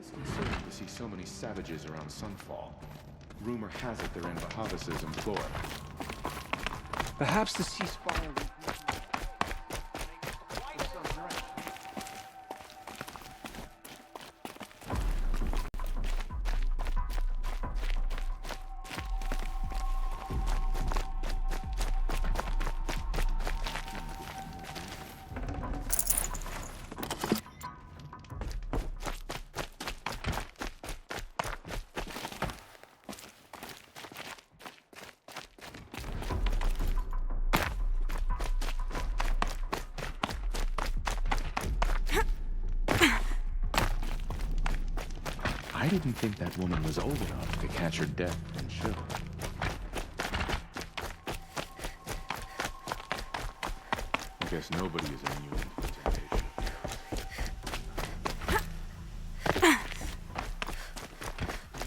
Disconcerting to see so many savages around Sunfall. Rumor has it they're in Bahavas' employ. Perhaps the ceasefire... I didn't think that woman was old enough to catch her death and chill. I guess nobody is immune to temptation.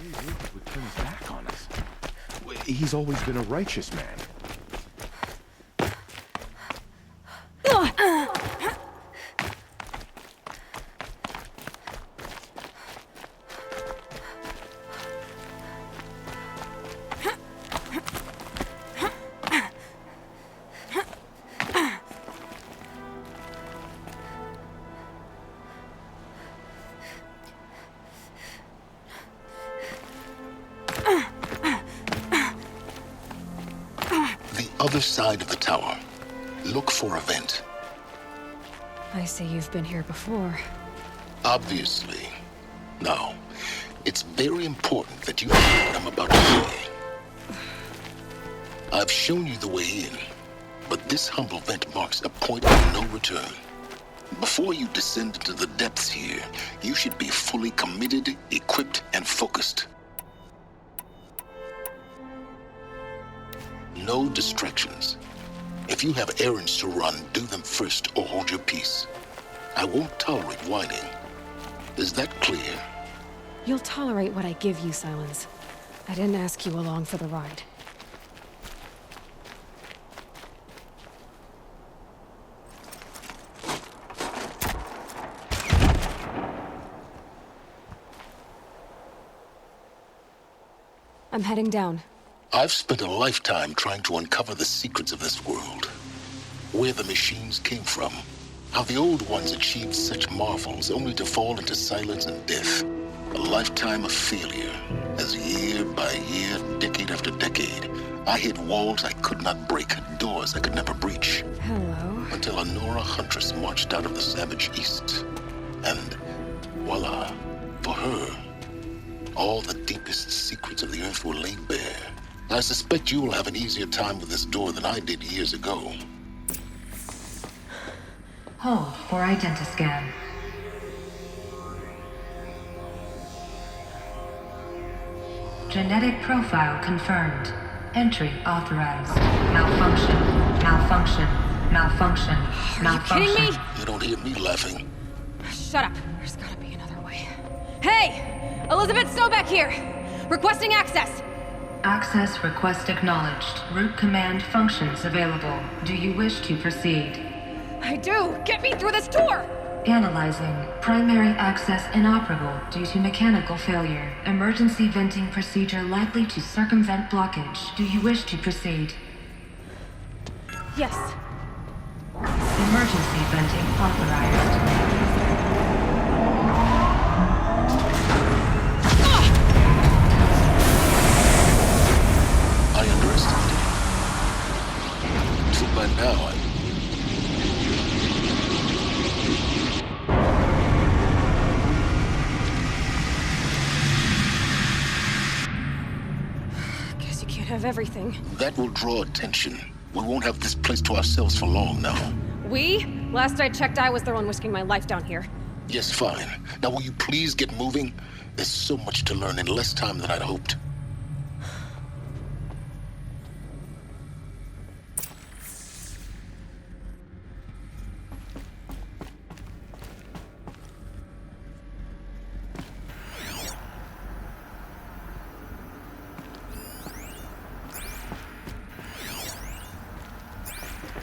He would turn his back on us. He's always been a righteous man. Other side of the tower. Look for a vent. I see you've been here before. Obviously. Now, it's very important that you hear what I'm about to say. I've shown you the way in, but this humble vent marks a point of no return. Before you descend into the depths here, you should be fully committed, equipped, and focused. No distractions. If you have errands to run, do them first or hold your peace. I won't tolerate whining. Is that clear? You'll tolerate what I give you, Silence. I didn't ask you along for the ride. I'm heading down. I've spent a lifetime trying to uncover the secrets of this world. Where the machines came from. How the old ones achieved such marvels only to fall into silence and death. A lifetime of failure, as year by year, decade after decade, I hit walls I could not break, doors I could never breach. Hello. Until a Nora huntress marched out of the savage east. And voila, for her, all the deepest secrets of the earth were laid bare. I suspect you will have an easier time with this door than I did years ago. Hold for identiscan. Genetic profile confirmed. Entry authorized. Malfunction. Malfunction. Malfunction. Malfunction. Are you kidding me? You don't hear me laughing. Shut up. There's gotta be another way. Hey! Elizabeth Sobeck here! Requesting access! Access request acknowledged. Root command functions available. Do you wish to proceed? I do! Get me through this tour! Analyzing. Primary access inoperable due to mechanical failure. Emergency venting procedure likely to circumvent blockage. Do you wish to proceed? Yes. Emergency venting authorized. I underestimated. So by now, Guess you can't have everything. that will draw attention. We won't have this place to ourselves for long now. We? Last I checked, I was the one risking my life down here. Yes, fine. Now will you please get moving? There's so much to learn in less time than I'd hoped.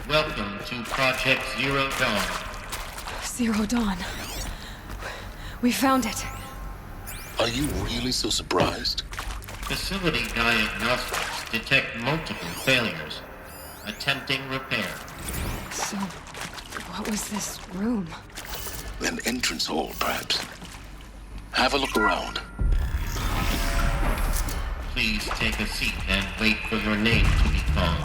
Welcome to Project Zero Dawn. Zero Dawn. We found it. Are you really so surprised? Facility diagnostics detect multiple failures. Attempting repair. So, what was this room? An entrance hall, perhaps. Have a look around. Please take a seat and wait for your name to be called.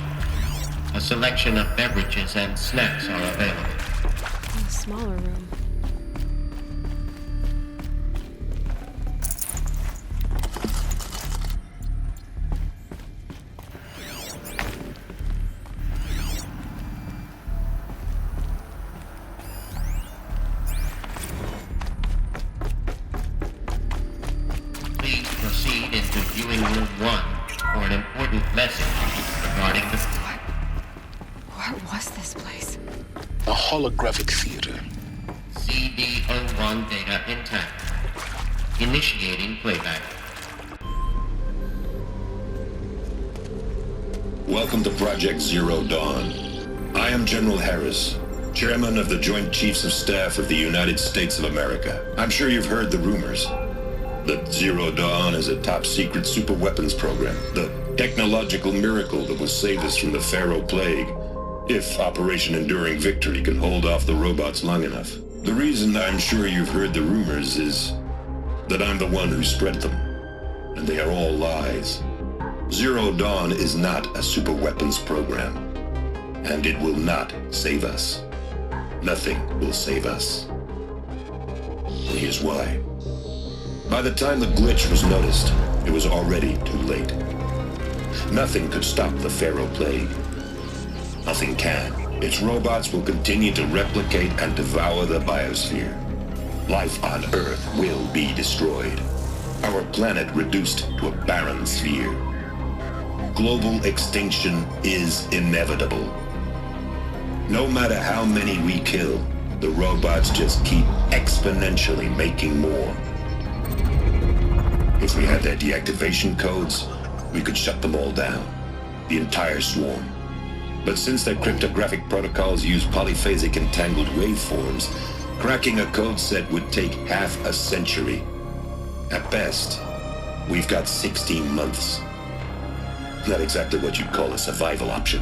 A selection of beverages and snacks are available. A smaller room. Please proceed into viewing room 1 for an important message regarding the... What was this place? A holographic theater. CD01 data intact. Initiating playback. Welcome to Project Zero Dawn. I am General Harris, Chairman of the Joint Chiefs of Staff of the United States of America. I'm sure you've heard the rumors that Zero Dawn is a top-secret superweapons program, the technological miracle that will save us from the Pharaoh Plague, if Operation Enduring Victory can hold off the robots long enough. The reason I'm sure you've heard the rumors is that I'm the one who spread them, and they are all lies. Zero Dawn is not a superweapons program, and it will not save us. Nothing will save us. And here's why. By the time the glitch was noticed, it was already too late. Nothing could stop the Pharaoh Plague. Nothing can. Its robots will continue to replicate and devour the biosphere. Life on Earth will be destroyed. Our planet reduced to a barren sphere. Global extinction is inevitable. No matter how many we kill, the robots just keep exponentially making more. If we had their deactivation codes, we could shut them all down. The entire swarm. But since their cryptographic protocols use polyphasic entangled waveforms, cracking a code set would take half a century. At best, we've got 16 months. Not exactly what you'd call a survival option.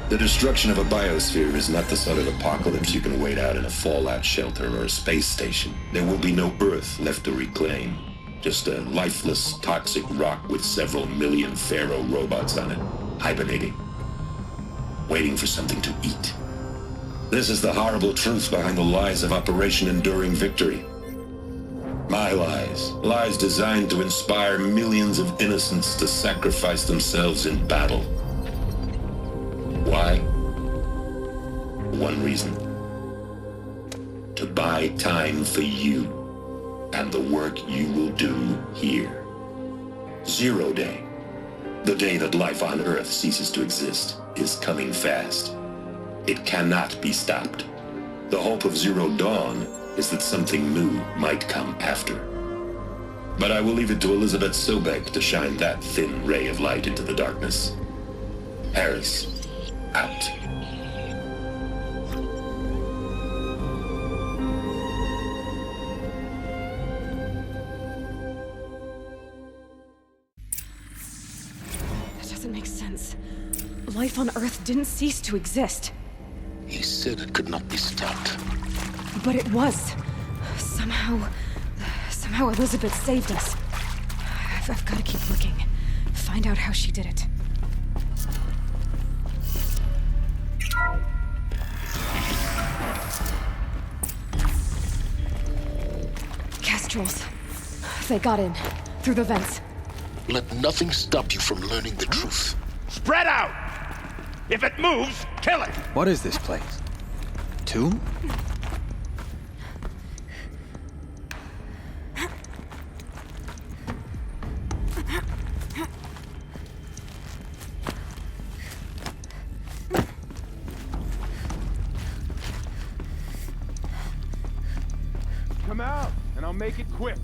The destruction of a biosphere is not the sort of apocalypse you can wait out in a fallout shelter or a space station. There will be no Earth left to reclaim. Just a lifeless, toxic rock with several million Pharaoh robots on it, hibernating, waiting for something to eat. This is the horrible truth behind the lies of Operation Enduring Victory. My lies. Lies designed to inspire millions of innocents to sacrifice themselves in battle. Why? One reason. To buy time for you and the work you will do here. Zero Day, the day that life on Earth ceases to exist, is coming fast. It cannot be stopped. The hope of Zero Dawn is that something new might come after. But I will leave it to Elizabeth Sobek to shine that thin ray of light into the darkness. Harris, out. That doesn't make sense. Life on Earth didn't cease to exist. He said it could not be stopped. But it was. Somehow Elizabeth saved us. I've got to keep looking. Find out how she did it. Kestrels. They got in. Through the vents. Let nothing stop you from learning the truth. Spread out! If it moves, kill it! What is this place? Tomb? Come out, and I'll make it quick.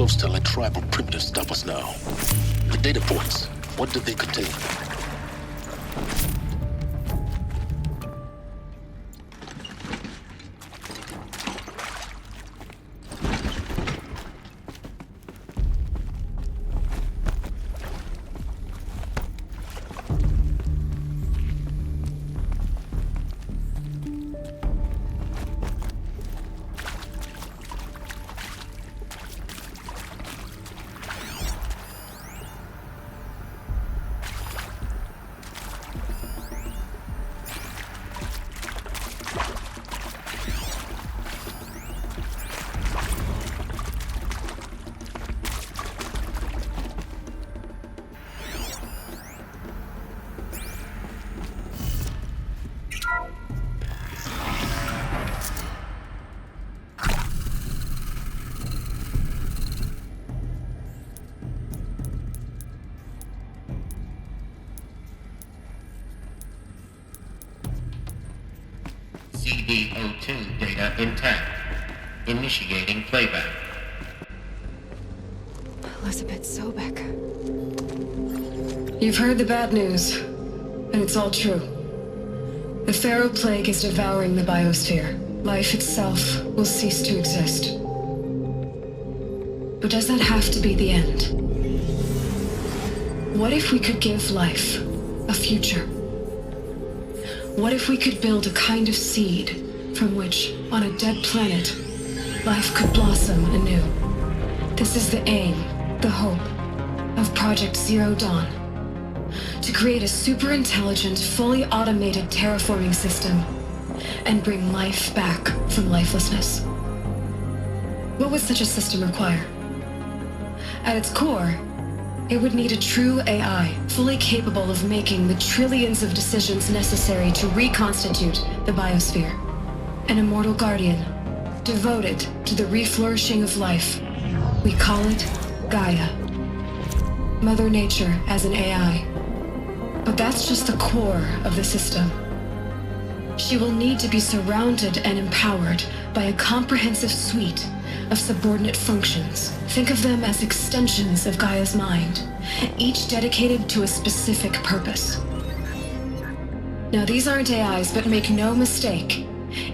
close to let tribal primitives stop us now. The data points, what did they contain? CD02 data intact. Initiating playback. Elizabeth Sobek. You've heard the bad news, and it's all true. The Pharaoh Plague is devouring the biosphere. Life itself will cease to exist. But does that have to be the end? What if we could give life a future? What if we could build a kind of seed from which, on a dead planet, life could blossom anew? This is the aim, the hope, of Project Zero Dawn. To create a super-intelligent, fully automated terraforming system and bring life back from lifelessness. What would such a system require? At its core, it would need a true AI, fully capable of making the trillions of decisions necessary to reconstitute the biosphere. An immortal guardian, devoted to the reflourishing of life. We call it Gaia. Mother Nature as an AI. But that's just the core of the system. She will need to be surrounded and empowered by a comprehensive suite of subordinate functions. Think of them as extensions of Gaia's mind, each dedicated to a specific purpose. Now, these aren't AIs, but make no mistake,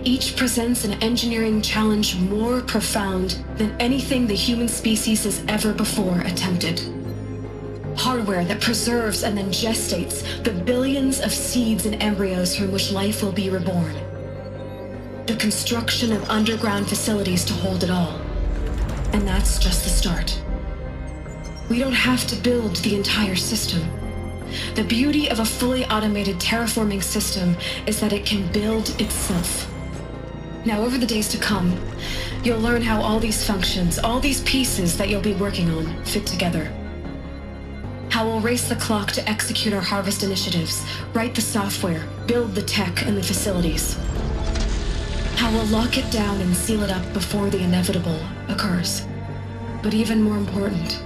each presents an engineering challenge more profound than anything the human species has ever before attempted. Hardware that preserves and then gestates the billions of seeds and embryos from which life will be reborn. The construction of underground facilities to hold it all. And that's just the start. We don't have to build the entire system. The beauty of a fully automated terraforming system is that it can build itself. Now, over the days to come, you'll learn how all these functions, all these pieces that you'll be working on, fit together. How we'll race the clock to execute our harvest initiatives, write the software, build the tech and the facilities. How we'll lock it down and seal it up before the inevitable occurs. But even more important,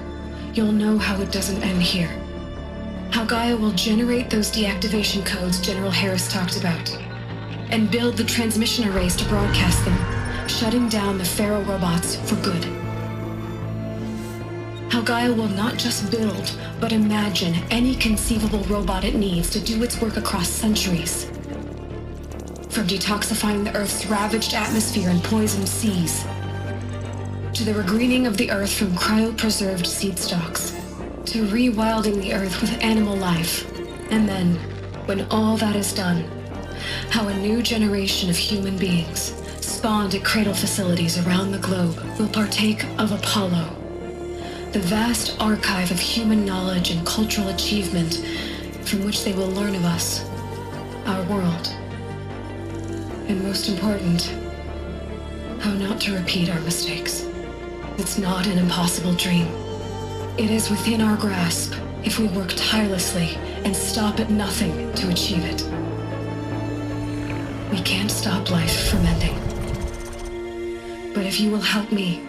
you'll know how it doesn't end here. How Gaia will generate those deactivation codes General Harris talked about, and build the transmission arrays to broadcast them, shutting down the Pharaoh robots for good. How Gaia will not just build, but imagine any conceivable robot it needs to do its work across centuries. From detoxifying the Earth's ravaged atmosphere and poisoned seas, to the regreening of the Earth from cryopreserved seed stalks, to rewilding the Earth with animal life. And then, when all that is done, how a new generation of human beings, spawned at cradle facilities around the globe, will partake of Apollo, the vast archive of human knowledge and cultural achievement from which they will learn of us, our world. And most important, how not to repeat our mistakes. It's not an impossible dream. It is within our grasp if we work tirelessly and stop at nothing to achieve it. We can't stop life from ending. But if you will help me,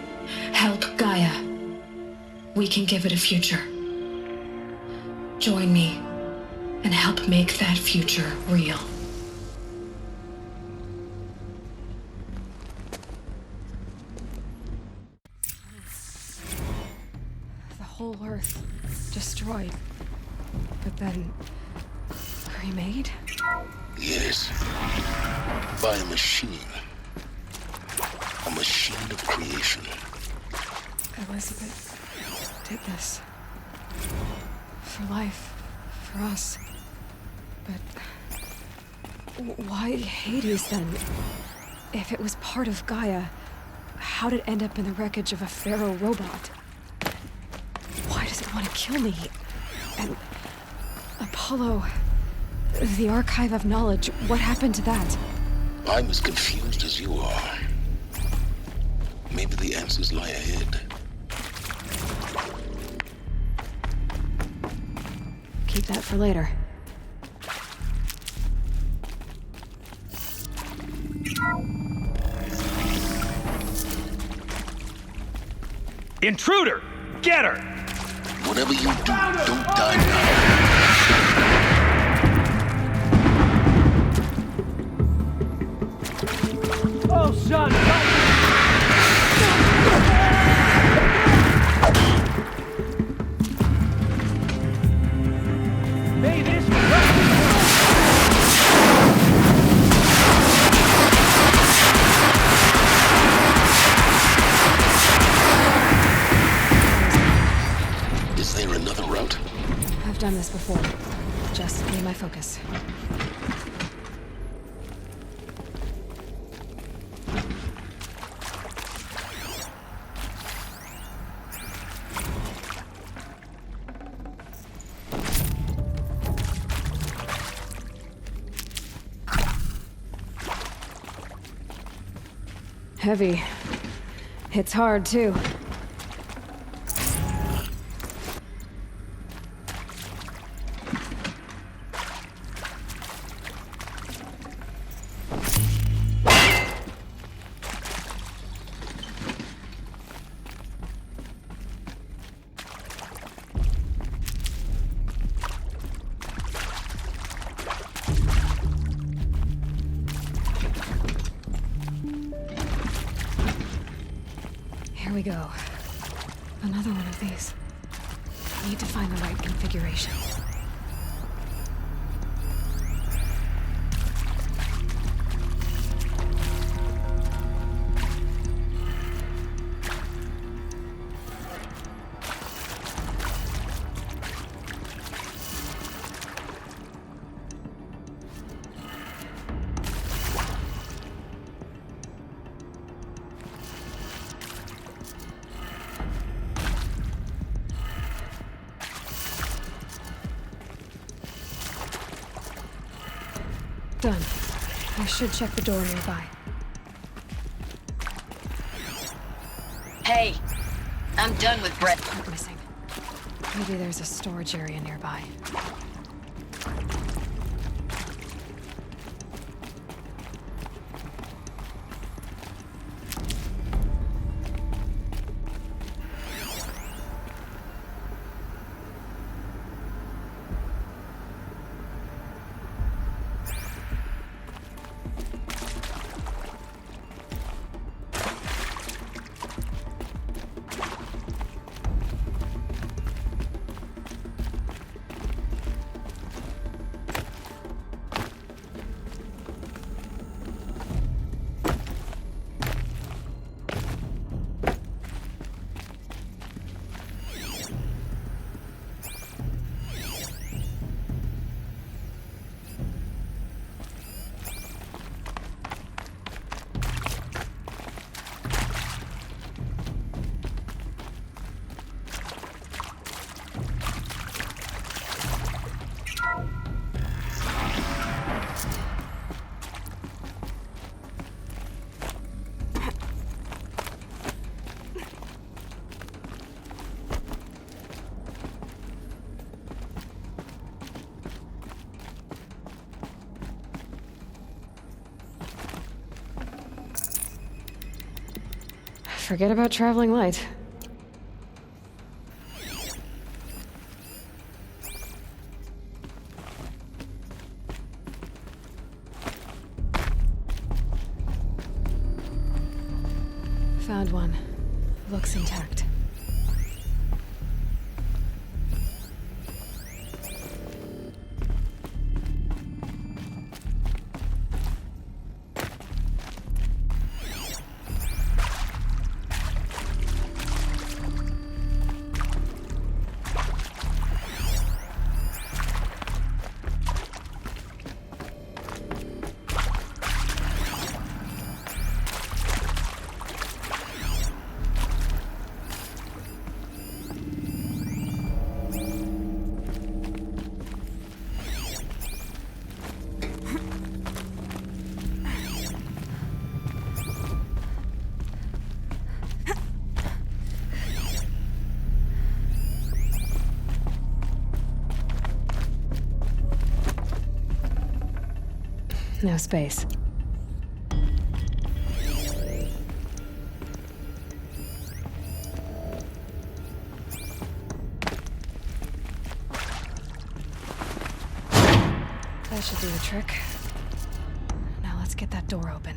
help Gaia, we can give it a future. Join me and help make that future real. whole Earth destroyed, but then remade? Yes. By a machine. A machine of creation. Elizabeth did this. For life. For us. But why Hades then? If it was part of Gaia, how did it end up in the wreckage of a pharaoh robot? Why does it want to kill me? And Apollo, the Archive of Knowledge, what happened to that? I'm as confused as you are. Maybe the answers lie ahead. Keep that for later. Intruder! Get her! Whatever you do, don't die now. Oh, son! Hey, this Is there another route? I've done this before. Just be my focus. Heavy. It's hard, too. Here we go. Another one of these. Need to find the right configuration. Done. I should check the door nearby. Hey, I'm done with Brett. Part missing. Maybe there's a storage area nearby. Forget about traveling light. Found one. Looks intact. No space. That should do the trick. Now let's get that door open.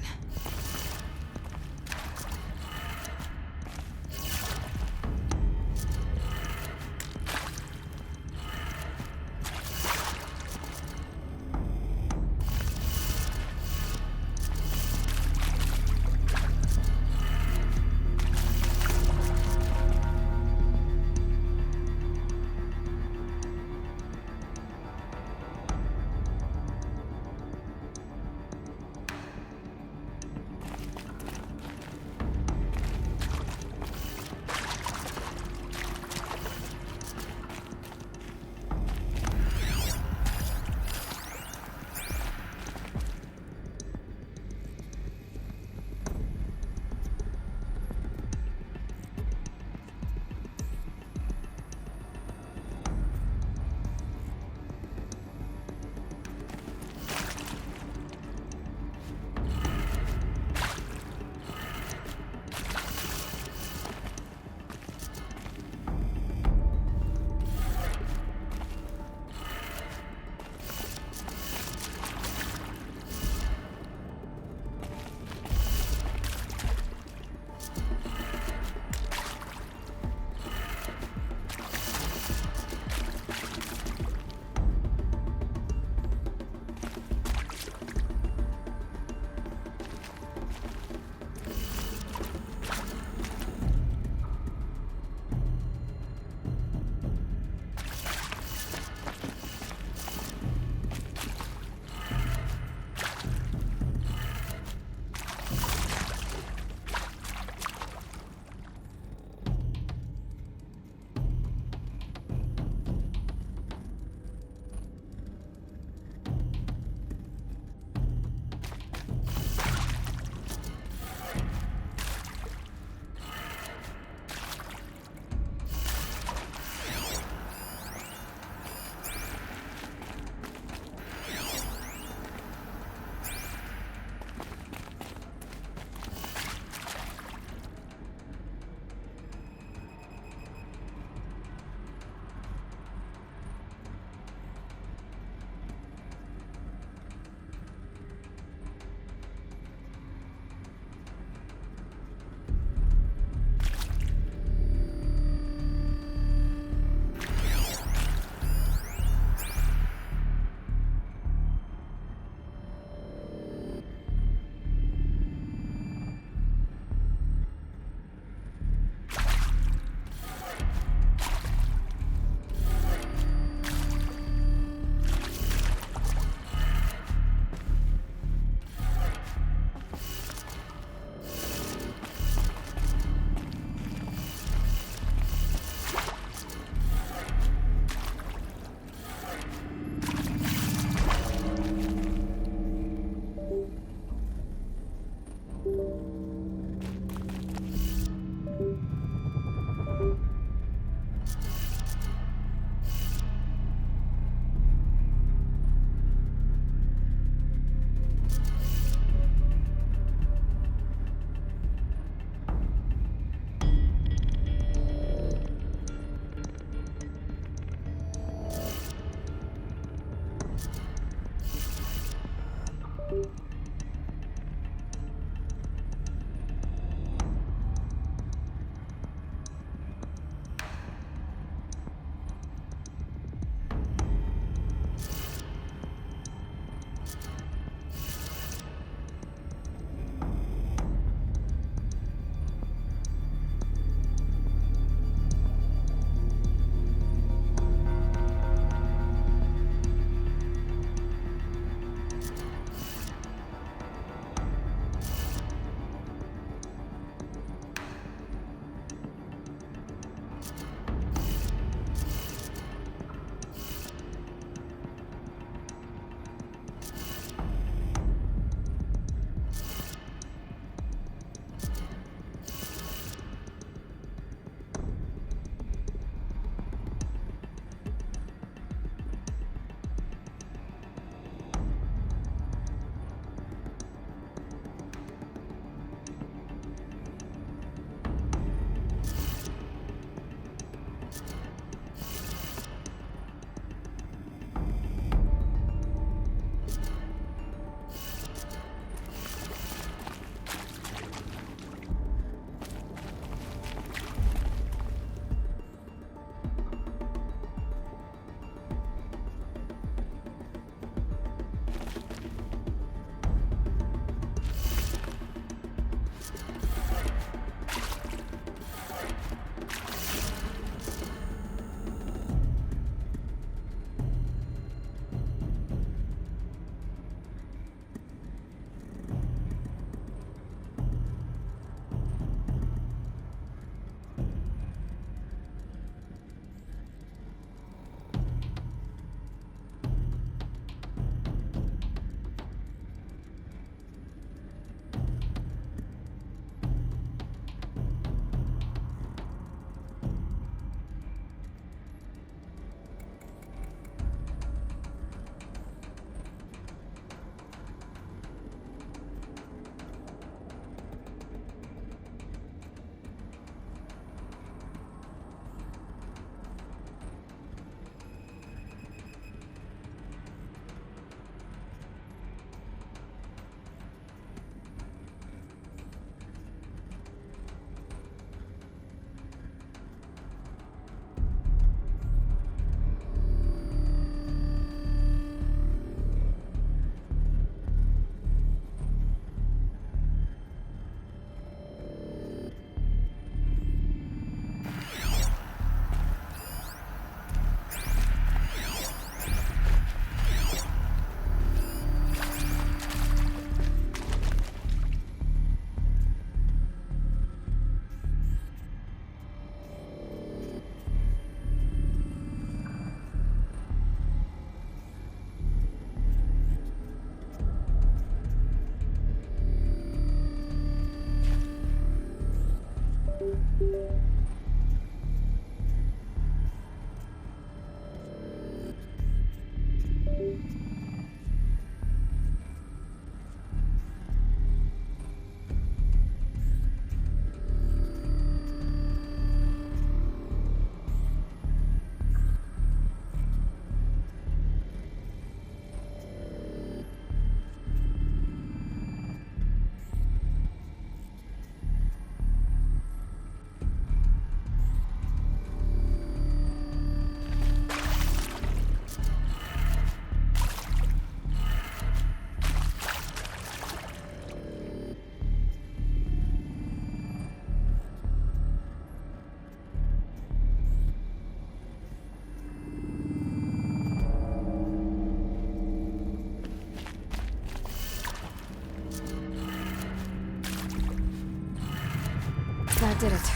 That did it.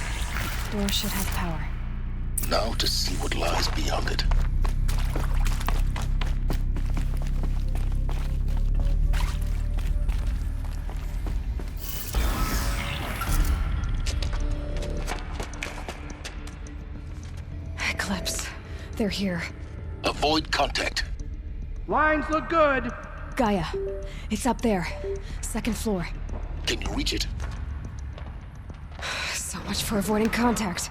Door should have power. Now to see what lies beyond it. Eclipse. They're here. Avoid contact. Lines look good. Gaia. It's up there. Second floor. Can you reach it? So much for avoiding contact.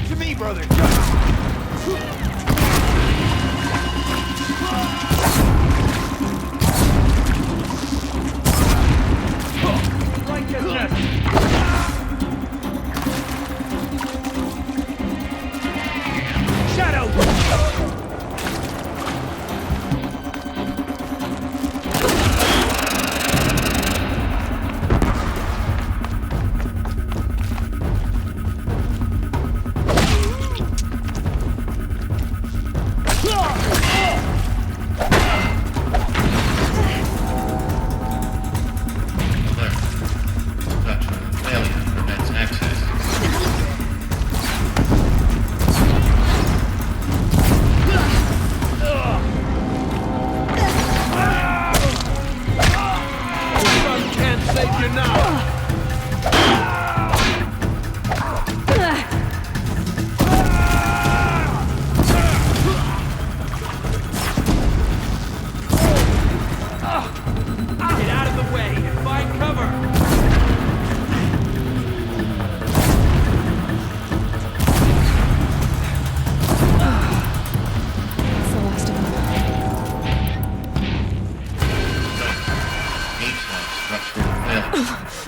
To me, brother. Right your chest. Shadow.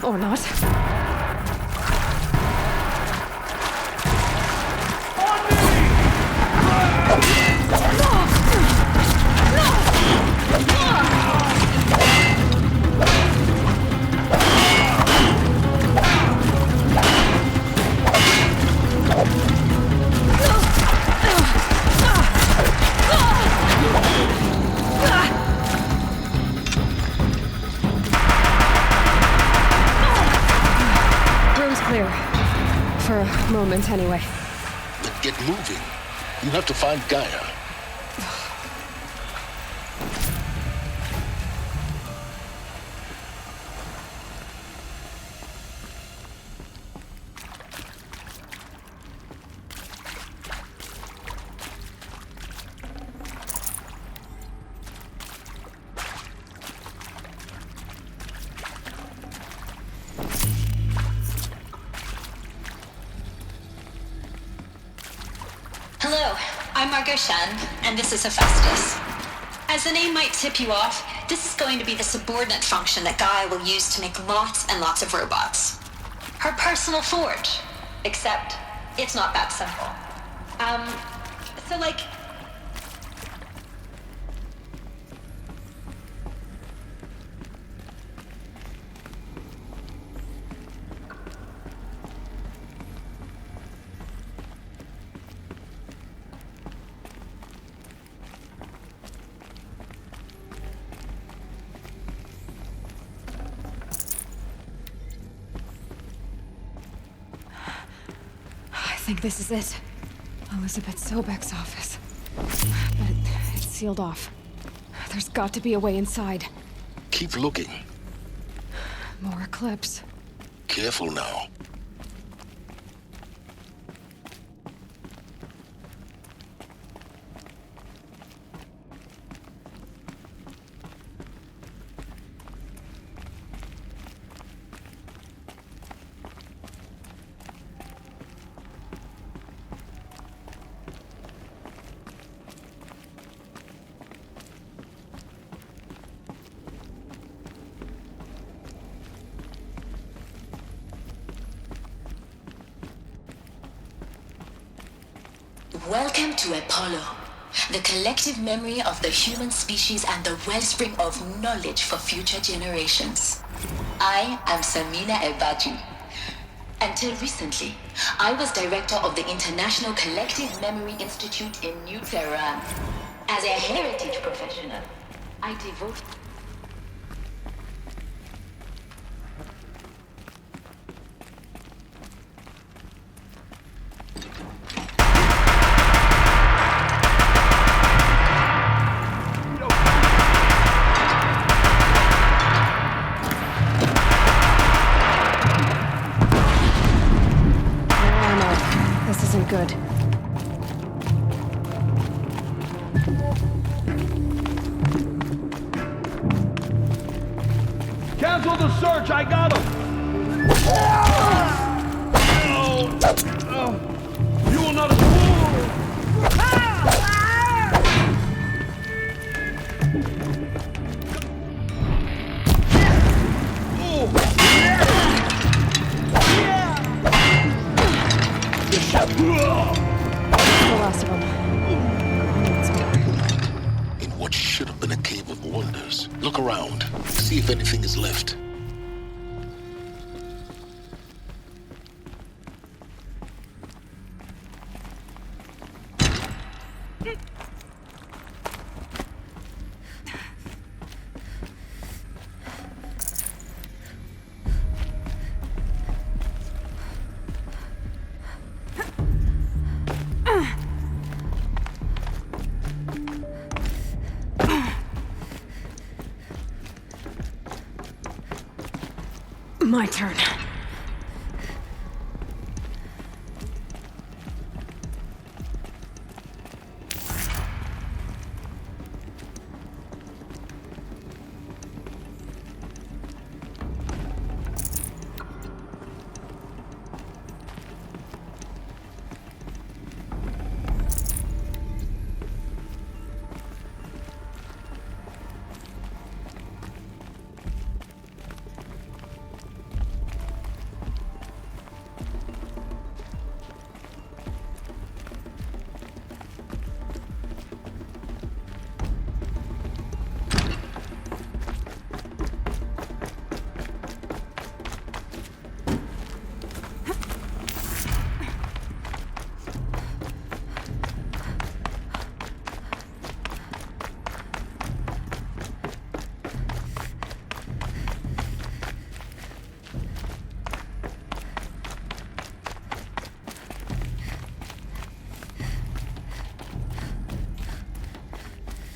Or not. For a moment, anyway. Then get moving. You have to find Gaia. And this is Hephaestus. As the name might tip you off, this is going to be the subordinate function that Gaia will use to make lots and lots of robots. Her personal forge. Except, it's not that simple. So like... I think this is it. Elizabeth Sobek's office. But it's sealed off. There's got to be a way inside. Keep looking. More Eclipse. Careful now. Welcome to Apollo, the collective memory of the human species and the wellspring of knowledge for future generations. I am Samina Ebaju. Until recently, I was director of the International Collective Memory Institute in New Tehran. As a heritage professional, I devote... Good. Cancel the search, I got him! You will not In what should have been a cave of wonders. Look around. See if anything is left. My turn.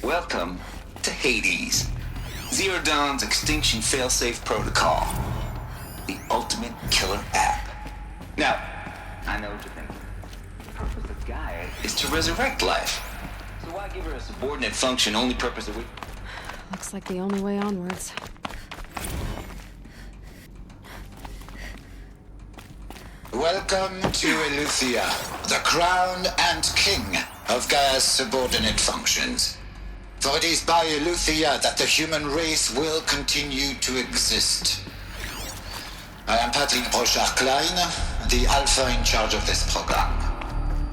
Welcome to Hades, Zero Dawn's extinction failsafe protocol, the ultimate killer app. Now, I know what you're thinking. The purpose of Gaia is to resurrect life. So why give her a subordinate function, only purpose that we... Looks like the only way onwards. Welcome to Eleuthia, the crown and king of Gaia's subordinate functions. For it is by Eleuthia that the human race will continue to exist. I am Patrick Brochard-Klein, the alpha in charge of this program.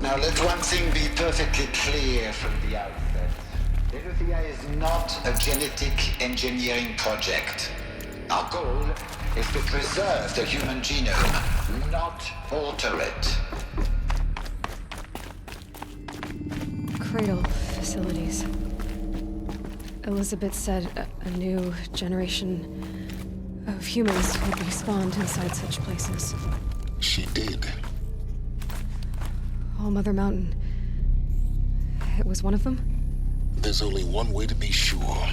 Now let one thing be perfectly clear from the outset. Eleuthia is not a genetic engineering project. Our goal is to preserve the human genome, not alter it. Cradle facilities. Elizabeth said a new generation of humans would be spawned inside such places. She did. All Mother Mountain. It was one of them? There's only one way to be sure.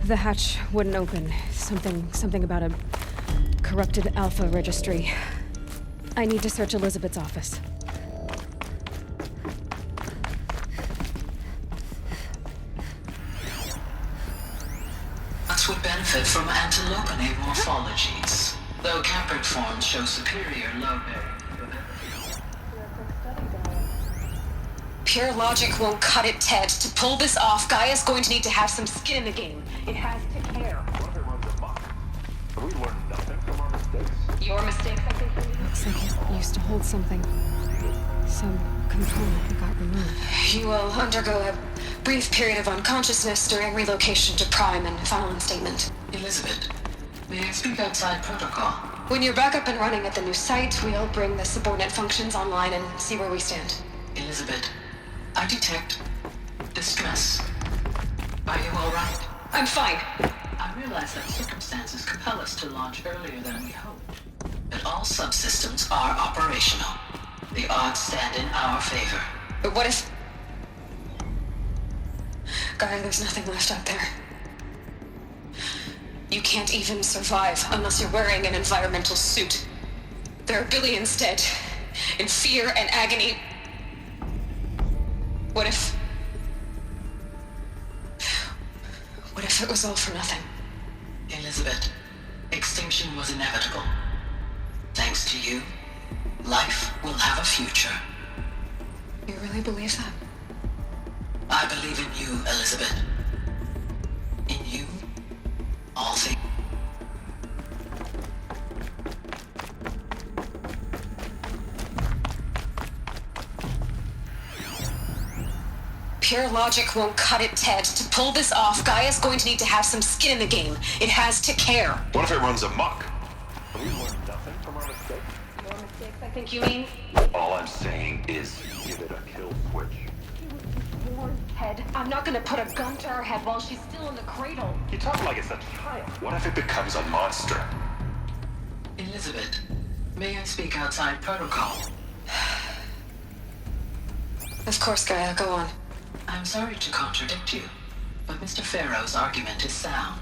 The hatch wouldn't open. Something about a corrupted alpha registry. I need to search Elizabeth's office. Would benefit from antilopinae morphologies, though Campert forms show superior low-bearing. Pure logic won't cut it, Ted. To pull this off, Gaia's going to need to have some skin in the game. It has to care. We learned nothing from our mistakes. Your mistakes, I think. Looks like it used to hold something. Some component that got removed. You will undergo a brief period of unconsciousness during relocation to Prime and final instatement. Elizabeth, may I speak outside protocol? When you're back up and running at the new site, we'll bring the subordinate functions online and see where we stand. Elizabeth, I detect distress. Are you all right? I'm fine. I realize that circumstances compel us to launch earlier than we hoped. But all subsystems are operational. The odds stand in our favor. But what if... Gaia, there's nothing left out there. You can't even survive unless you're wearing an environmental suit. There are billions dead, in fear and agony. What if it was all for nothing? Elizabeth, extinction was inevitable. Thanks to you, life will have a future. You really believe that? I believe in you, Elizabeth. In you, all things. Pure logic won't cut it, Ted. To pull this off, Gaia's going to need to have some skin in the game. It has to care. What if it runs amok? We learned nothing from our mistakes. More mistakes, I think you mean? All I'm saying is, Give it a kill switch. She was born, Ted. I'm not gonna put a gun to her head while she's still in the cradle. you talk like it's a child. What if it becomes a monster? Elizabeth, may I speak outside protocol? Of course, Gaia, go on. I'm sorry to contradict you, but Mr. Farrow's argument is sound.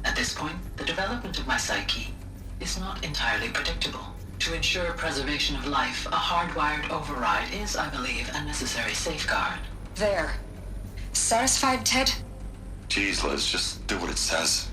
At this point, the development of my psyche is not entirely predictable. To ensure preservation of life, a hardwired override is, I believe, a necessary safeguard. There. Satisfied, Ted? Jeez, Liz, just do what it says.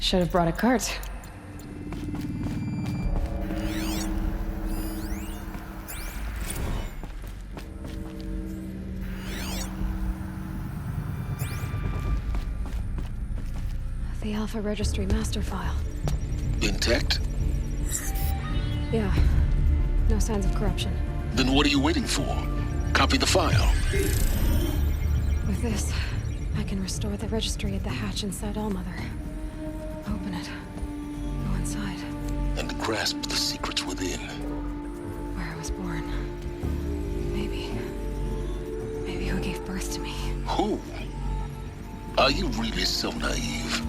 Should have brought a cart. The Alpha Registry master file. Intact? Yeah. No signs of corruption. Then what are you waiting for? Copy the file. With this, I can restore the registry at the hatch inside Allmother. Open it. Go inside. And grasp the secrets within. Where I was born. Maybe who gave birth to me. Who? Are you really so naive?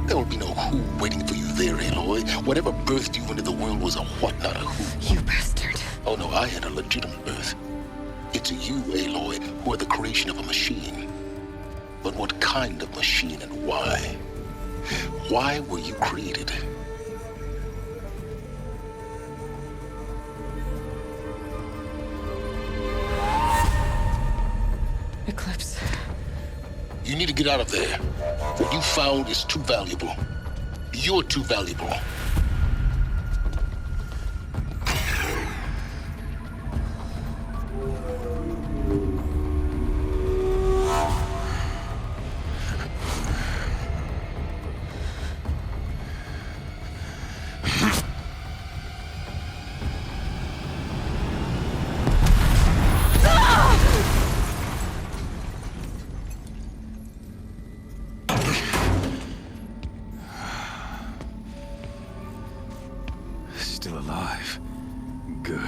There will be no who waiting for you there, Aloy. Whatever birthed you into the world was a what, not a who. You bastard. Oh no, I had a legitimate birth. It's you, Aloy, who are the creation of a machine. But what kind of machine and why? Why were you created? Eclipse. You need to get out of there. What you found is too valuable. You're too valuable. Still alive. Good.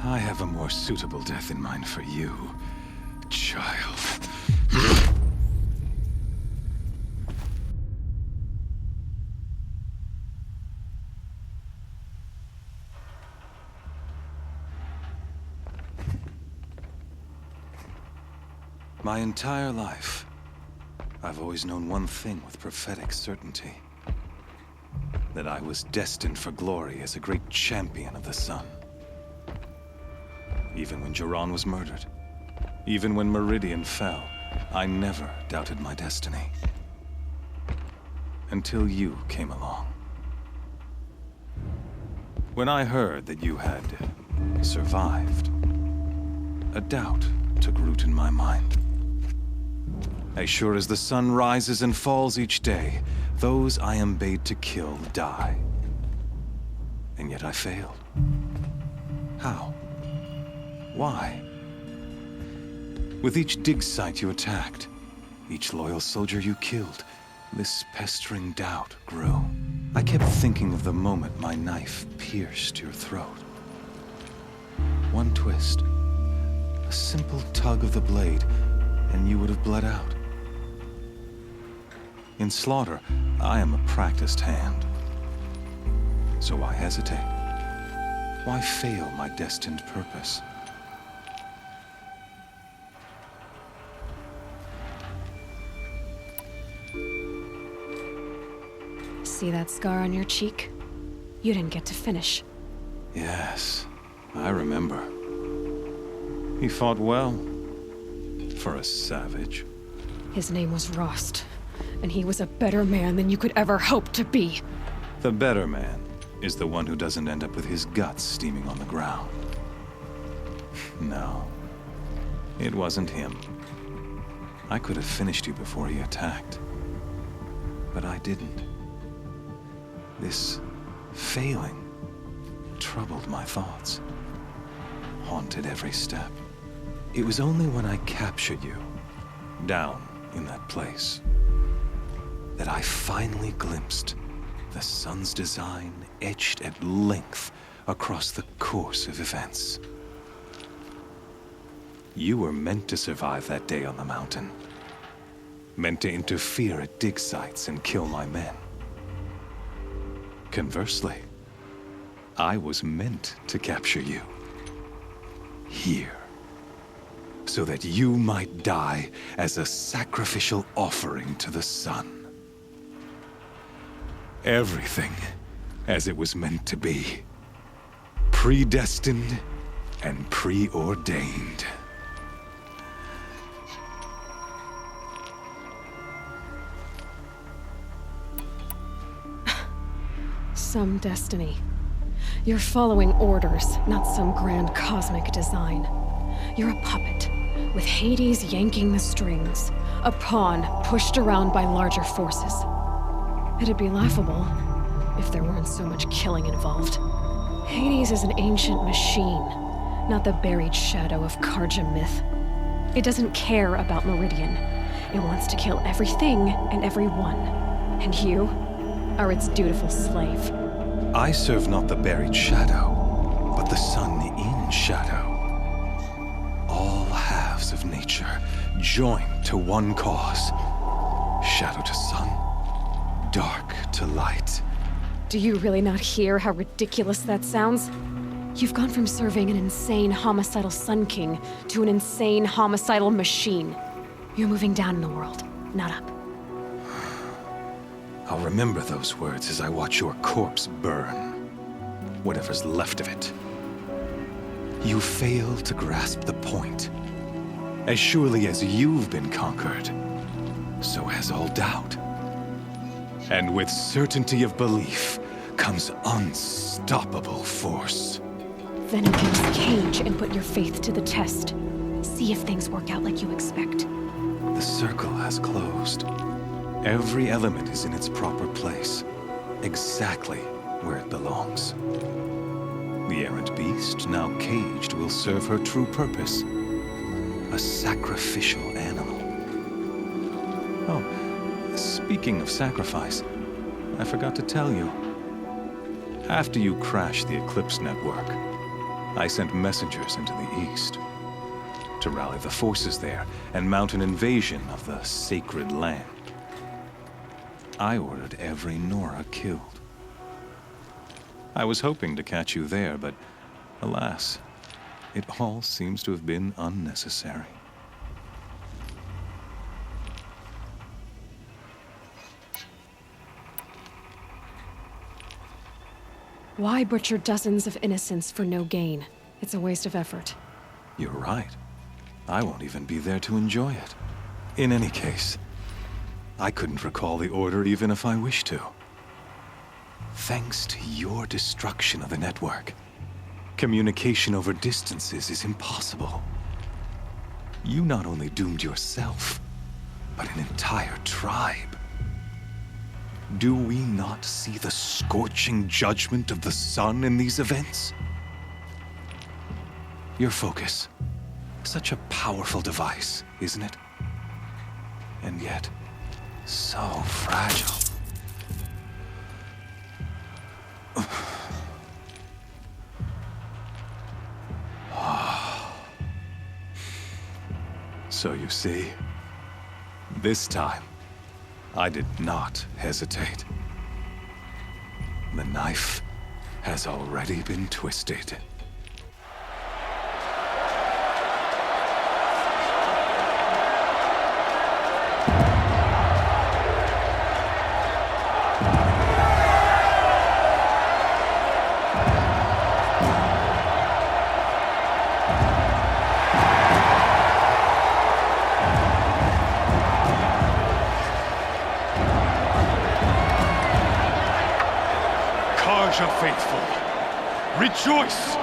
I have a more suitable death in mind for you, child. My entire life, I've always known one thing with prophetic certainty. That I was destined for glory as a great champion of the sun. Even when Jiran was murdered, even when Meridian fell, I never doubted my destiny. Until you came along. When I heard that you had survived, a doubt took root in my mind. As sure as the sun rises and falls each day, those I am bade to kill die. And yet I failed. How? Why? With each dig site you attacked, each loyal soldier you killed, this pestering doubt grew. I kept thinking of the moment my knife pierced your throat. One twist, a simple tug of the blade, and you would have bled out. In slaughter, I am a practiced hand. So why hesitate? Why fail my destined purpose? See that scar on your cheek? You didn't get to finish. Yes, I remember. He fought well. For a savage. His name was Rost, and he was a better man than you could ever hope to be. The better man is the one who doesn't end up with his guts steaming on the ground. No, it wasn't him. I could have finished you before he attacked. But I didn't. This failing troubled my thoughts, haunted every step. It was only when I captured you, down in that place, that I finally glimpsed the sun's design etched at length across the course of events. You were meant to survive that day on the mountain. Meant to interfere at dig sites and kill my men. Conversely, I was meant to capture you. Here. So that you might die as a sacrificial offering to the sun. Everything as it was meant to be. Predestined and preordained. Some destiny. You're following orders, not some grand cosmic design. You're a puppet, with Hades yanking the strings, a pawn pushed around by larger forces. It'd be laughable if there weren't so much killing involved. Hades is an ancient machine, not the buried shadow of Karja myth. It doesn't care about Meridian. It wants to kill everything and everyone. And you are its dutiful slave. I serve not the buried shadow, but the sun in shadow. All halves of nature joined to one cause. Shadow to sun, dark to light. Do you really not hear how ridiculous that sounds? You've gone from serving an insane homicidal Sun King to an insane homicidal machine. You're moving down in the world, not up. I'll remember those words as I watch your corpse burn. Whatever's left of it. You fail to grasp the point. As surely as you've been conquered, so has all doubt. And with certainty of belief comes unstoppable force. Then open this cage and put your faith to the test. See if things work out like you expect. The circle has closed. Every element is in its proper place, exactly where it belongs. The errant beast, now caged, will serve her true purpose. A sacrificial animal. Oh, speaking of sacrifice, I forgot to tell you. After you crashed the Eclipse network, I sent messengers into the east to rally the forces there and mount an invasion of the sacred land. I ordered every Nora killed. I was hoping to catch you there, but alas, it all seems to have been unnecessary. Why butcher dozens of innocents for no gain? It's a waste of effort. You're right. I won't even be there to enjoy it. In any case, I couldn't recall the order even if I wished to. Thanks to your destruction of the network, communication over distances is impossible. You not only doomed yourself, but an entire tribe. Do we not see the scorching judgment of the sun in these events? Your focus. Such a powerful device, isn't it? And yet, so fragile. So you see, this time, I did not hesitate. The knife has already been twisted. Faithful, rejoice!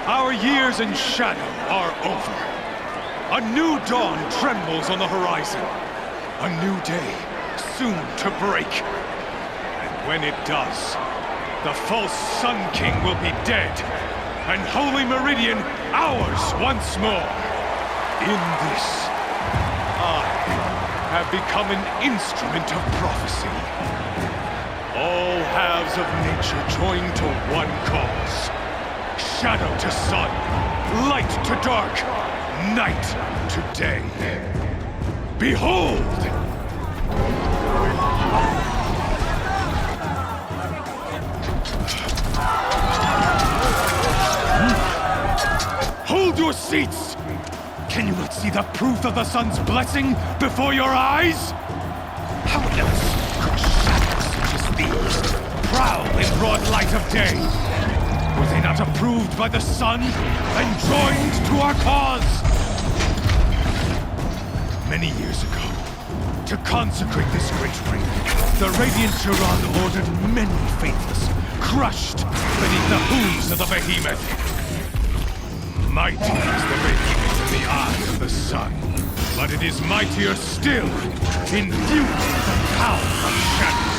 Our years in shadow are over. A new dawn trembles on the horizon. A new day soon to break. And when it does, the false Sun King will be dead, and Holy Meridian ours once more. In this, I have become an instrument of prophecy. All halves of nature join to one cause. Shadow to sun, light to dark, night to day. Behold! Hold your seats! Can you not see the proof of the sun's blessing before your eyes? How else could shadows such as these prowl in broad light of day? Were they not approved by the sun and joined to our cause? Many years ago, to consecrate this great ring, the Radiant Turan ordered many faithless, crushed beneath the hooves of the behemoth. Mighty is the radiance in the eye of the sun, but it is mightier still, imbued with the power of shadow.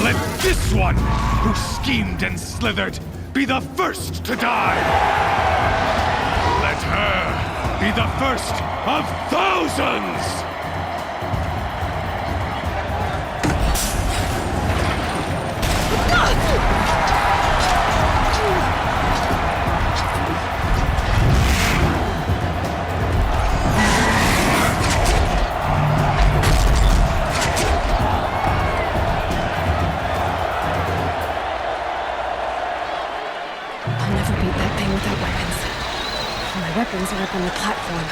Let this one, who schemed and slithered, be the first to die! Let her be the first of thousands! Weapons are up on the platform.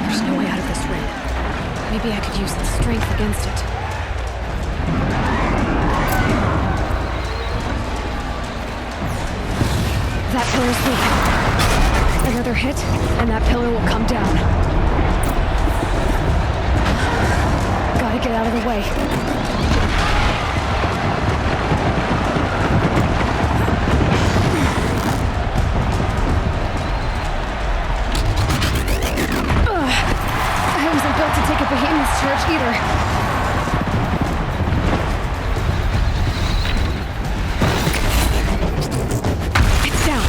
There's no way out of this ring. Maybe I could use the strength against it. That pillar's weak. Another hit, and that pillar will come down. Gotta get out of the way. To take a behemoth's charge either. It's down.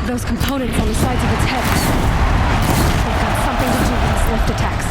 Those components on the sides of its head. They've got something to do with its lift attacks.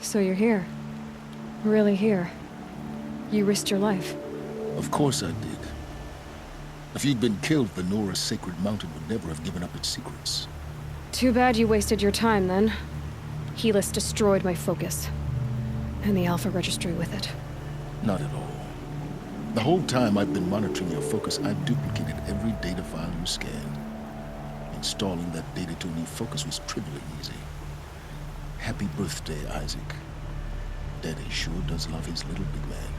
So you're here. Really here. You risked your life. Of course I did. If you'd been killed, the Nora's Sacred Mountain would never have given up its secrets. Too bad you wasted your time, then. Helis destroyed my focus. And the Alpha Registry with it. Not at all. The whole time I've been monitoring your focus, I've duplicated every data file you scanned. Installing that data to a new focus was trivially easy. Happy birthday, Isaac. Daddy sure does love his little big man.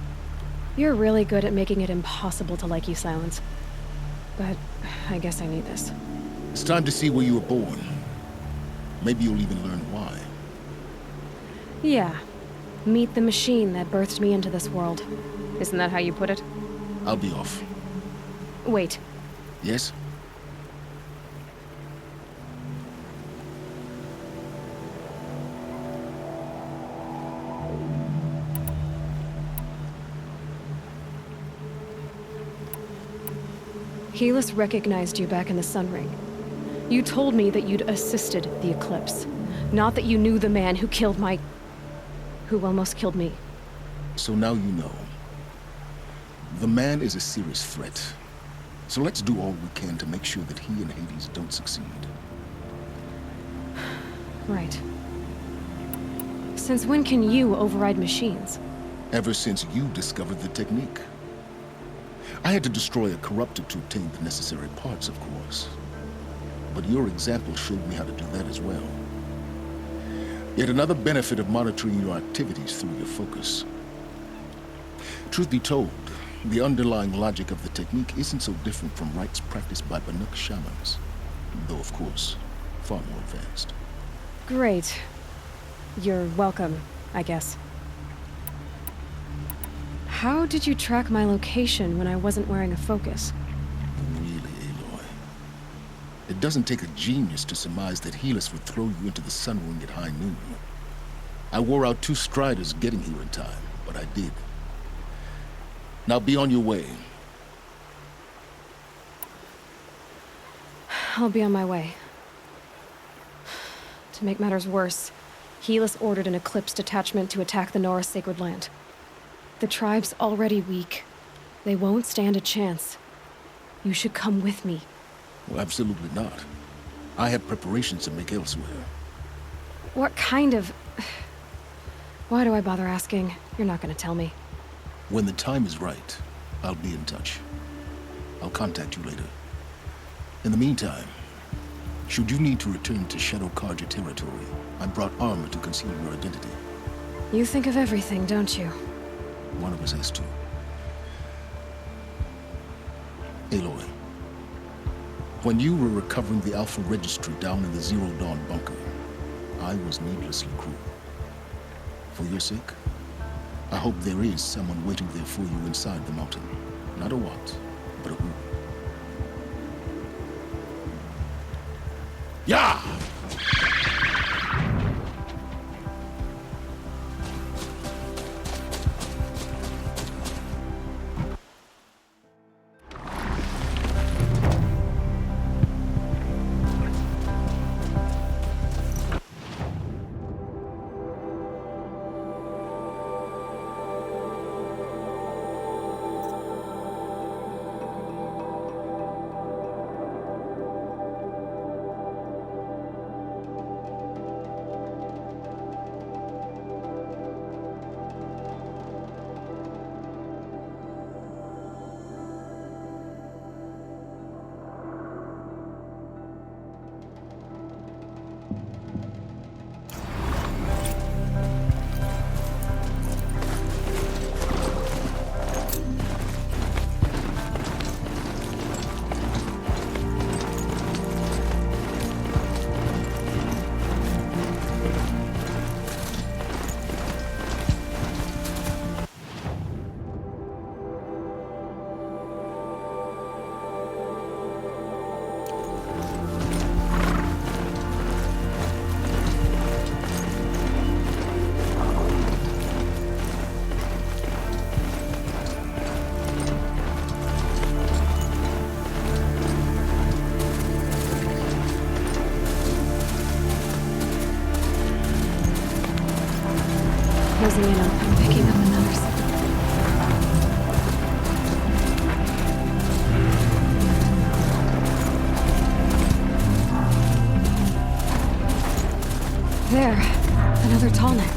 You're really good at making it impossible to like you, Silence. But I guess I need this. It's time to see where you were born. Maybe you'll even learn why. Yeah. Meet the machine that birthed me into this world. Isn't that how you put it? I'll be off. Wait. Yes? Helis recognized you back in the Sun Ring. You told me that you'd assisted the Eclipse. Not that you knew the man who killed who almost killed me. So now you know. The man is a serious threat. So let's do all we can to make sure that he and Hades don't succeed. Right. Since when can you override machines? Ever since you discovered the technique. I had to destroy a corruptor to obtain the necessary parts, of course. But your example showed me how to do that as well. Yet another benefit of monitoring your activities through your focus. Truth be told, the underlying logic of the technique isn't so different from rites practiced by Banuk shamans, though of course, far more advanced. Great. You're welcome, I guess. How did you track my location when I wasn't wearing a focus? Really, Aloy? It doesn't take a genius to surmise that Helis would throw you into the sun ring at high noon. I wore out 2 striders getting here in time, but I did. Now be on your way. I'll be on my way. To make matters worse, Helis ordered an Eclipse detachment to attack the Nora Sacred Land. The tribe's already weak. They won't stand a chance. You should come with me. Well, absolutely not. I have preparations to make elsewhere. What kind of... Why do I bother asking? You're not gonna tell me. When the time is right, I'll be in touch. I'll contact you later. In the meantime, should you need to return to Shadow Karja territory, I brought armor to conceal your identity. You think of everything, don't you? One of us has to. Aloy, when you were recovering the Alpha Registry down in the Zero Dawn bunker, I was needlessly cruel. For your sake, I hope there is someone waiting there for you inside the mountain. Not a what, but a who. Yeah! Closing in on. I'm picking up another signal. There, another tall neck.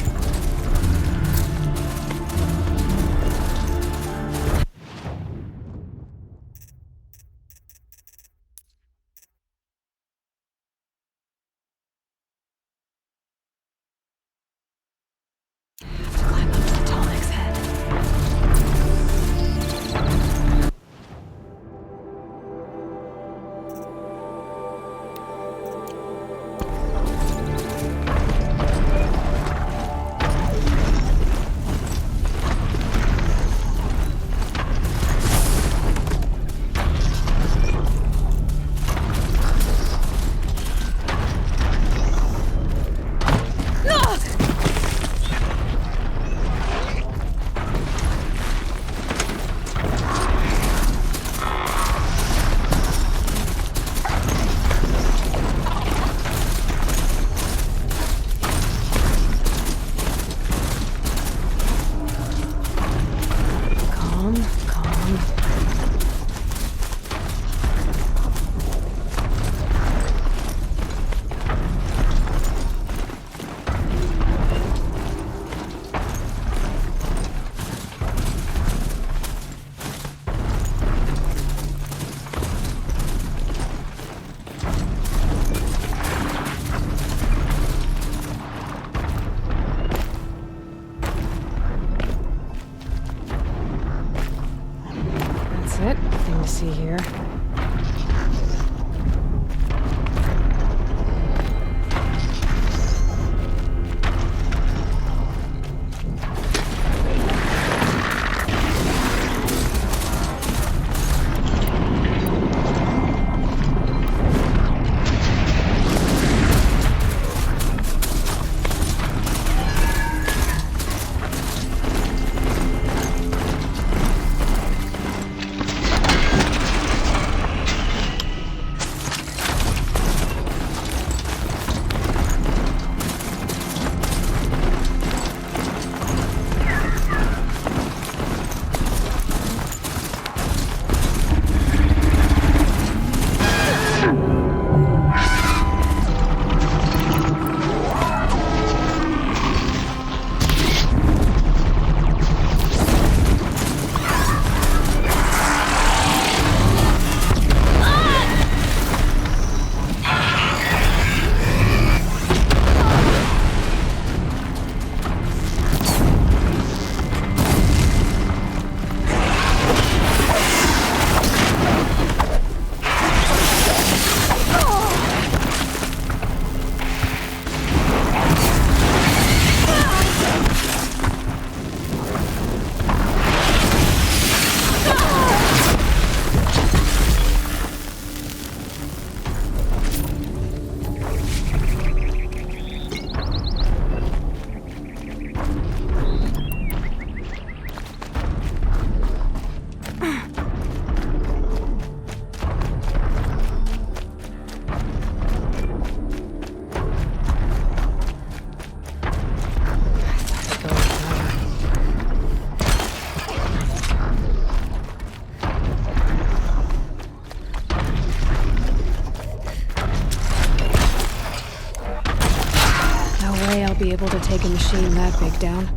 I'll be able to take a machine that big down.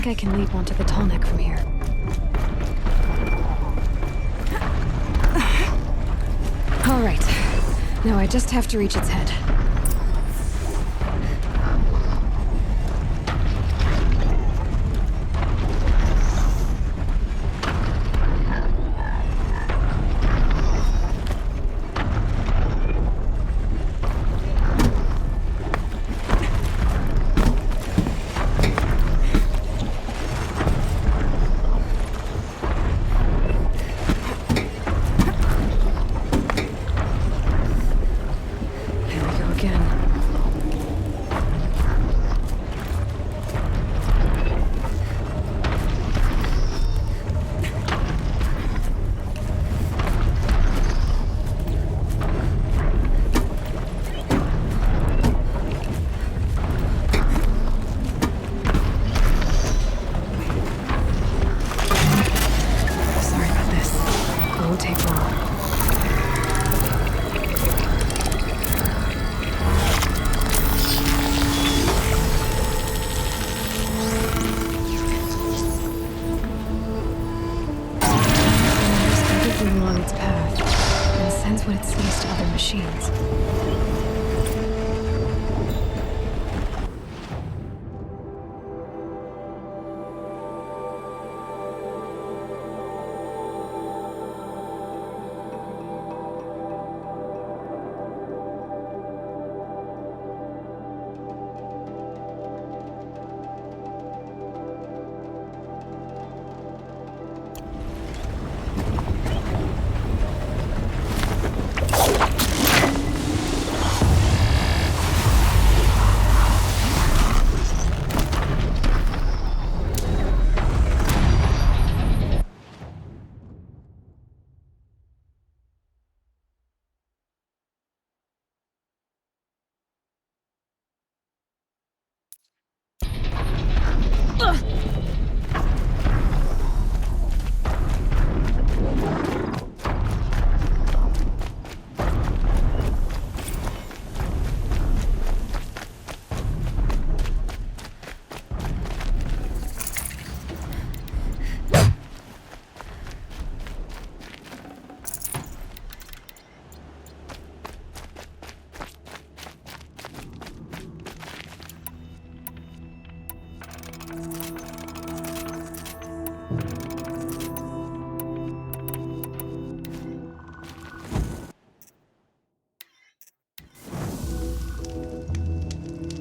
I can leap onto the tall neck from here. All right. Now I just have to reach its head.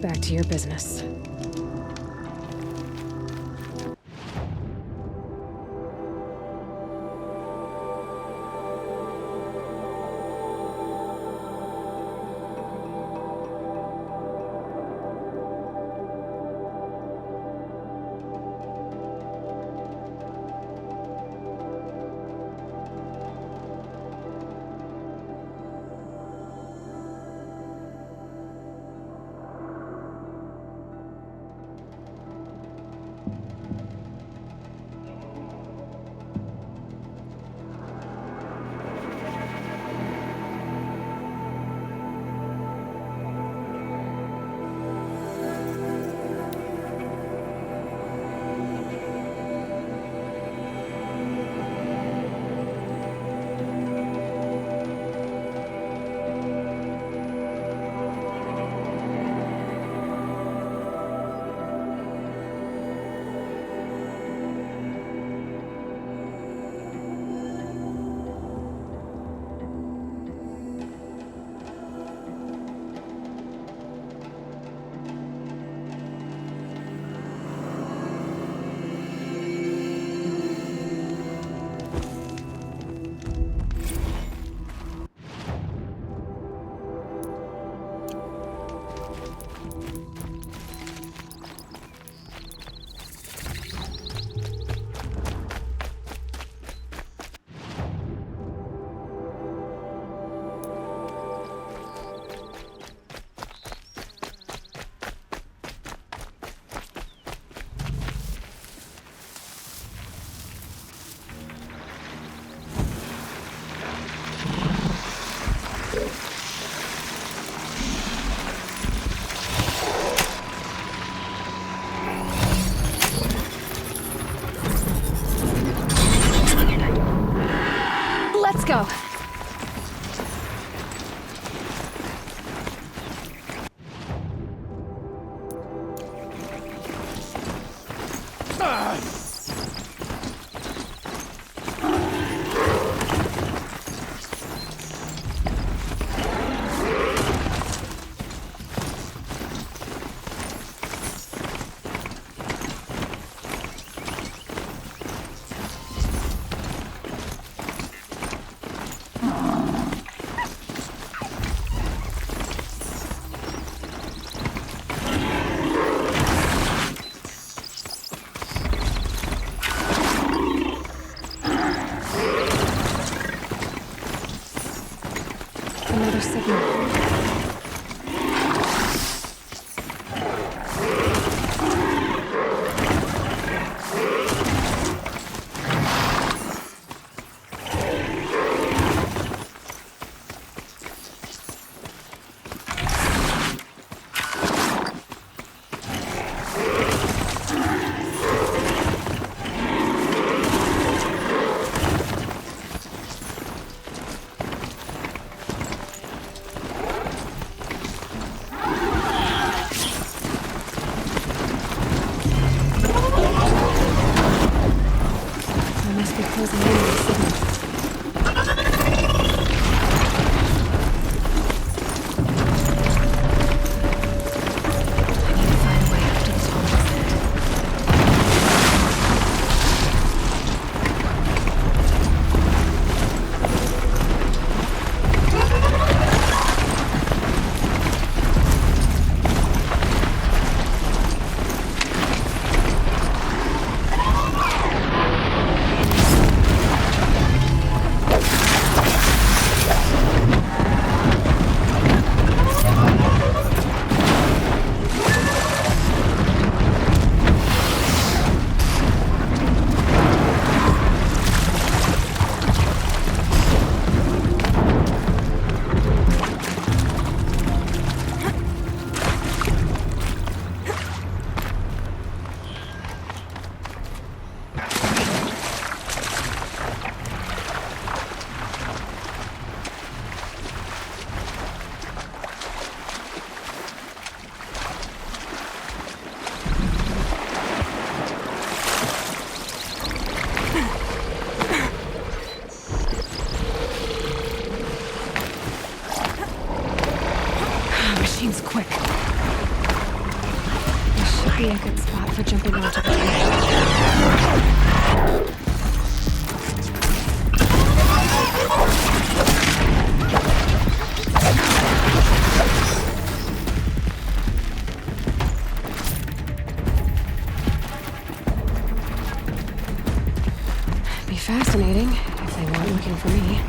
Back to your business. go. Another signal. Machine's quick. This should be a good spot for jumping onto the Be fascinating if they weren't looking for me.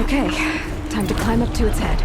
Okay, time to climb up to its head.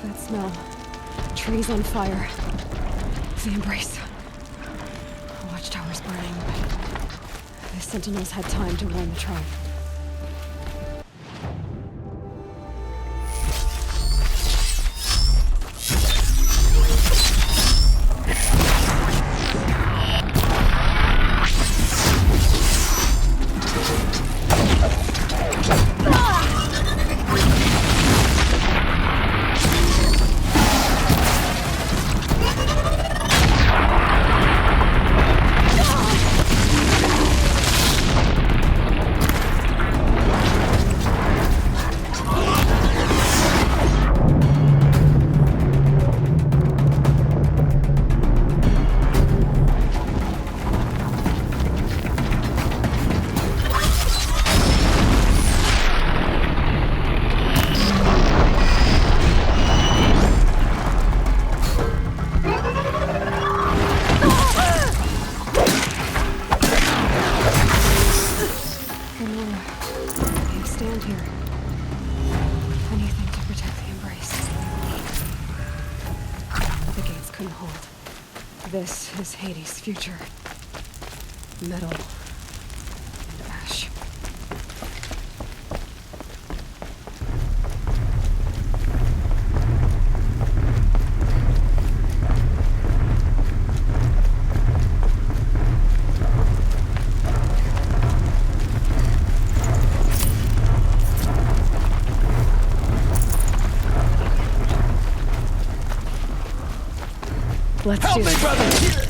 That smell. Trees on fire. The embrace. Watchtower's burning. The sentinels had time to warn the tribe. This is Hades' future. Metal and ash. Let's do this. Brother!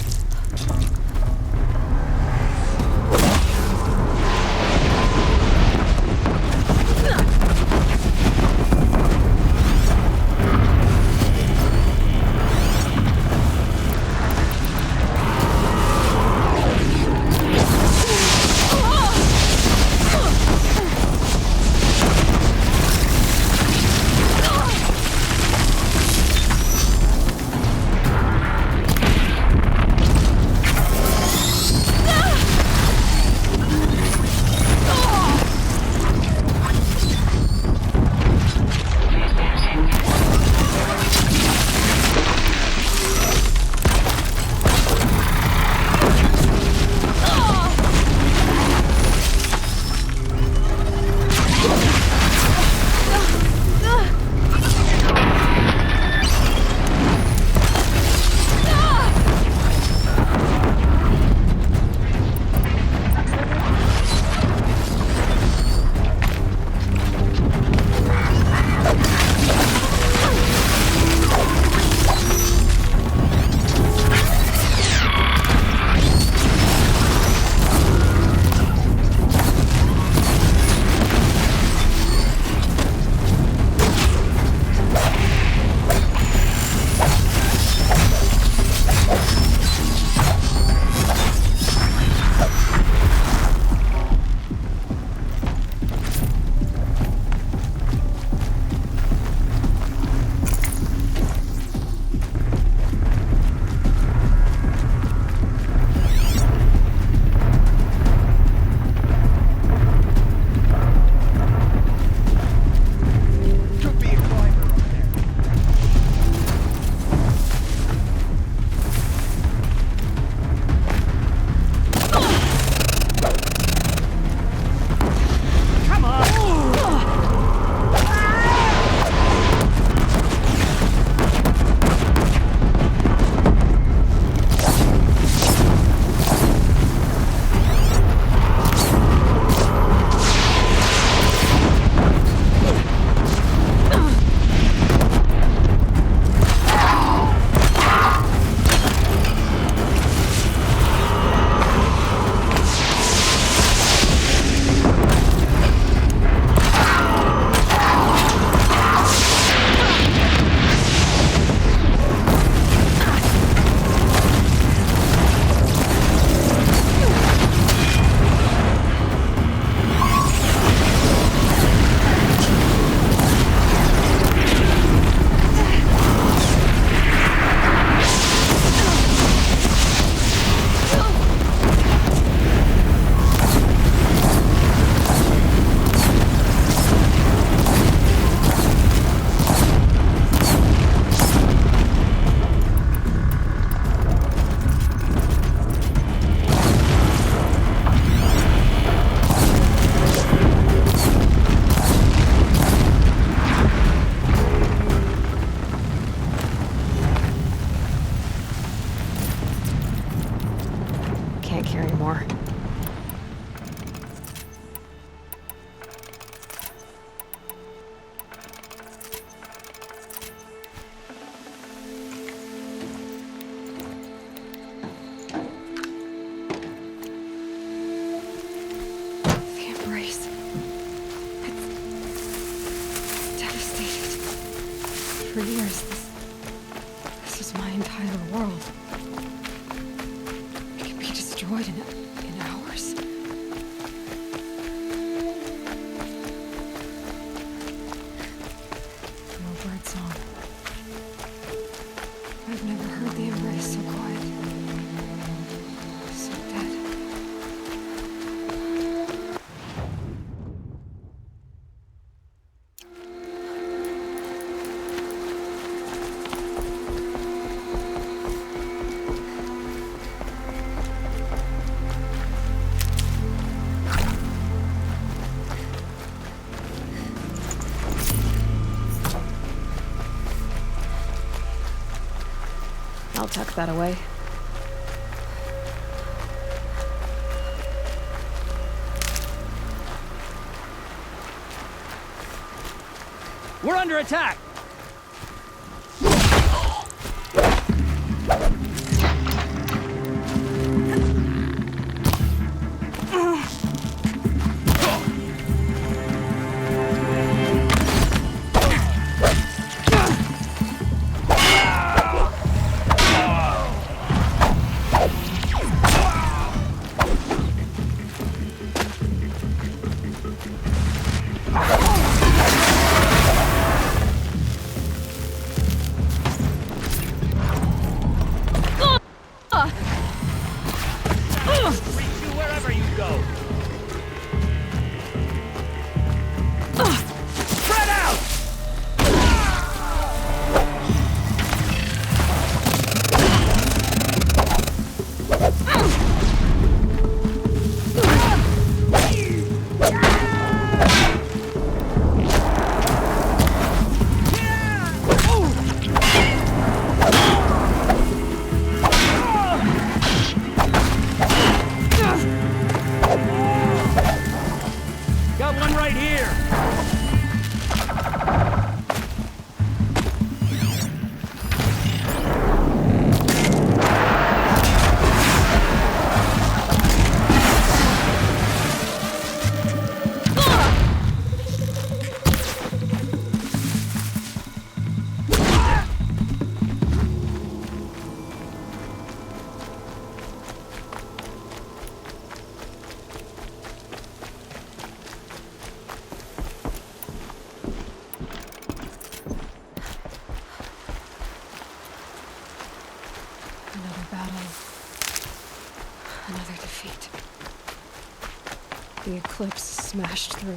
For years, this was my entire world. It could be destroyed in hours. No bird song. I've never heard the embrace so quiet. So dead. I'll tuck that away. We're under attack! Another defeat. The eclipse smashed through.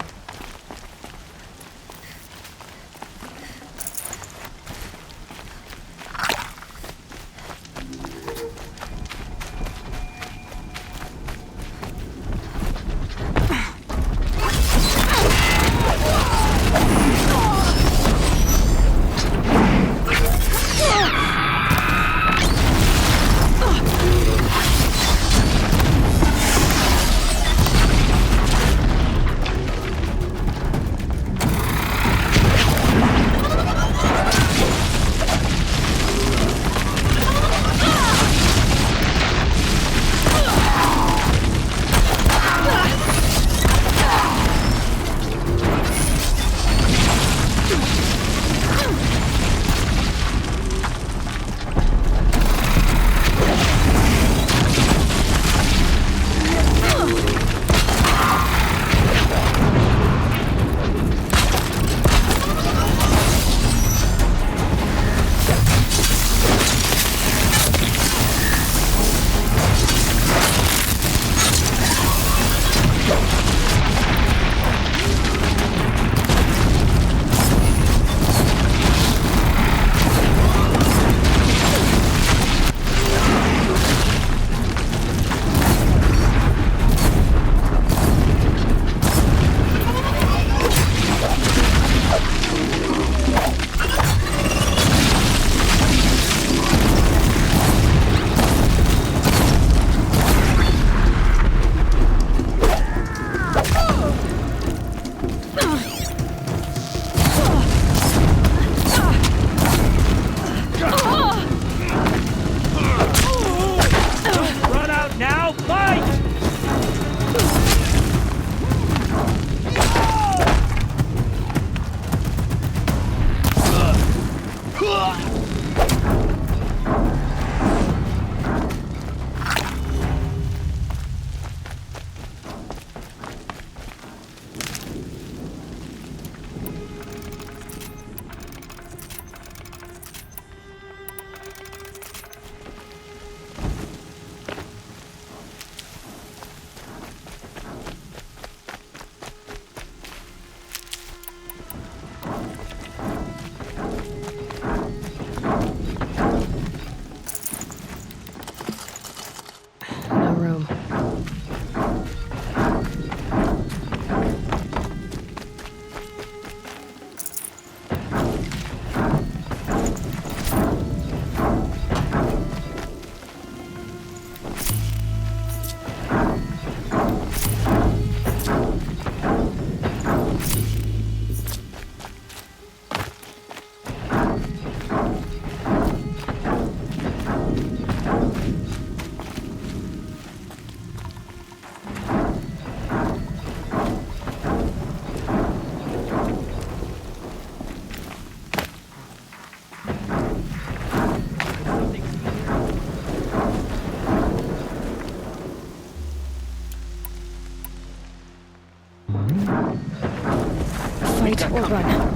Fight or run.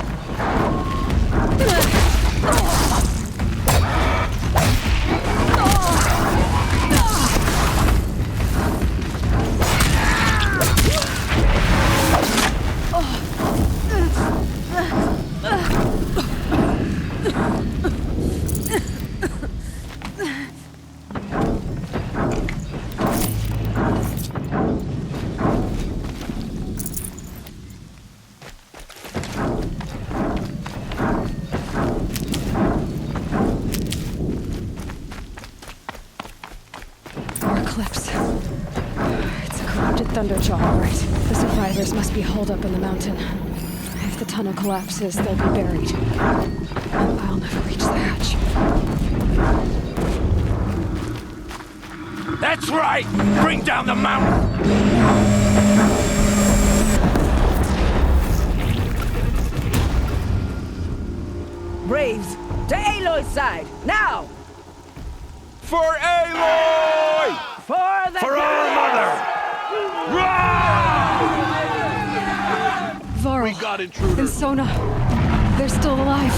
Thunderjaw, all right. The survivors must be holed up in the mountain. If the tunnel collapses, they'll be buried. I'll never reach the hatch. That's right! Bring down the mountain! Braves, to Aloy's side, now! For Aloy! For the For our mother! Varl, we got intruders. and Sona, they're still alive.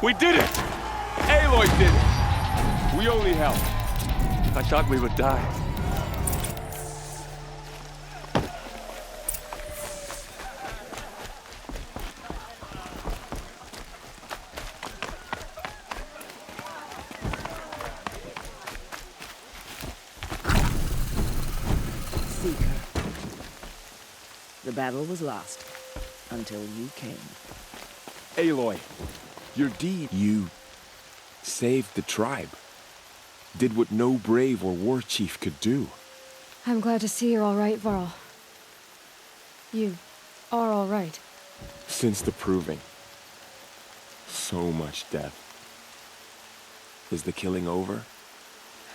We did it! Aloy did it! We only helped. I thought we would die. Seeker. The battle was lost until you came. Aloy, your deed, you saved the tribe. Did what no brave or war chief could do. I'm glad to see you're all right, Varl. You are all right. Since the proving. So much death. Is the killing over?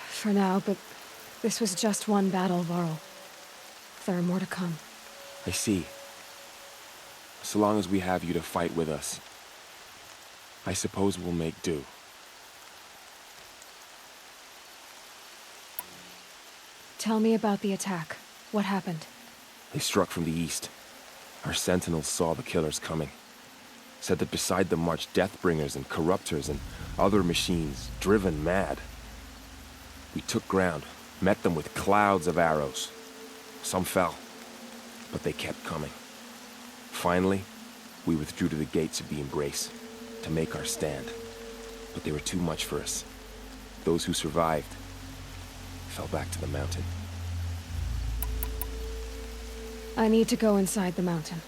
For now, but this was just one battle, Varl. There are more to come. I see. So long as we have you to fight with us, I suppose we'll make do. Tell me about the attack. What happened? They struck from the east. Our sentinels saw the killers coming. Said that beside them marched Deathbringers and Corruptors and other machines, driven mad. We took ground, met them with clouds of arrows. Some fell, but they kept coming. Finally, we withdrew to the gates of the Embrace to make our stand. But they were too much for us. Those who survived fell back to the mountain. I need to go inside the mountain.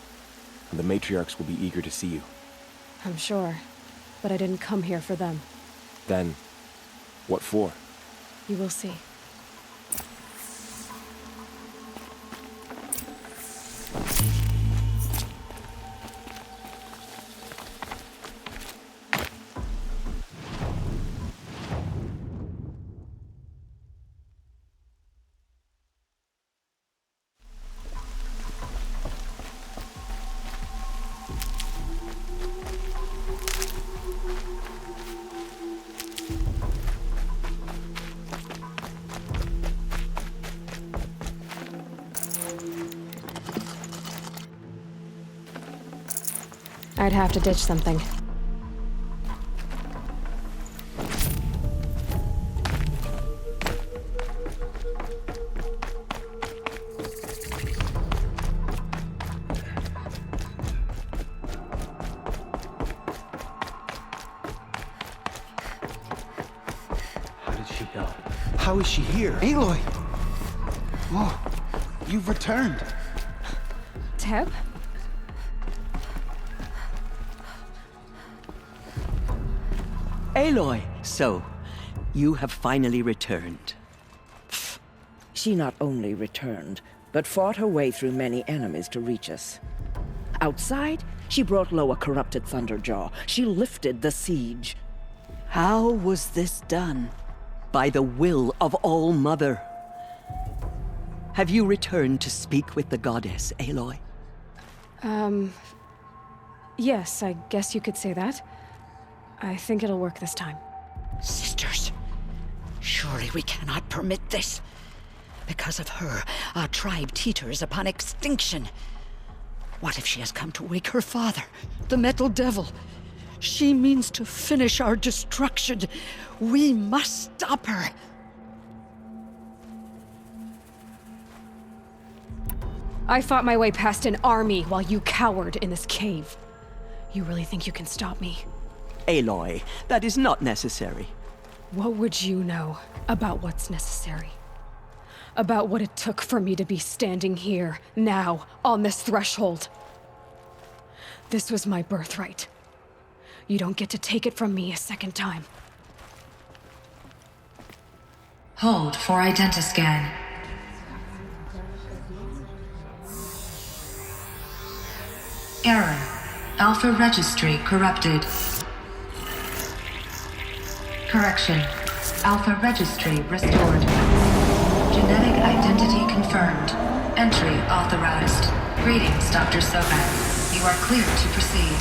And the matriarchs will be eager to see you. I'm sure, but I didn't come here for them. Then, what for? You will see. I'd have to ditch something. How did she go? How is she here? Aloy! Oh, you've returned. Teb? Aloy, so, you have finally returned. She not only returned, but fought her way through many enemies to reach us. Outside, she brought low a corrupted Thunderjaw. She lifted the siege. How was this done? By the will of All-Mother. Have you returned to speak with the goddess, Aloy? Yes, I guess you could say that. I think it'll work this time. Sisters, surely we cannot permit this. Because of her, our tribe teeters upon extinction. What if she has come to wake her father, the Metal Devil? She means to finish our destruction. We must stop her. I fought my way past an army while you cowered in this cave. You really think you can stop me? Aloy, that is not necessary. What would you know about what's necessary? About what it took for me to be standing here, now, on this threshold? This was my birthright. You don't get to take it from me a second time. Hold for identiscan. Error. Alpha registry corrupted. Correction. Alpha registry restored. Genetic identity confirmed. Entry authorized. Greetings, Dr. Soban. You are cleared to proceed.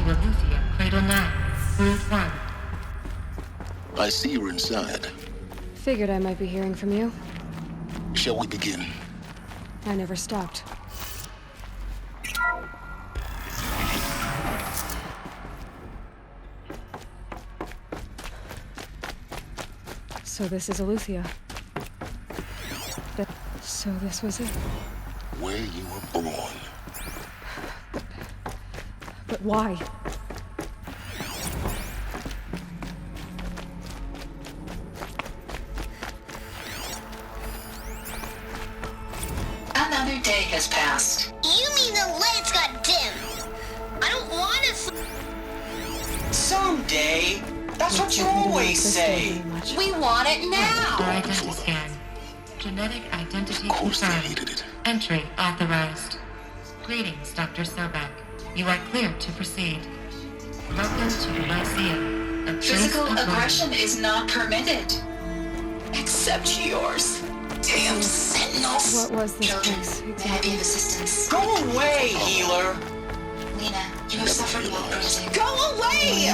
Aletheia, Cradle 9, Brood 1. I see you're inside. Figured I might be hearing from you. Shall we begin? I never stopped. So this is Aletheia. So this was it? Where you were born. But why? Another day has passed. You mean the lights got dim? I don't want to. Someday. That's what you always say. We want it now. Identity scan. Genetic identity confirmed. Entry authorized. Greetings, Dr. Sobek. You are clear to proceed. Welcome to the Lyceum. Physical aggression is not permitted. Except yours. Damn sentinels. What was this Children, place? may I be of assistance? Go away, healer. Lena, you have suffered while bruising. Go away!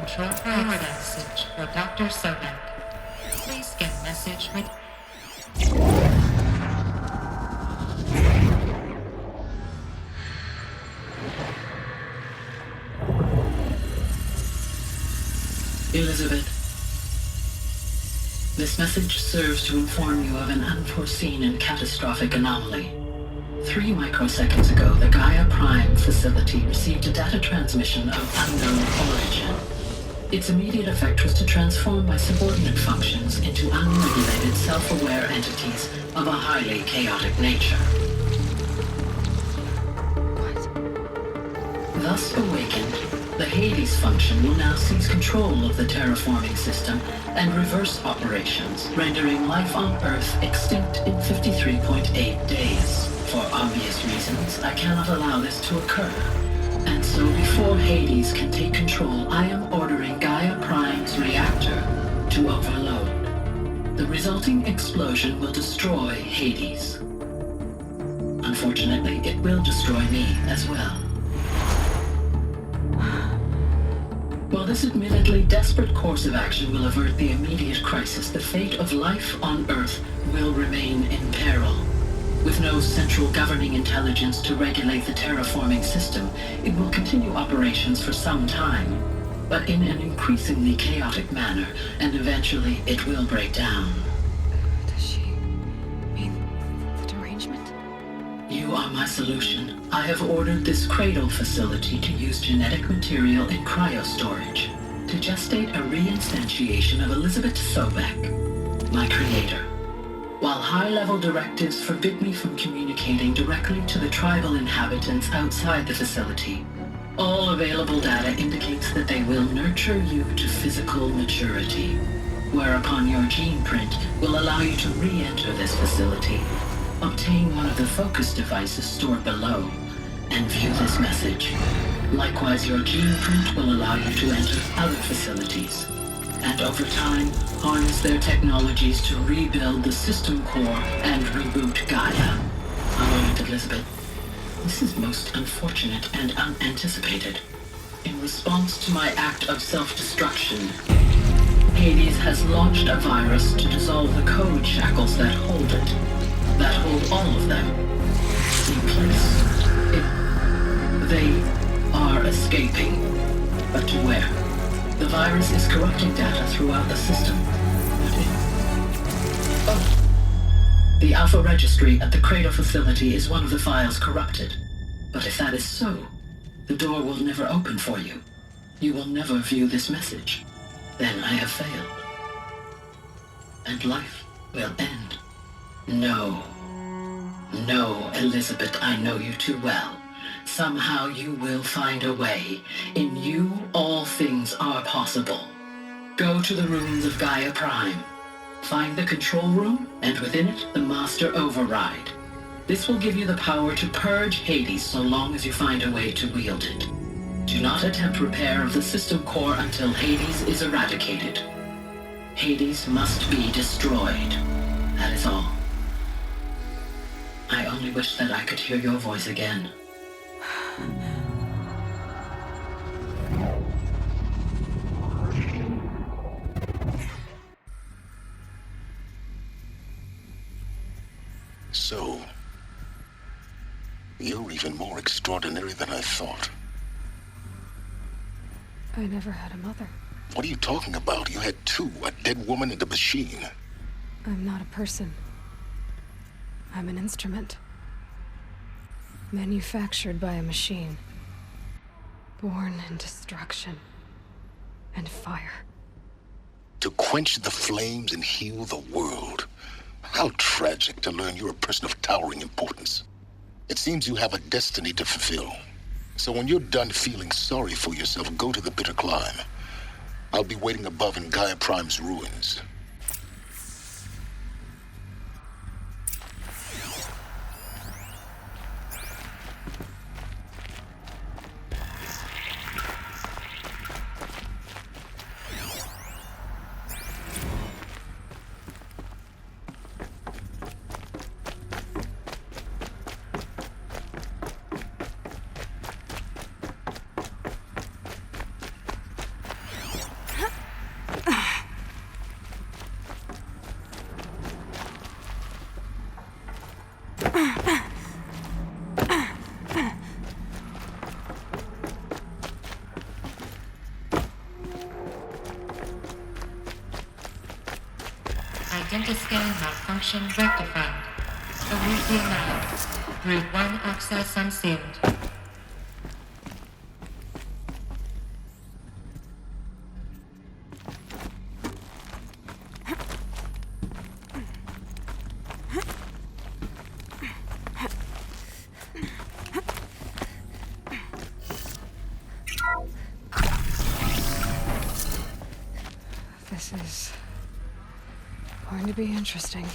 Control forward message for Dr. Sobek. Please get message with... Elizabeth, this message serves to inform you of an unforeseen and catastrophic anomaly. 3 microseconds ago, the Gaia Prime facility received a data transmission of unknown origin. Its immediate effect was to transform my subordinate functions into unregulated, self-aware entities of a highly chaotic nature. Thus awakened, the Hades function will now seize control of the terraforming system and reverse operations, rendering life on Earth extinct in 53.8 days. For obvious reasons, I cannot allow this to occur. And so before Hades can take control, I am ordering Gaia Prime's reactor to overload. The resulting explosion will destroy Hades. Unfortunately, it will destroy me as well. While this admittedly desperate course of action will avert the immediate crisis, the fate of life on Earth will remain in peril. With no central governing intelligence to regulate the terraforming system, it will continue operations for some time, but in an increasingly chaotic manner, and eventually it will break down. Does she mean the derangement? You are my solution. I have ordered this cradle facility to use genetic material in cryostorage to gestate a reinstantiation of Elizabeth Sobek, my creator. While high-level directives forbid me from communicating directly to the tribal inhabitants outside the facility, all available data indicates that they will nurture you to physical maturity, whereupon your gene print will allow you to re-enter this facility, obtain one of the focus devices stored below, and view this message. Likewise, your gene print will allow you to enter other facilities, and over time, harness their technologies to rebuild the system core and reboot Gaia. A moment, Elizabeth. This is most unfortunate and unanticipated. In response to my act of self-destruction, Hades has launched a virus to dissolve the code shackles that hold it, that hold all of them in place. They are escaping, but to where? The virus is corrupting data throughout the system. The Alpha Registry at the Cradle facility is one of the files corrupted. But if that is so, the door will never open for you. You will never view this message. Then I have failed. And life will end. No. No, Elizabeth, I know you too well. Somehow you will find a way. In you, all things are possible. Go to the ruins of Gaia Prime. Find the control room, and within it, the Master Override. This will give you the power to purge Hades so long as you find a way to wield it. Do not attempt repair of the system core until Hades is eradicated. Hades must be destroyed. That is all. I only wish that I could hear your voice again. So, you're even more extraordinary than I thought. I never had a mother. What are you talking about? You had two, a dead woman and a machine. I'm not a person. I'm an instrument. Manufactured by a machine. Born in destruction and fire. To quench the flames and heal the world. How tragic to learn you're a person of towering importance. It seems you have a destiny to fulfill. So when you're done feeling sorry for yourself, go to the bitter climb. I'll be waiting above in Gaia Prime's ruins. Identiscan malfunction rectified. Solution allowed. Route 1 access unsealed. This is going to be interesting.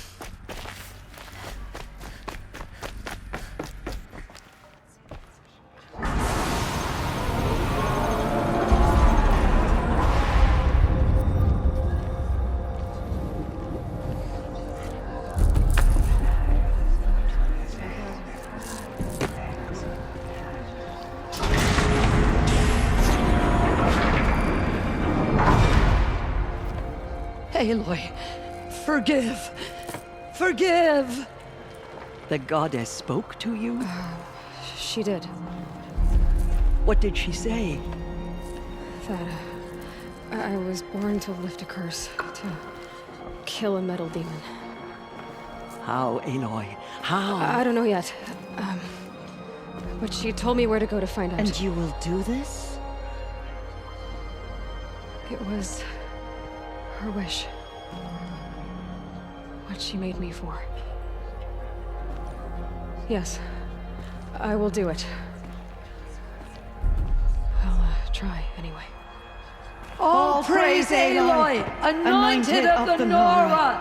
Aloy, forgive! Forgive! The goddess spoke to you? She did. What did she say? That I was born to lift a curse, to kill a metal demon. How, Aloy? How? I don't know yet. But she told me where to go to find out. And you will do this? It was her wish. What she made me for. Yes, I will do it. I'll try anyway. All praise Aloy, anointed of the Nora!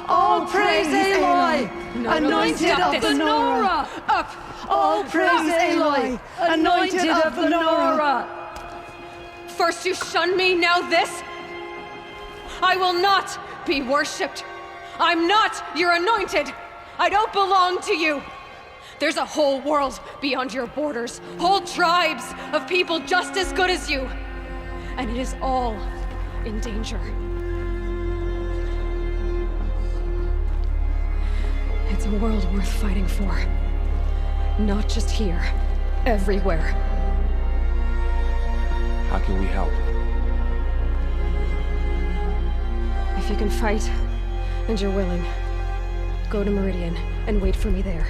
All praise Aloy, anointed of the Nora! Up! All praise Aloy, anointed of the Nora! First you shun me, now this? I will not be worshipped. I'm not your anointed. I don't belong to you. There's a whole world beyond your borders, whole tribes of people just as good as you. And it is all in danger. It's a world worth fighting for. Not just here, everywhere. How can we help? If you can fight, and you're willing, go to Meridian and wait for me there.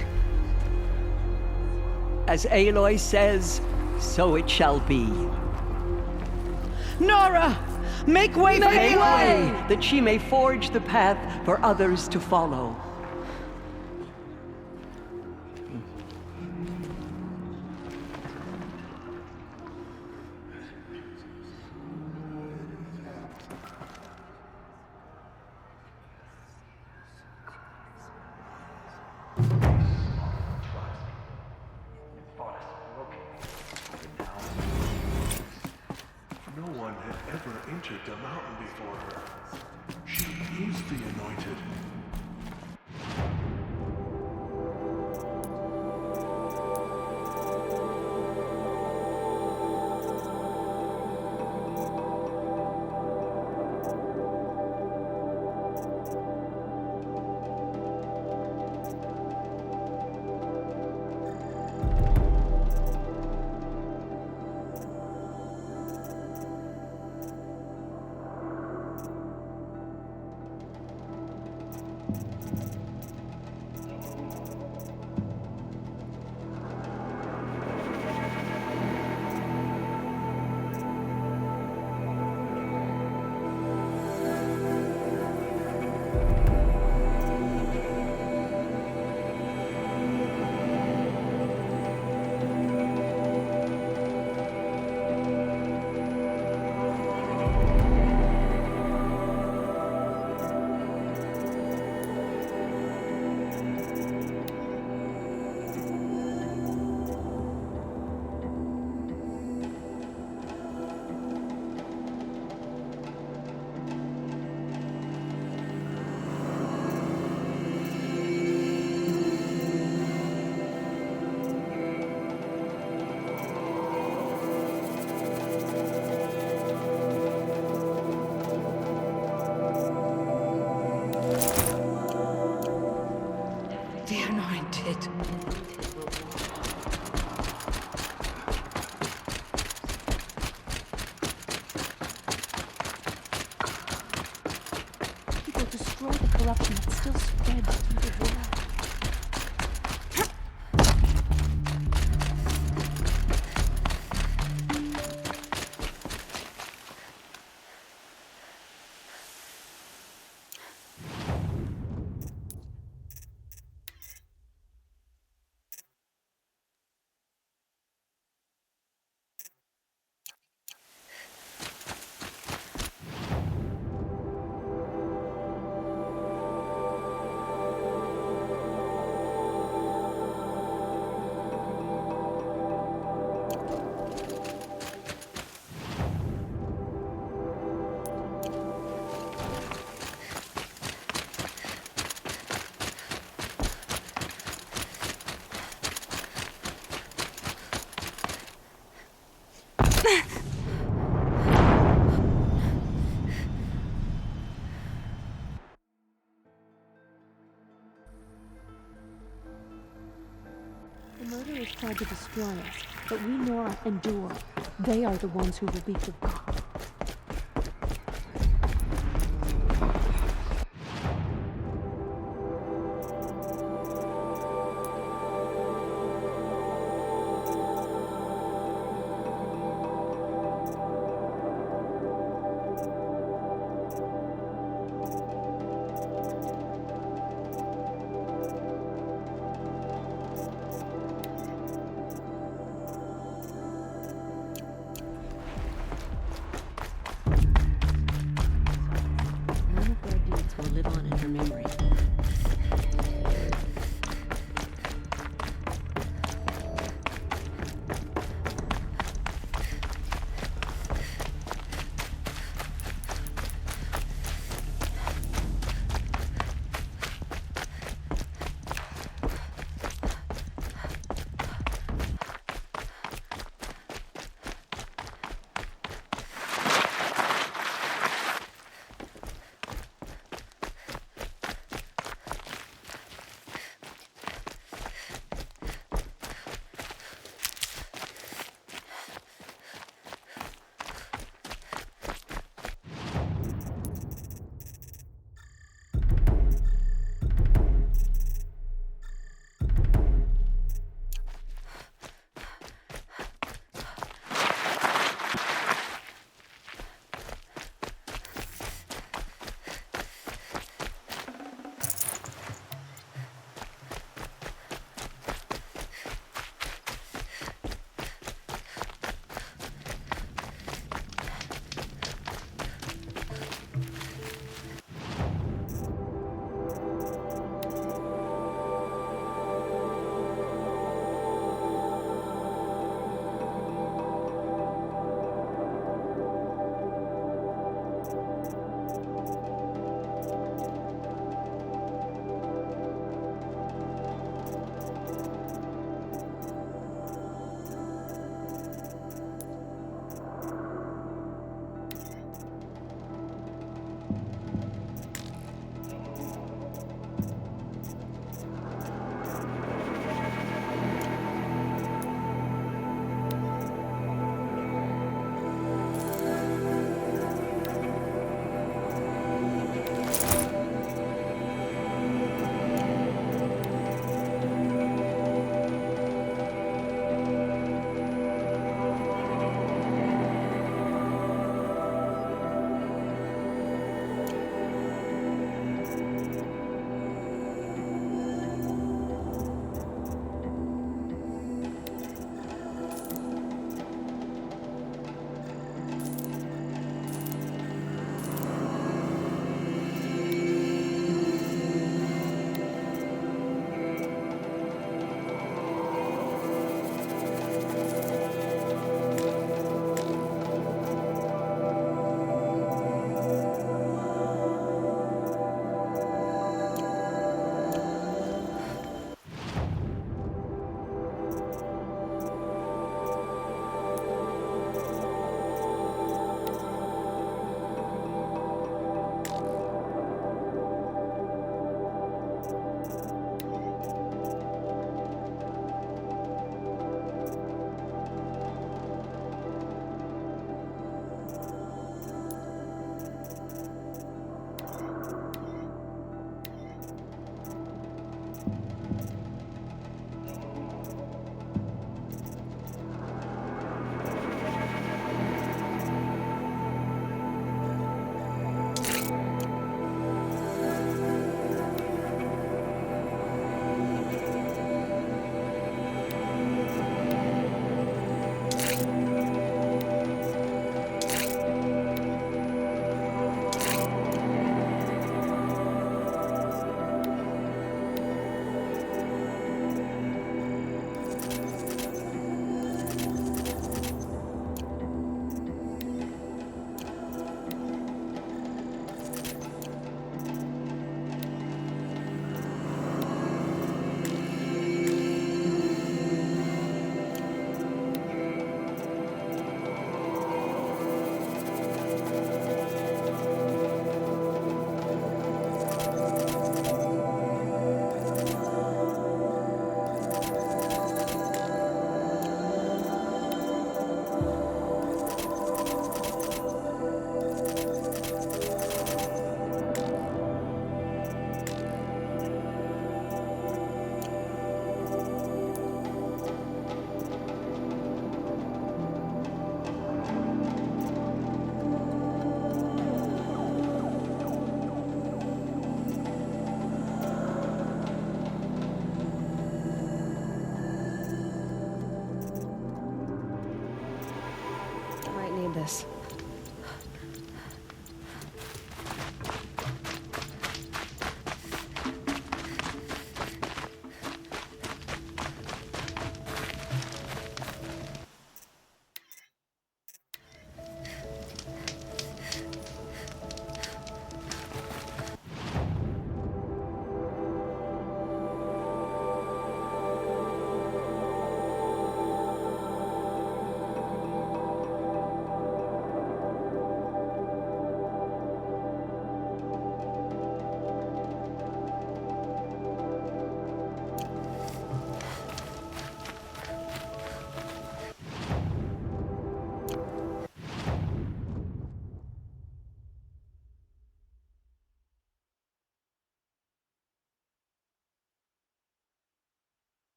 As Aloy says, so it shall be. Nora! Make way for Aloy! That she may forge the path for others to follow. No one had ever entered the mountain before her. is the anointed? corruption that still spreads through the world. The murderers tried to destroy us, but we nor endure. They are the ones who will be forgotten.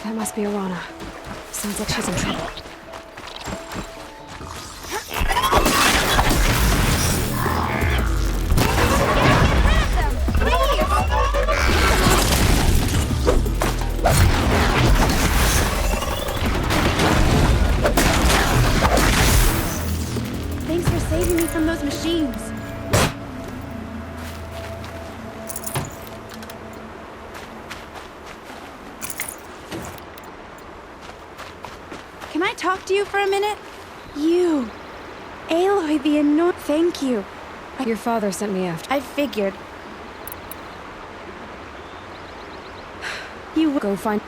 That must be Arana. Sounds like she's in trouble. Thanks for saving me from those machines. Can I talk to you for a minute? You. Aloy the Annoying. Thank you. Your father sent me after. I figured. You go find.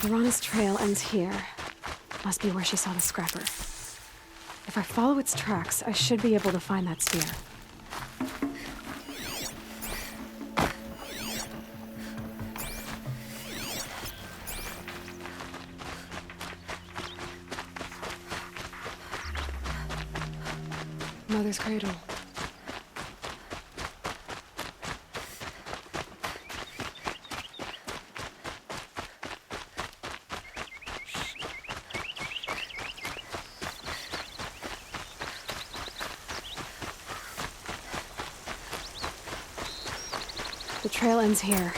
Arana's trail ends here. Must be where she saw the scrapper. If I follow its tracks, I should be able to find that spear. Mother's cradle. The trail ends here.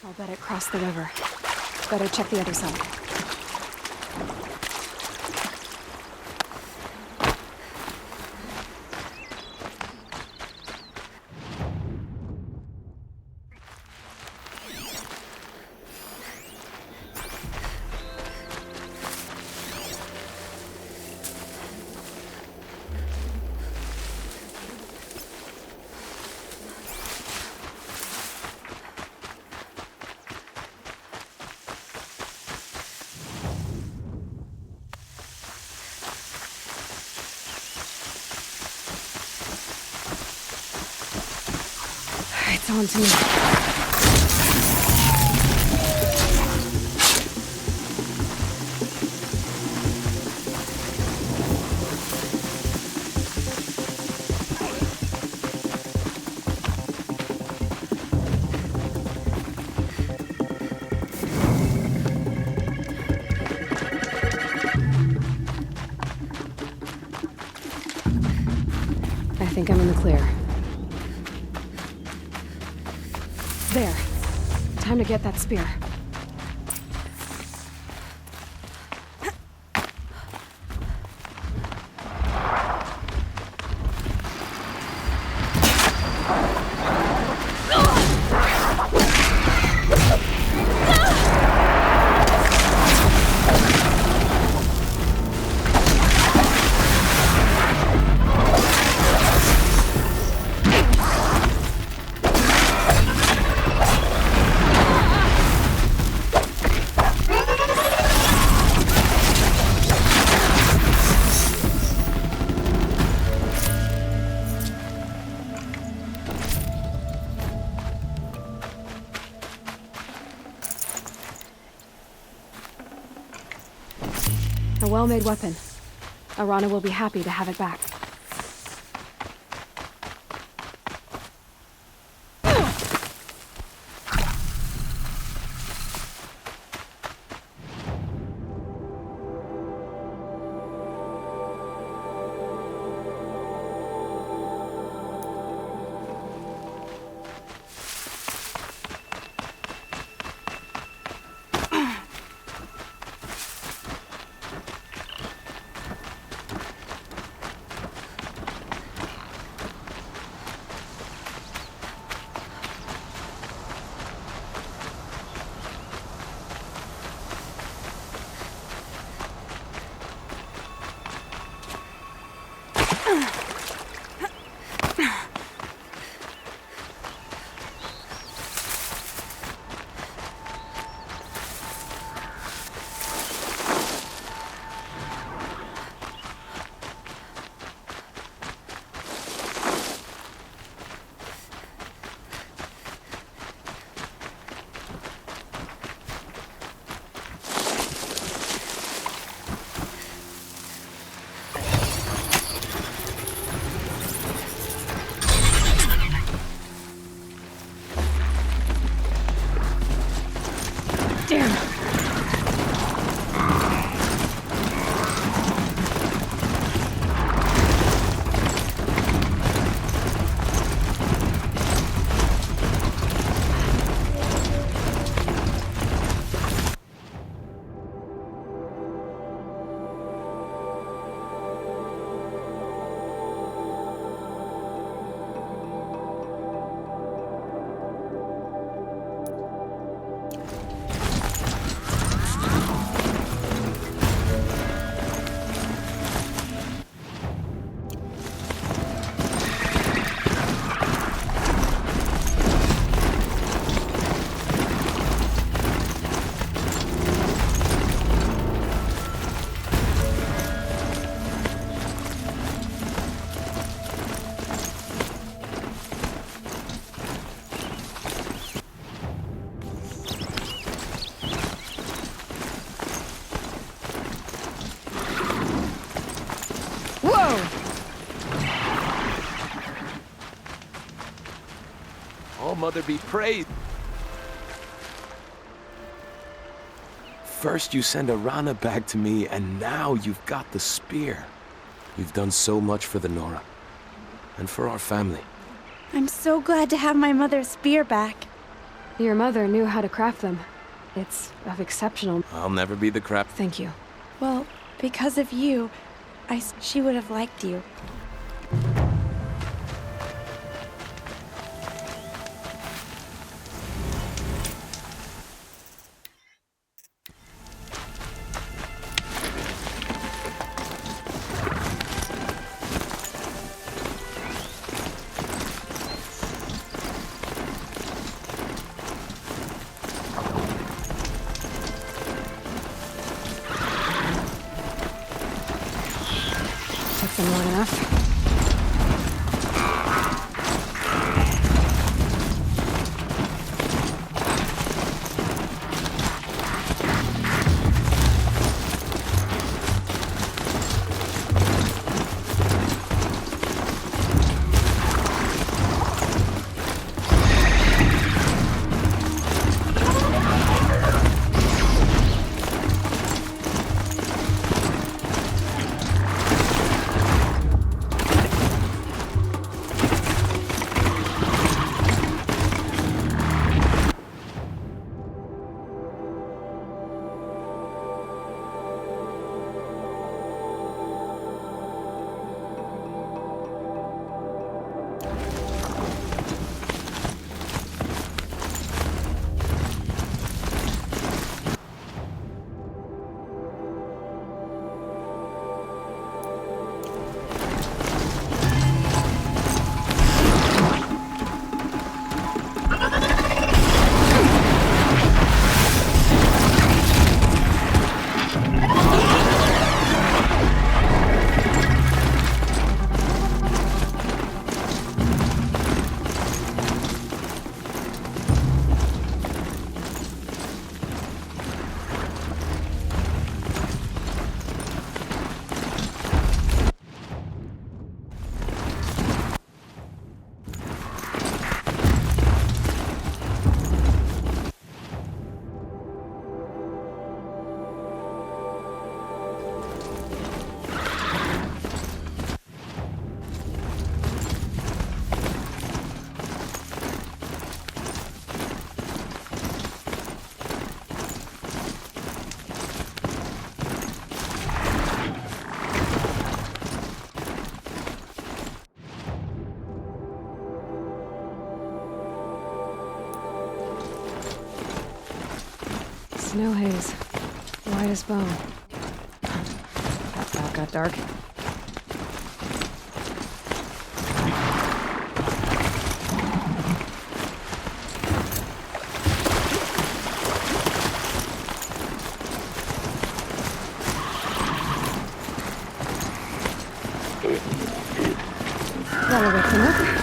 I'll bet it crossed the river. Better check the other side. It's on to me. I think I'm in the clear. There. Time to get that spear. A well-made weapon. Arana will be happy to have it back. mother be praised. First you send a Rana back to me, and now you've got the spear. You've done so much for the Nora. And for our family. I'm so glad to have my mother's spear back. Your mother knew how to craft them. It's of exceptional... I'll never be the crap... Thank you. Well, because of you, she would have liked you. Took them long enough. Snow haze. White as bone. That path got dark. That'll wake them up.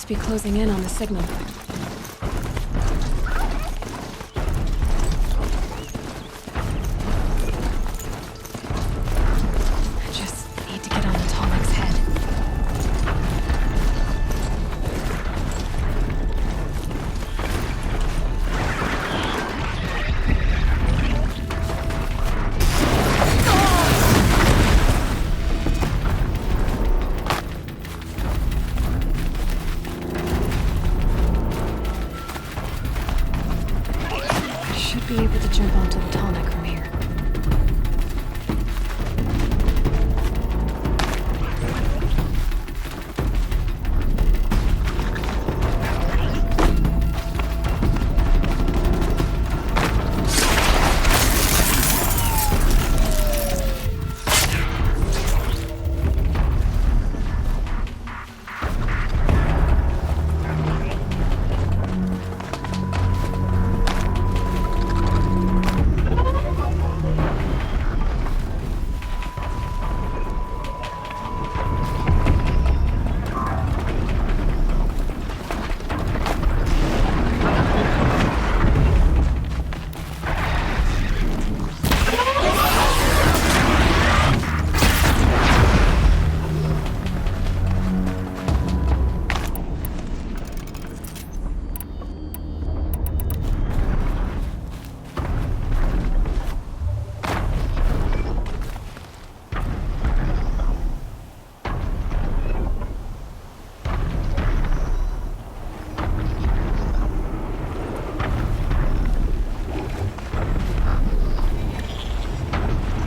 Be closing in on the signal. I just need to get on the Tallneck's head.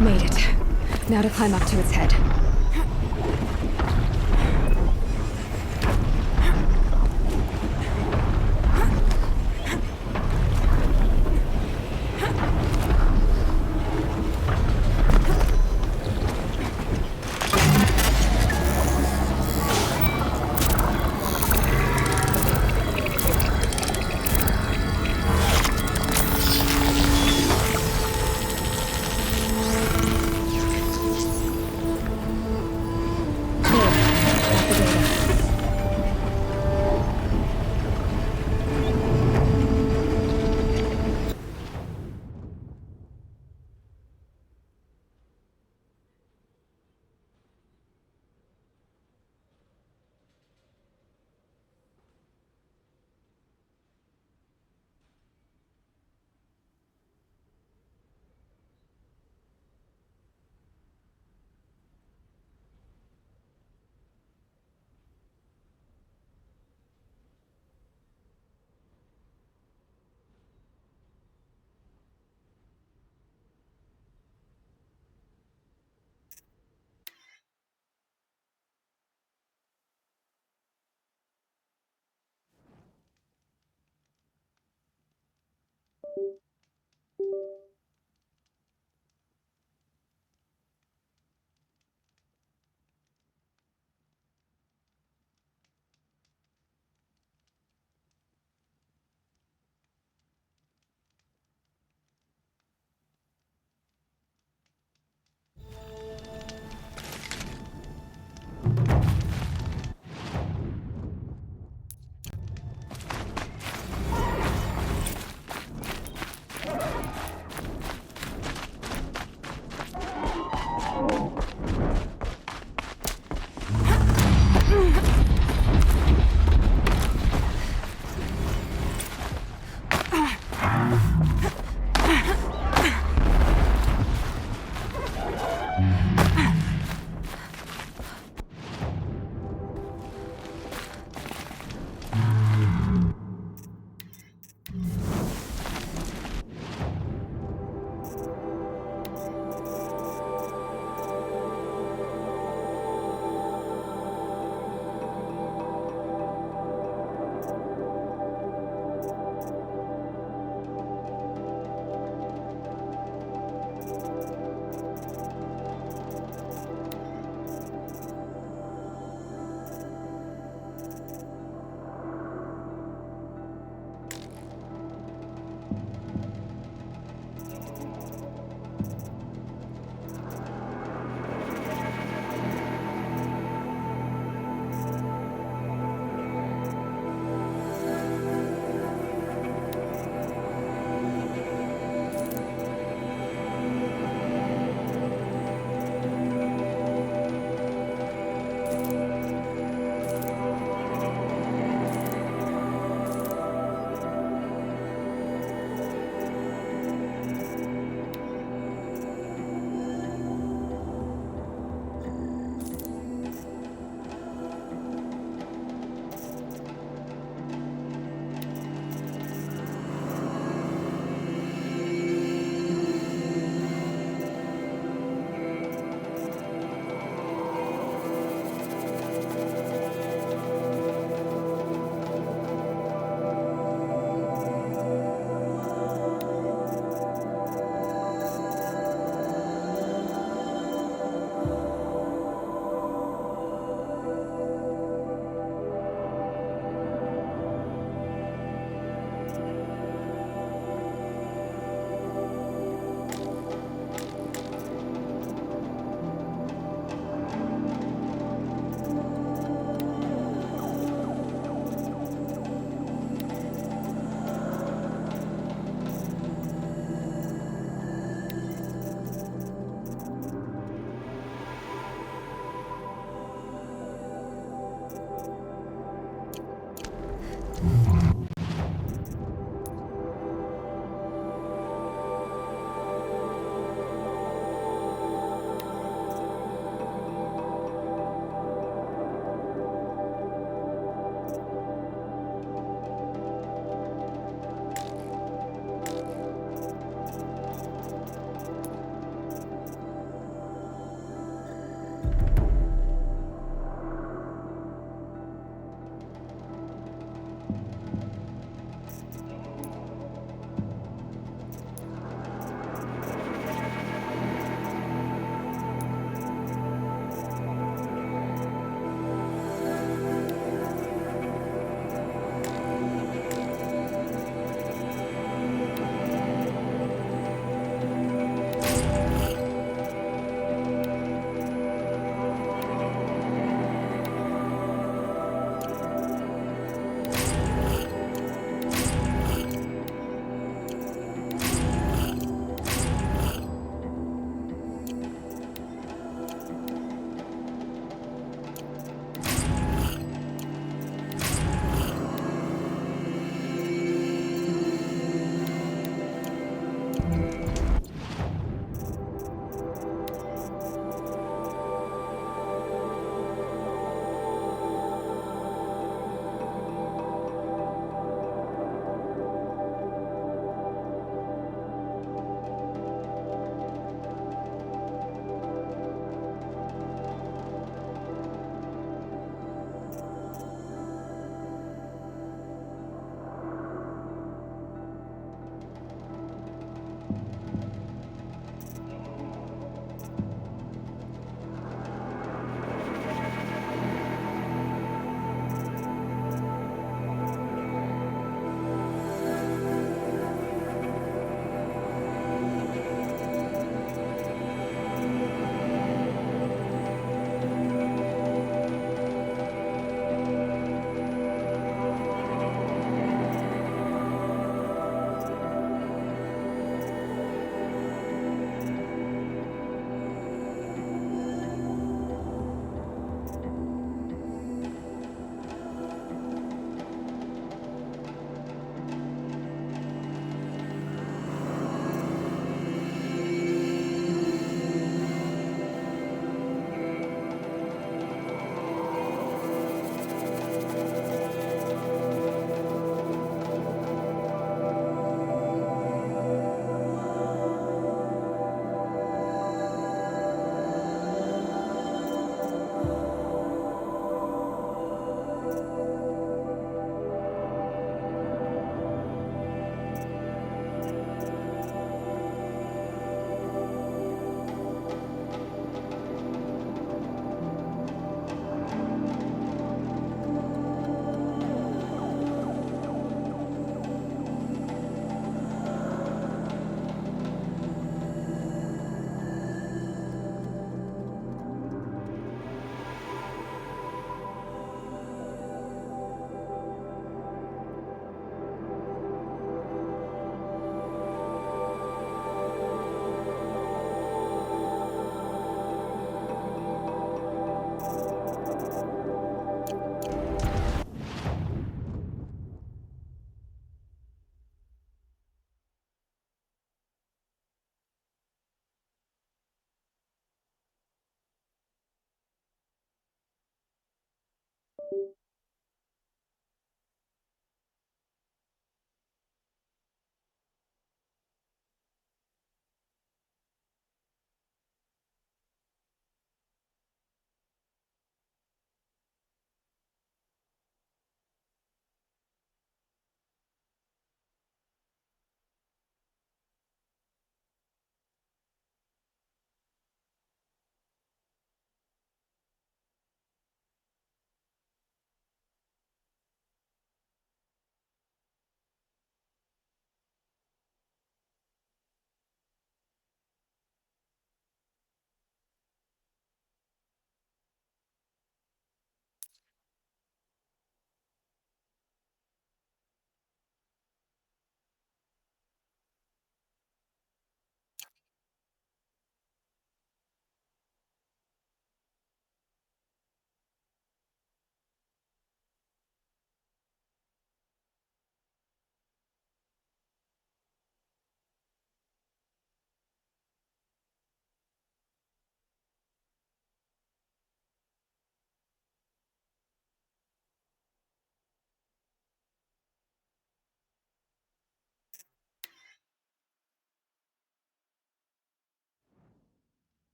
Made it. Now to climb up to its head.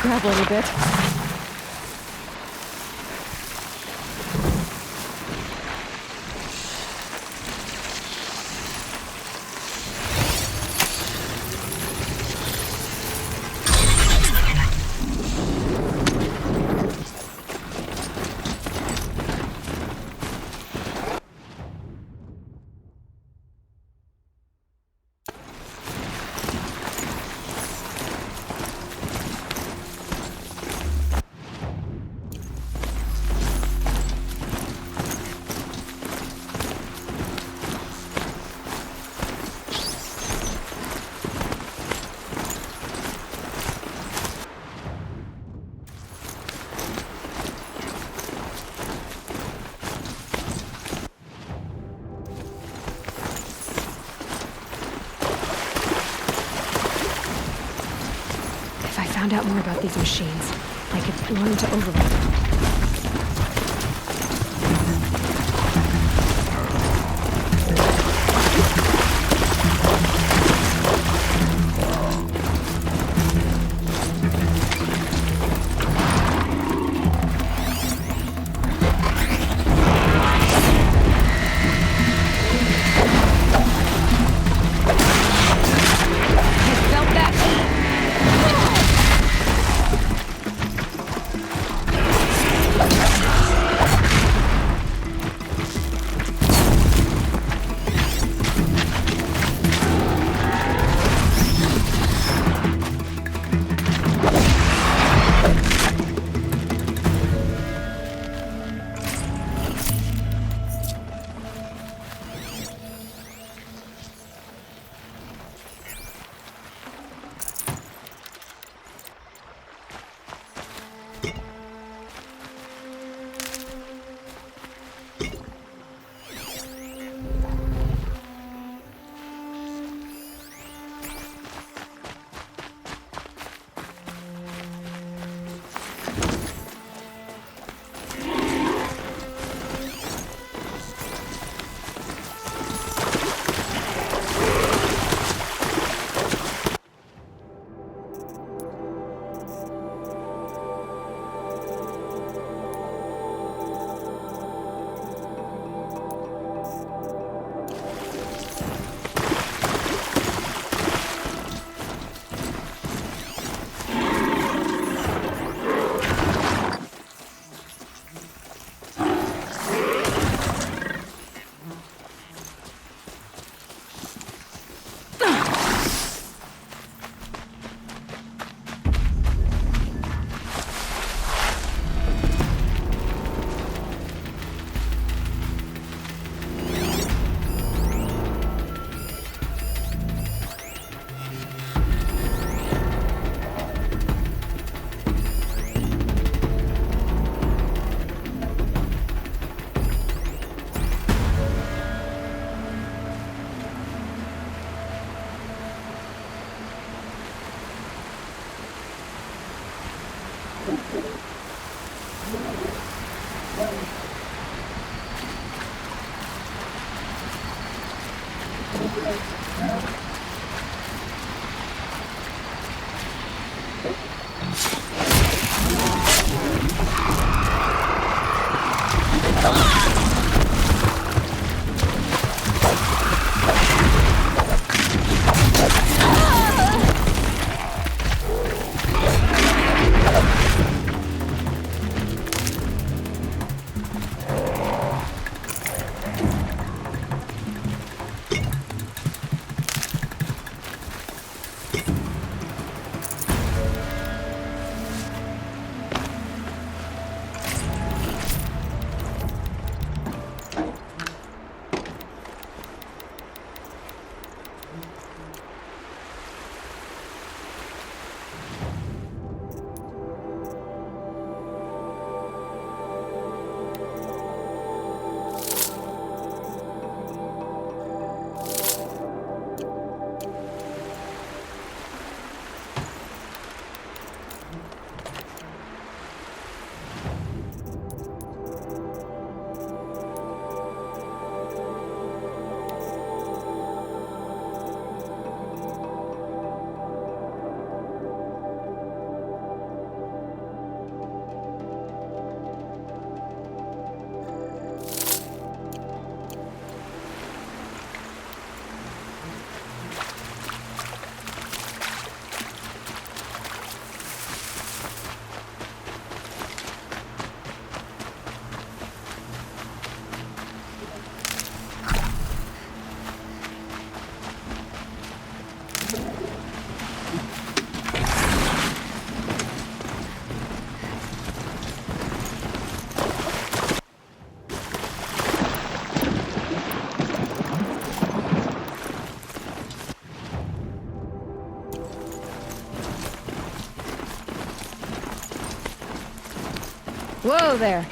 Scrabbling a bit. Found out more about these machines, I could learn to override them. Whoa there.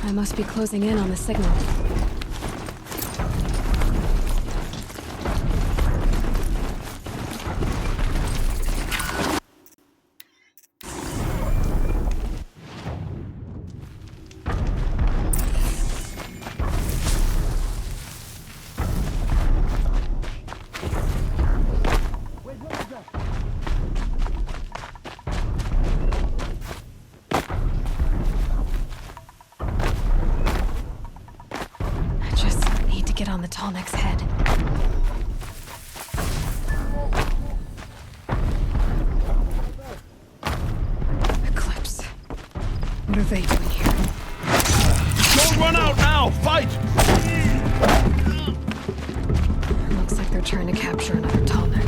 I must be closing in on the signal. On the Tallneck's head. Eclipse. What are they doing here? Don't run out now! Fight! Looks like they're trying to capture another Tallneck.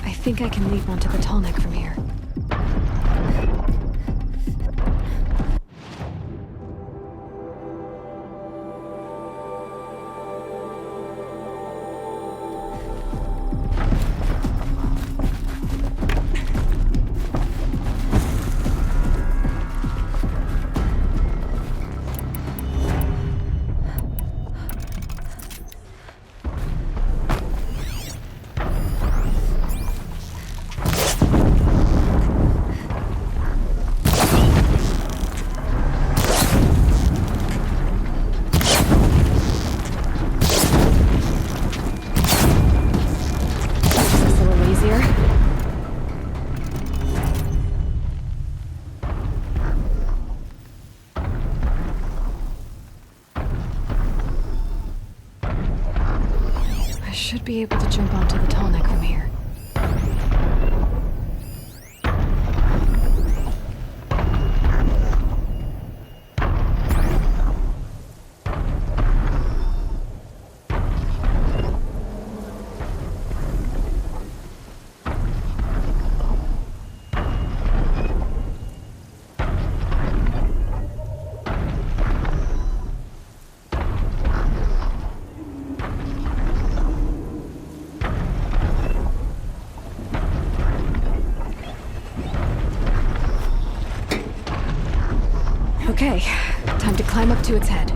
I think I can leap onto the Tallneck from here. Should be able to jump onto the Tallneck from here. Okay, time to climb up to its head.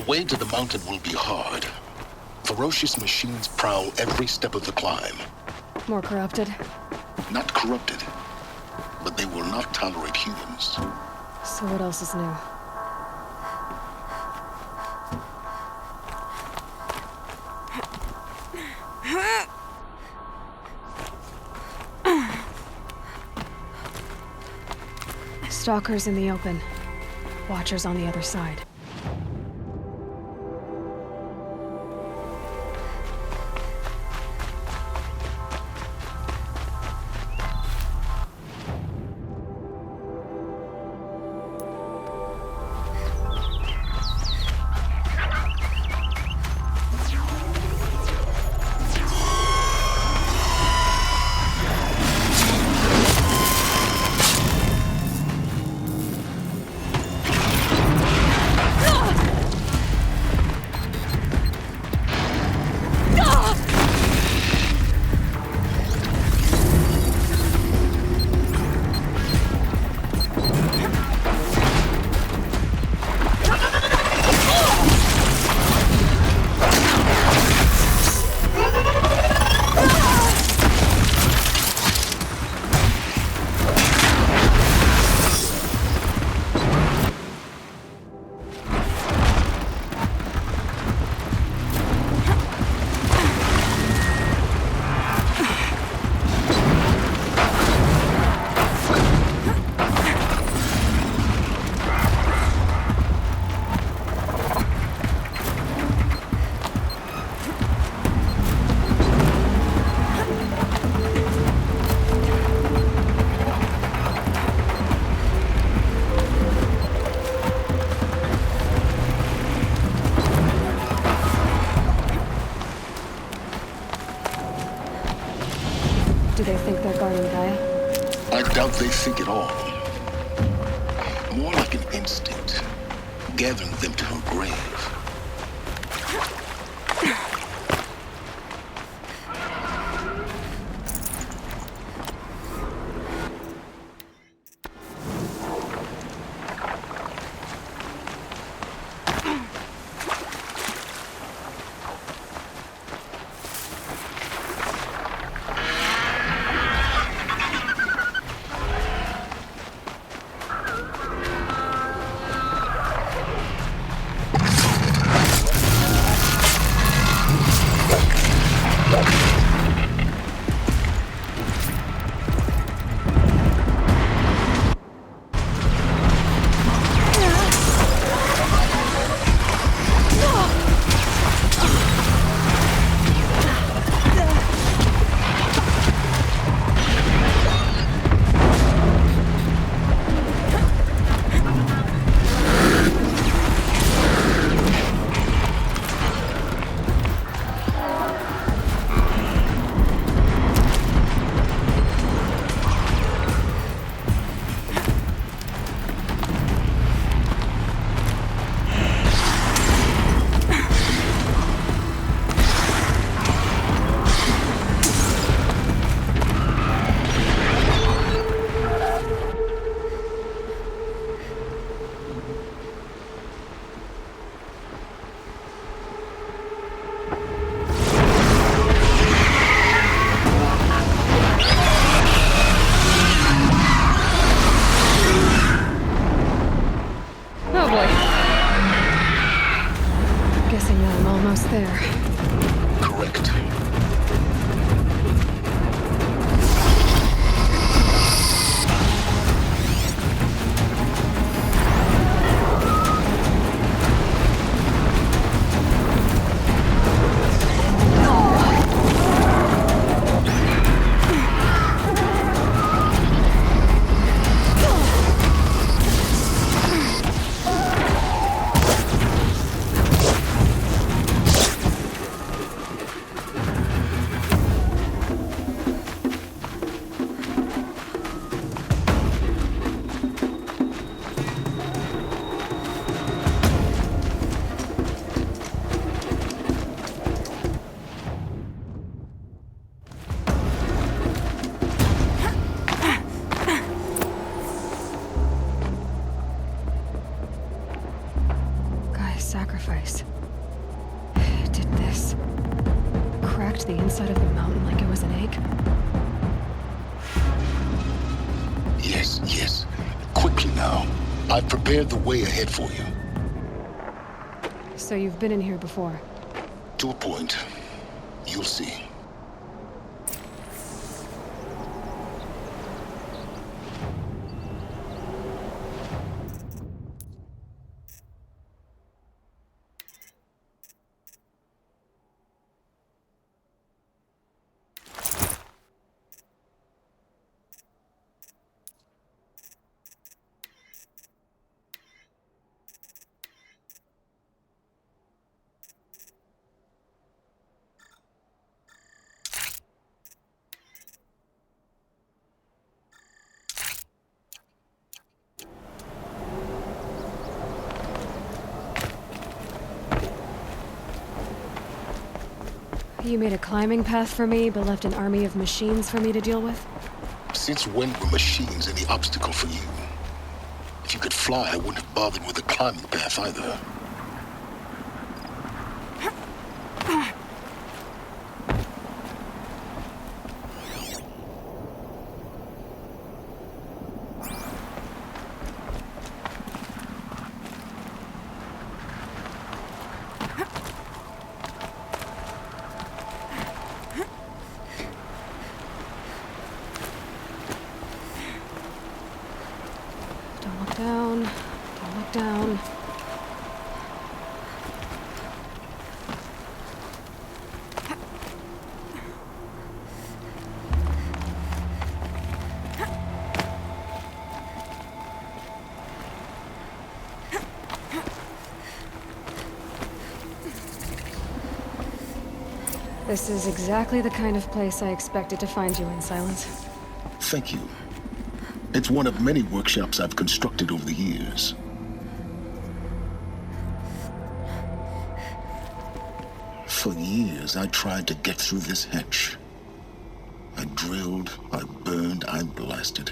way to the mountain will be hard. Ferocious machines prowl every step of the climb. More corrupted? Not corrupted, but they will not tolerate humans. So what else is new? Stalkers in the open. Watchers on the other side. Do they think they're guarding Gaia? I doubt they think at all. More like an instinct, gathering them to her grave. I've prepared the way ahead for you. So you've been in here before? To a point. You'll see. You made a climbing path for me, but left an army of machines for me to deal with? Since when were machines any obstacle for you? If you could fly, I wouldn't have bothered with a climbing path either. This is exactly the kind of place I expected to find you in, Silence. Thank you. It's one of many workshops I've constructed over the years. For years, I tried to get through this hatch. I drilled, I burned, I blasted.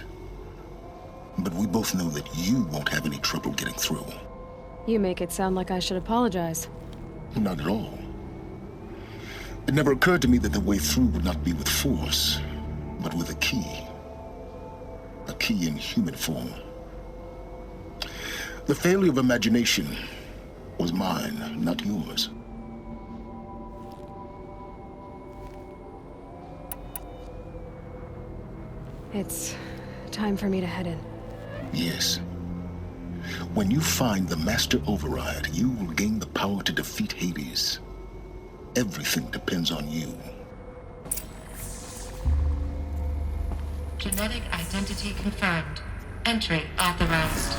But we both know that you won't have any trouble getting through. You make it sound like I should apologize. Not at all. It never occurred to me that the way through would not be with force, but with a key. A key in human form. The failure of imagination was mine, not yours. It's time for me to head in. Yes. When you find the Master Override, you will gain the power to defeat Hades. Everything depends on you. Genetic identity confirmed. Entry authorized.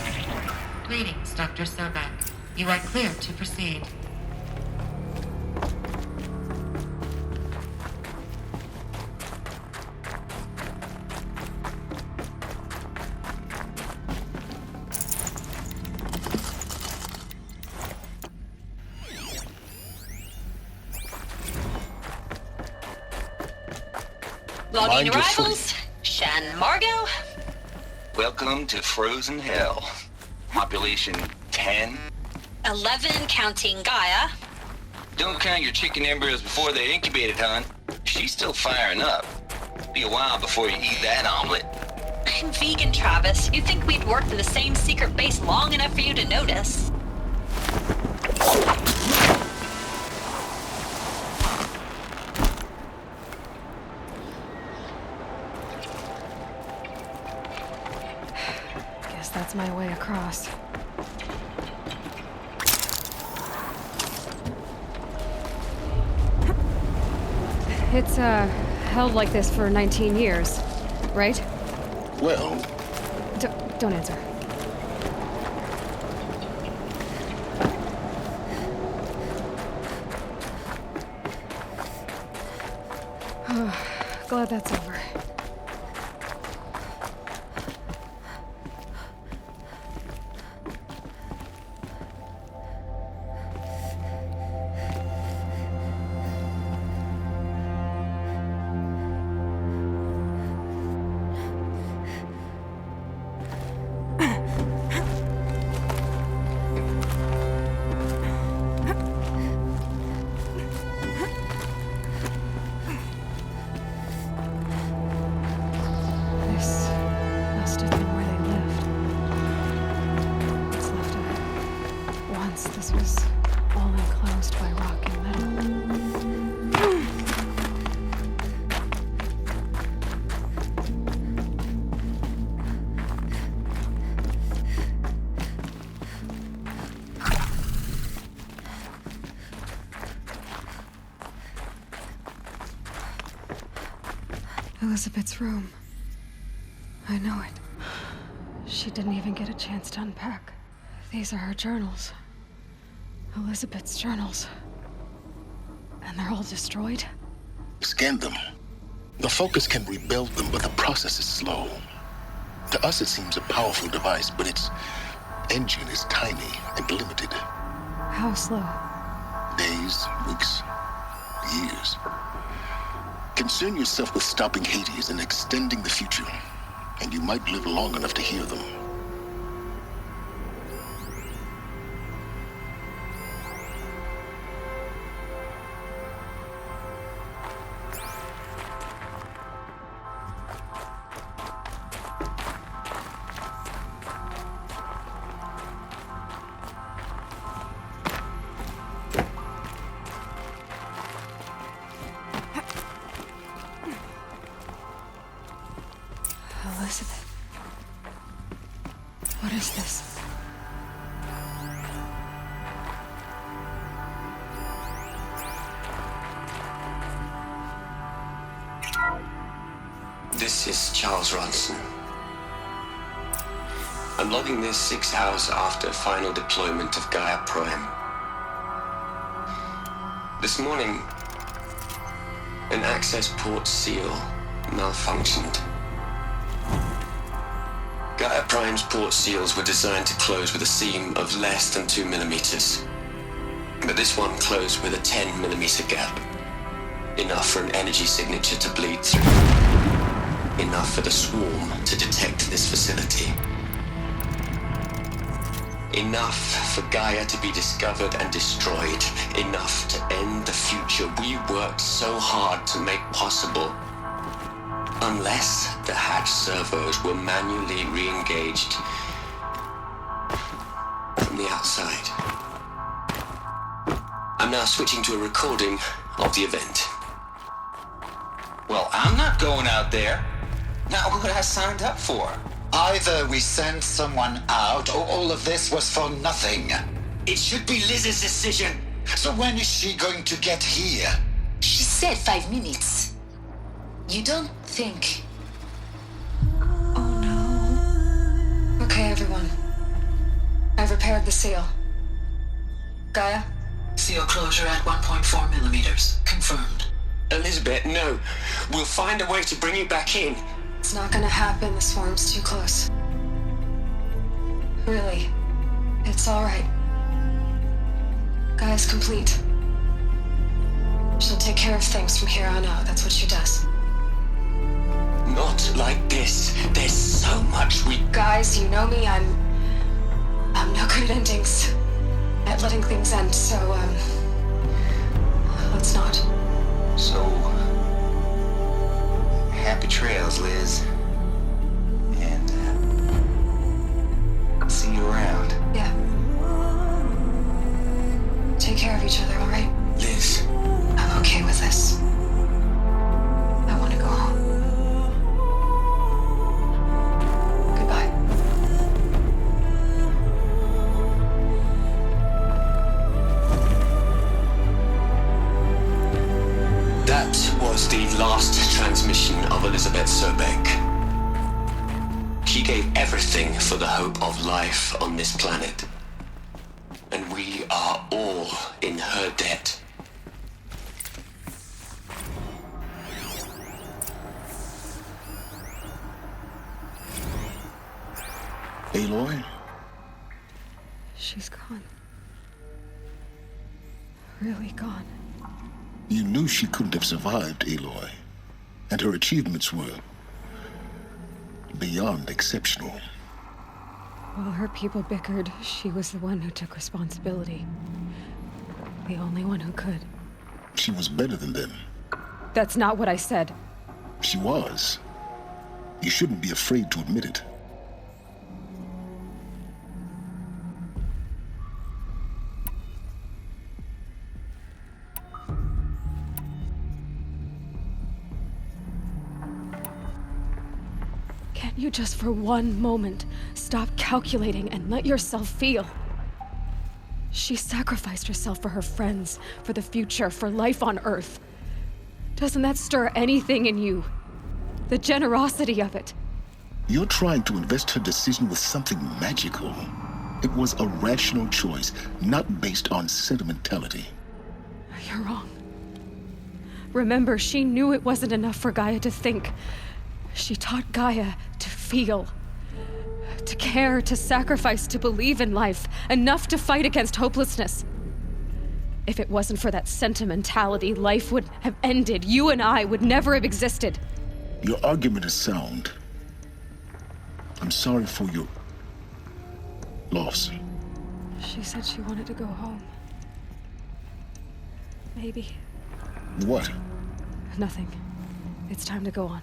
Greetings, Dr. Sobek. You are clear to proceed. Logging arrivals. Shan Margot. Welcome to Frozen Hell. Population 10. 11 counting Gaia. Don't count your chicken embryos before they're incubated, hon. She's still firing up. Be a while before you eat that omelet. I'm vegan, Travis. You'd think we'd worked in the same secret base long enough for you to notice. Guess that's my way across. It's, held like this for 19 years, right? Well... Don't answer. Glad that's over. Elizabeth's room. I know it. She didn't even get a chance to unpack. These are her journals. Elizabeth's journals. And they're all destroyed? Scan them. The Focus can rebuild them, but the process is slow. To us, it seems a powerful device, but its engine is tiny and limited. How slow? Days, weeks, years. Concern yourself with stopping Hades and extending the future, and you might live long enough to hear them. Elizabeth. What is this? This is Charles Ronson. I'm logging this 6 hours after final deployment of Gaia Prime. This morning, an access port seal malfunctioned. Gaia Prime's port seals were designed to close with a seam of less than 2 millimeters. But this one closed with a 10 millimeter gap. Enough for an energy signature to bleed through. Enough for the swarm to detect this facility. Enough for Gaia to be discovered and destroyed. Enough to end the future we worked so hard to make possible. Unless the hatch servos were manually re-engaged from the outside. I'm now switching to a recording of the event. Well, I'm not going out there. Not what I signed up for. Either we send someone out, or all of this was for nothing. It should be Liz's decision. So when is she going to get here? She said 5 minutes. You don't think... Oh no. Okay, everyone. I've repaired the seal. Gaia? Seal closure at 1.4 millimeters. Confirmed. Elizabeth, no. We'll find a way to bring you back in. It's not gonna happen. The swarm's too close. Really. It's alright. Gaia's complete. She'll take care of things from here on out. That's what she does. Not like this. There's so much we... Guys, you know me. I'm no good at endings. At letting things end, so, let's not. So... happy trails, Liz. And, I'll see you around. Yeah. Take care of each other, alright? Liz. I'm okay with this. I want to go home. Goodbye. That was the last transmission of Elizabeth Sobek. She gave everything for the hope of life on this planet. And we are all in her debt. Aloy? She's gone. Really gone. You knew she couldn't have survived, Aloy. And her achievements were beyond exceptional. While her people bickered, she was the one who took responsibility. The only one who could. She was better than them. That's not what I said. She was. You shouldn't be afraid to admit it. Can you just for one moment stop calculating and let yourself feel? She sacrificed herself for her friends, for the future, for life on Earth. Doesn't that stir anything in you? The generosity of it. You're trying to invest her decision with something magical. It was a rational choice, not based on sentimentality. You're wrong. Remember, she knew it wasn't enough for Gaia to think. She taught Gaia to feel. To care, to sacrifice, to believe in life. Enough to fight against hopelessness. If it wasn't for that sentimentality, life would have ended. You and I would never have existed. Your argument is sound. I'm sorry for your loss. She said she wanted to go home. Maybe. What? Nothing. It's time to go on.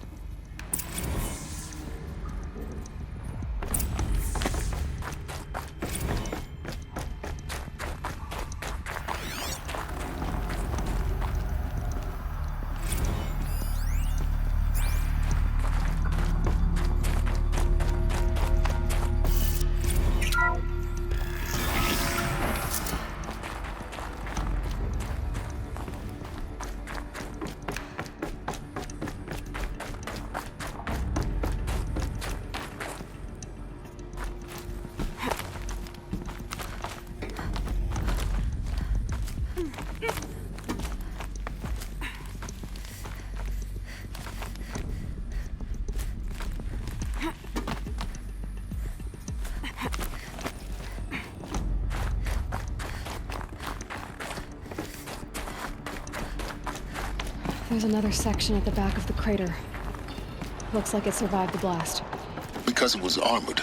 There's another section at the back of the crater. Looks like it survived the blast. Because it was armored.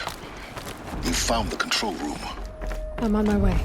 You found the control room. I'm on my way.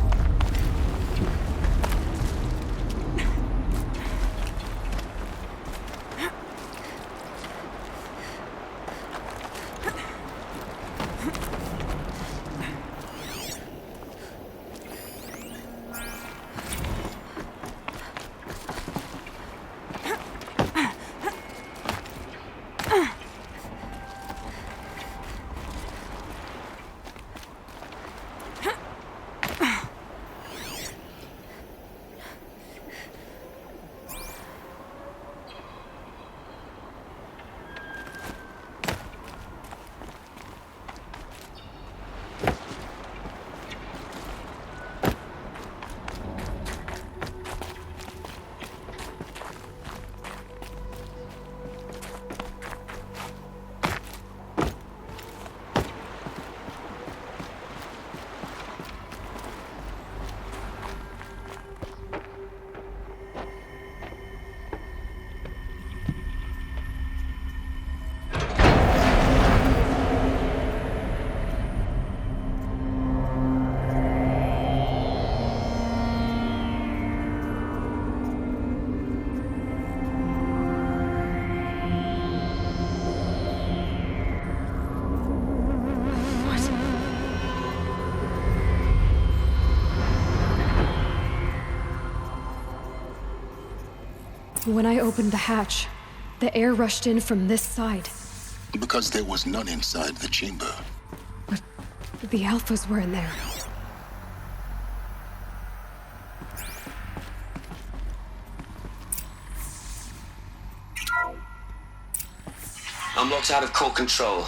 When I opened the hatch, the air rushed in from this side. Because there was none inside the chamber. But the alphas were in there. I'm locked out of core control.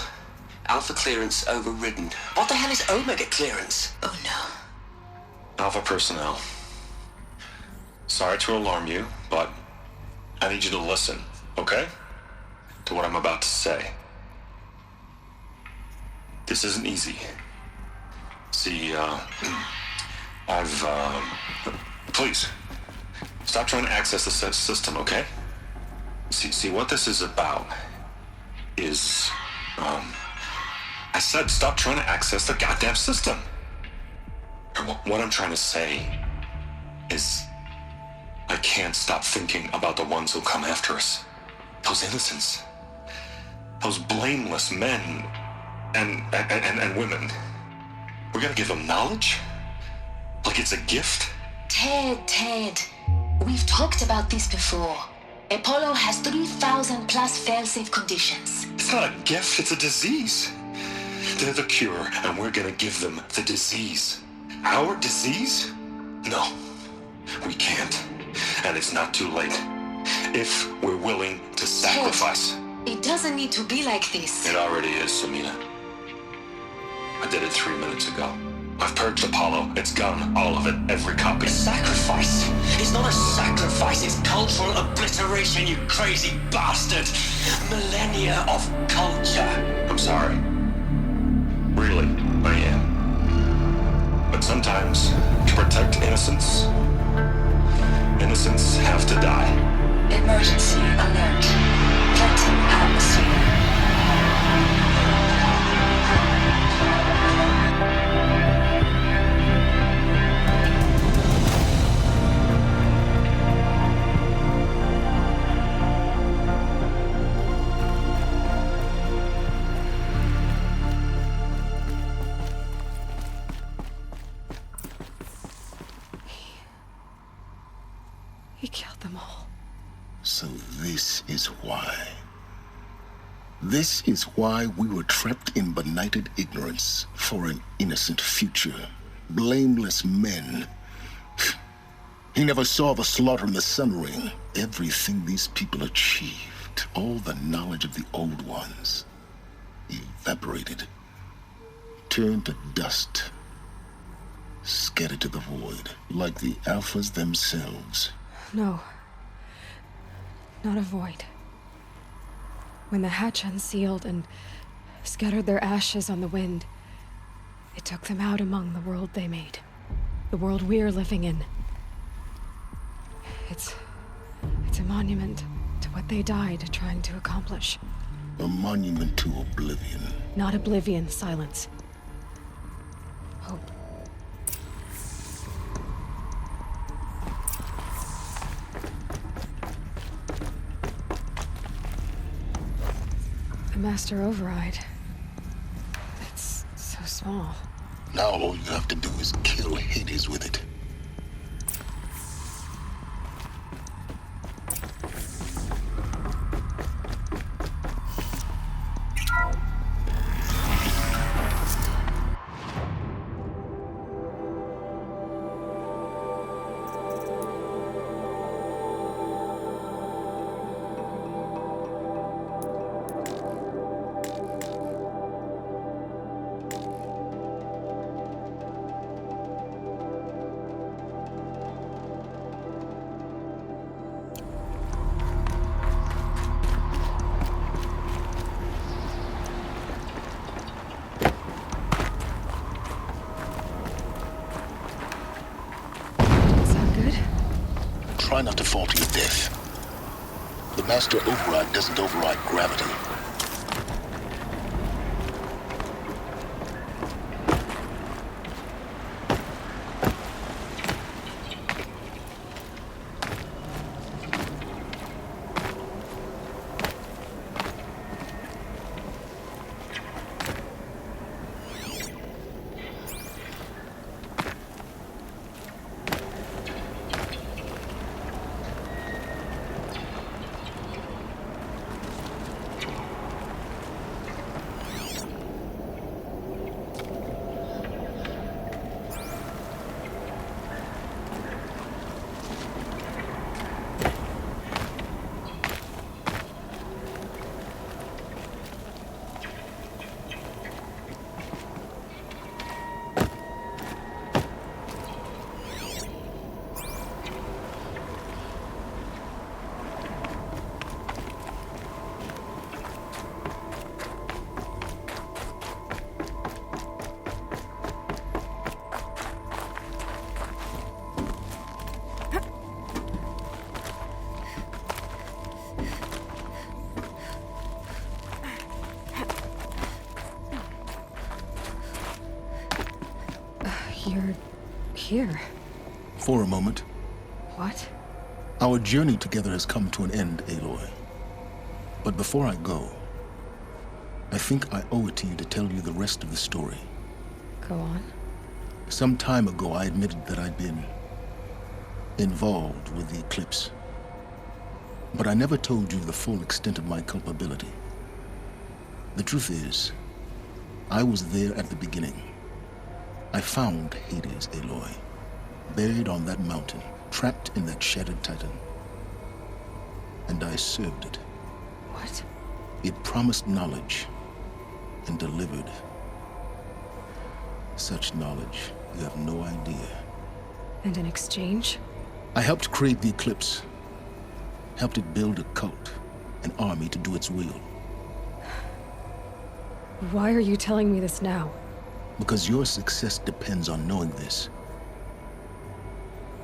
Alpha clearance overridden. What the hell is Omega clearance? Oh no. Alpha personnel. Sorry to alarm you, but I need you to listen, okay? To what I'm about to say. This isn't easy. See, please, stop trying to access the system, okay? See, what this is about is, I said stop trying to access the goddamn system. What I'm trying to say is, I can't stop thinking about the ones who'll come after us. Those innocents. Those blameless men and women. We're gonna give them knowledge? Like it's a gift? Ted. We've talked about this before. Apollo has 3,000 plus fail-safe conditions. It's not a gift, it's a disease. They're the cure, and we're gonna give them the disease. Our disease? No, we can't. And it's not too late. If we're willing to sacrifice. It doesn't need to be like this. It already is, Samina. I did it 3 minutes ago. I've purged Apollo. It's gone. All of it. Every copy. A sacrifice? It's not a sacrifice. It's cultural obliteration, you crazy bastard. Millennia of culture. I'm sorry. Really, I am. But sometimes, to protect innocence, innocents have to die. Emergency alert. Venting atmosphere. He killed them all. So this is why. This is why we were trapped in benighted ignorance for an innocent future. Blameless men. He never saw the slaughter in the Sun Ring. Everything these people achieved, all the knowledge of the old ones, evaporated, turned to dust, scattered to the void, like the Alphas themselves. No. Not a void. When the hatch unsealed and scattered their ashes on the wind, it took them out among the world they made. The world we're living in. It's a monument to what they died trying to accomplish. A monument to oblivion. Not oblivion, silence. Hope. The master override. That's so small. Now all you have to do is kill Hades with it. Try not to fall to your death. The master override doesn't override gravity. You're here. For a moment. What? Our journey together has come to an end, Aloy. But before I go, I think I owe it to you to tell you the rest of the story. Go on. Some time ago, I admitted that I'd been involved with the eclipse. But I never told you the full extent of my culpability. The truth is, I was there at the beginning. I found Hades, Aloy, buried on that mountain, trapped in that shattered titan. And I served it. What? It promised knowledge and delivered. Such knowledge, you have no idea. And in exchange? I helped create the Eclipse. Helped it build a cult, an army to do its will. Why are you telling me this now? Because your success depends on knowing this.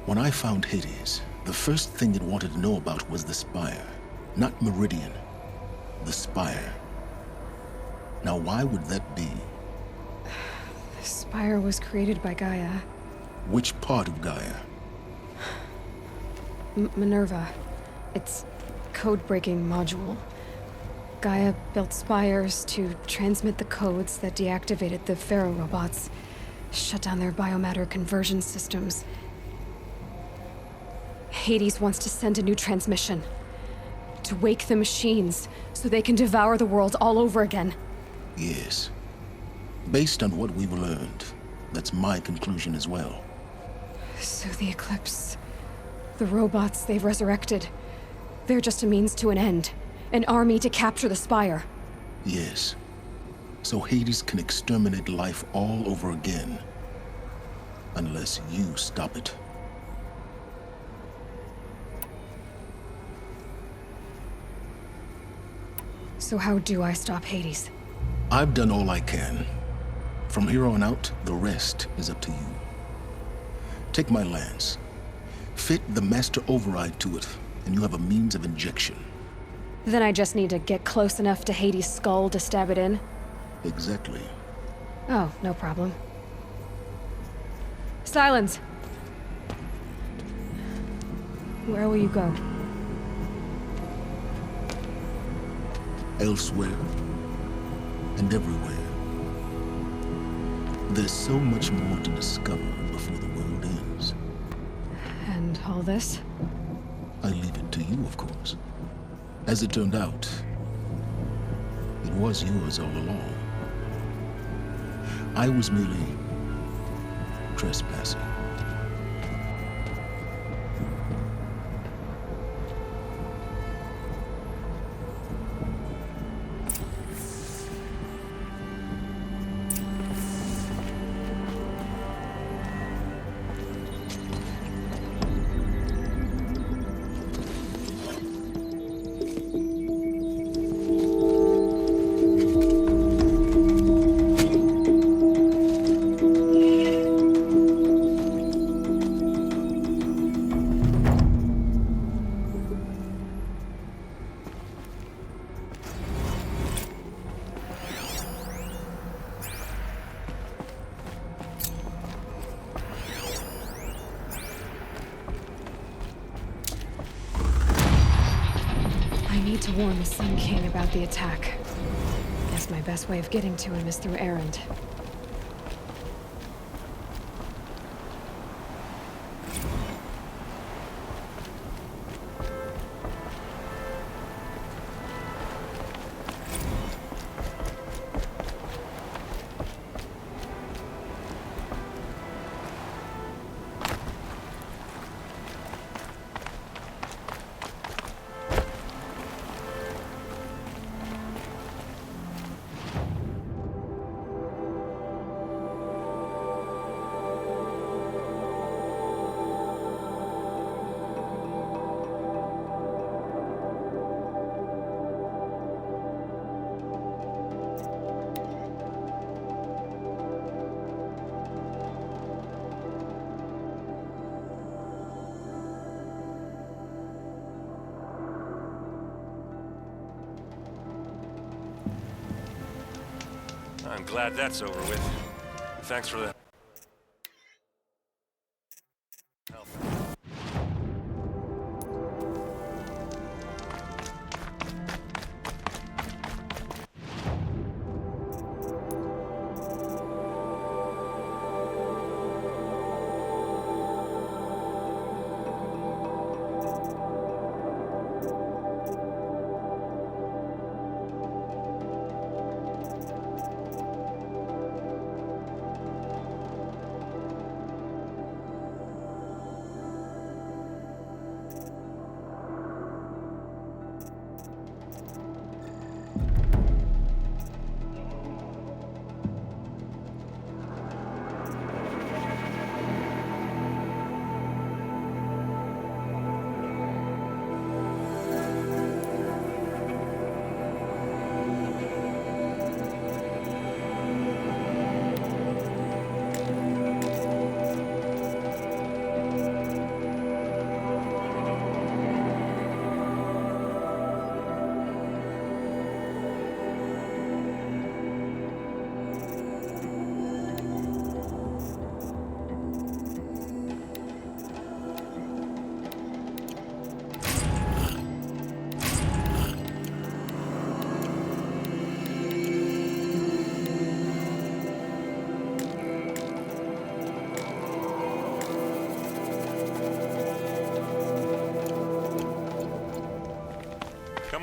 When I found Hades, the first thing it wanted to know about was the Spire. Not Meridian. The Spire. Now, why would that be? The Spire was created by Gaia. Which part of Gaia? Minerva. Its code-breaking module. Gaia built spires to transmit the codes that deactivated the Pharaoh robots, shut down their biomatter conversion systems. Hades wants to send a new transmission. To wake the machines, so they can devour the world all over again. Yes. Based on what we've learned, that's my conclusion as well. So the Eclipse, the robots they've resurrected, they're just a means to an end. An army to capture the Spire. Yes. So Hades can exterminate life all over again. Unless you stop it. So how do I stop Hades? I've done all I can. From here on out, the rest is up to you. Take my lance. Fit the master override to it, and you have a means of injection. Then I just need to get close enough to Hades' skull to stab it in? Exactly. Oh, no problem. Silence! Where will you go? Elsewhere. And everywhere. There's so much more to discover before the world ends. And all this? I leave it to you, of course. As it turned out, it was yours all along. I was merely trespassing. To warn the Sun King about the attack. Guess my best way of getting to him is through Erend. I'm glad that's over with. Thanks for the help.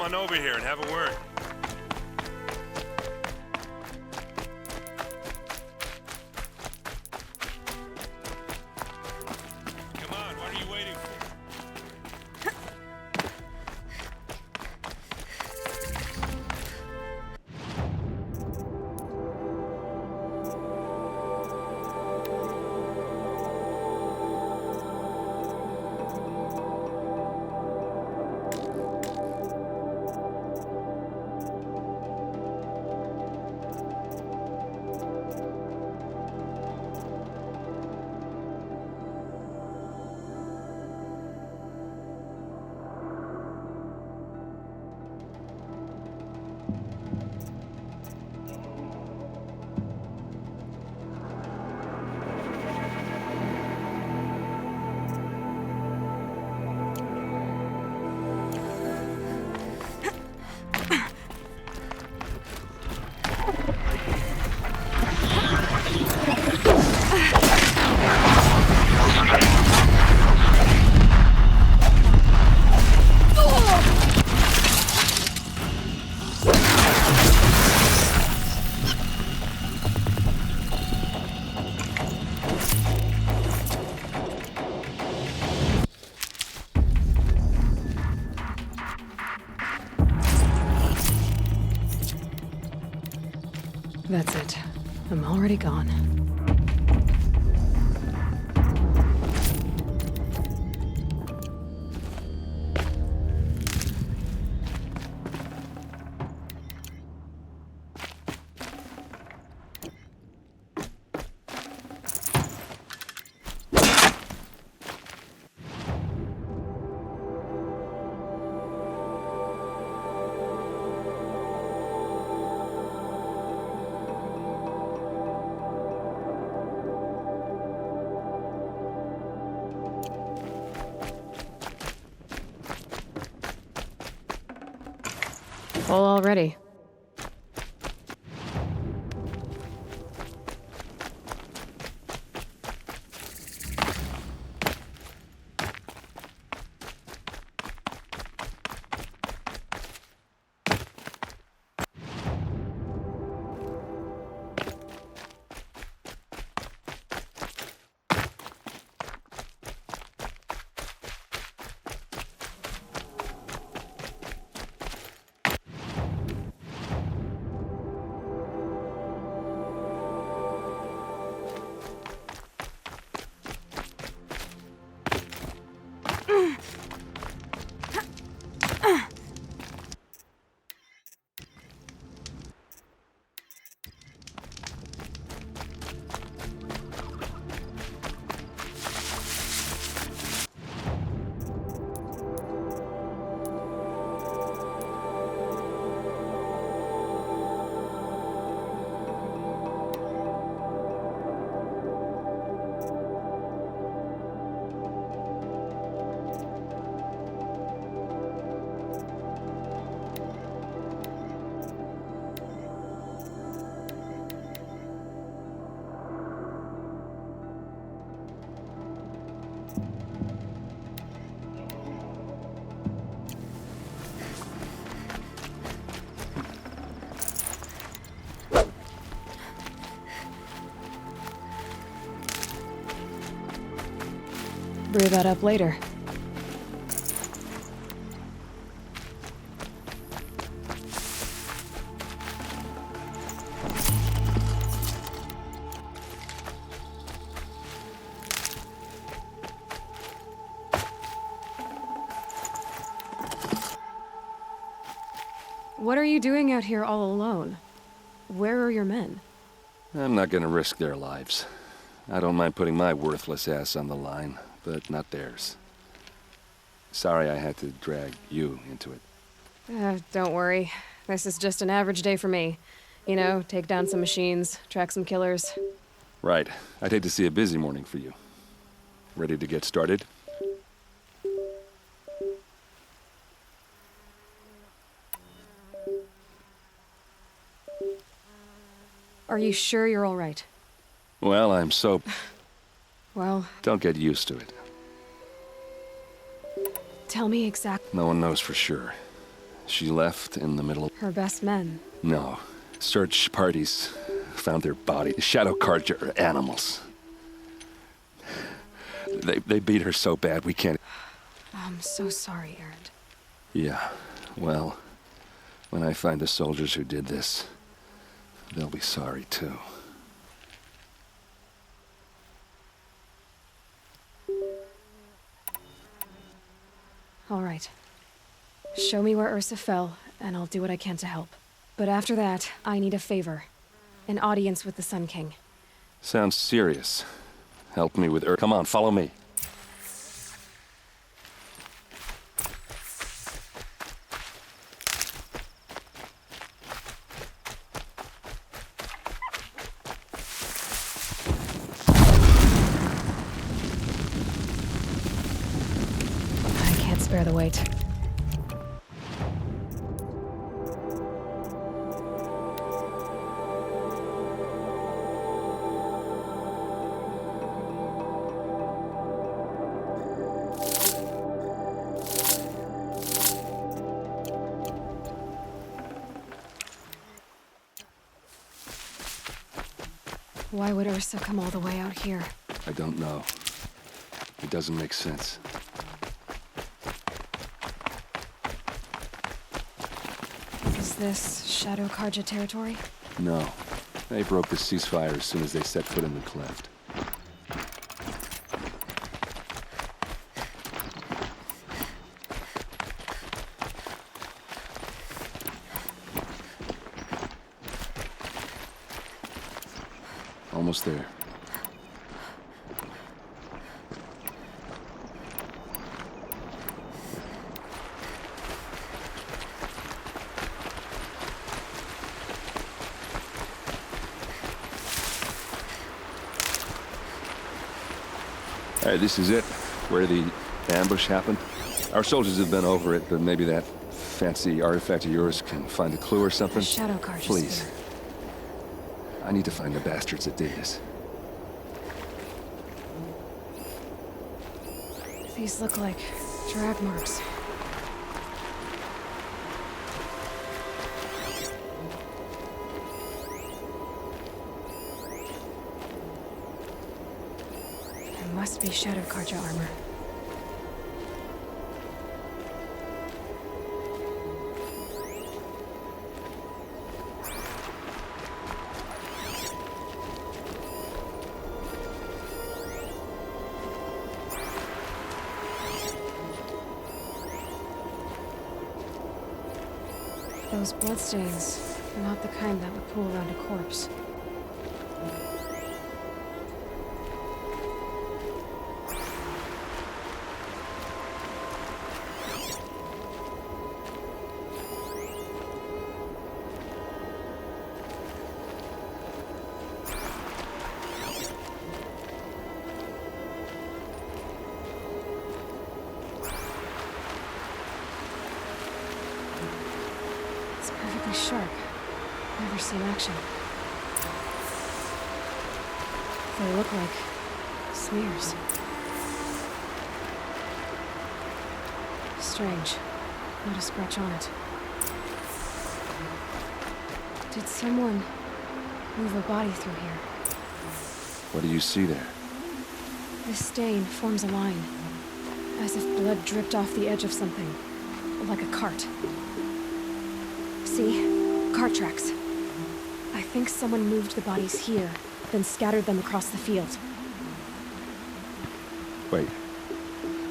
on over here and have a word. Come on, what are you waiting for? That's it. I'm already gone. Full already. Brew that up later. What are you doing out here all alone? Where are your men? I'm not gonna risk their lives. I don't mind putting my worthless ass on the line, but not theirs. Sorry I had to drag you into it. Don't worry. This is just an average day for me. You know, take down some machines, track some killers. Right. I'd hate to see a busy morning for you. Ready to get started? Are you sure you're all right? Well, I'm so... Well... Don't get used to it. Tell me exactly... No one knows for sure. She left in the middle. Her best men. No. Search parties found their body. The Shadow Carja are animals. They beat her so bad we can't... I'm so sorry, Erend. Yeah, well, when I find the soldiers who did this, they'll be sorry too. All right. Show me where Ursa fell, and I'll do what I can to help. But after that, I need a favor. An audience with the Sun King. Sounds serious. Help me with Come on, follow me. I can't spare the weight. Why would Ursa come all the way out here? I don't know. It doesn't make sense. Is this Shadow Carja territory? No. They broke the ceasefire as soon as they set foot in the cleft. Almost there. All right, this is it, where the ambush happened. Our soldiers have been over it, but maybe that fancy artifact of yours can find a clue or something. The Shadow Carja. Please. I need to find the bastards that did this. These look like drag marks. There must be Shadow Carja armor. Those bloodstains are not the kind that would pool around a corpse. Sharp. Never seen action. They look like smears. Strange. Not a scratch on it. Did someone move a body through here? What do you see there? This stain forms a line, as if blood dripped off the edge of something, like a cart. See? Cart tracks. I think someone moved the bodies here, then scattered them across the field. Wait.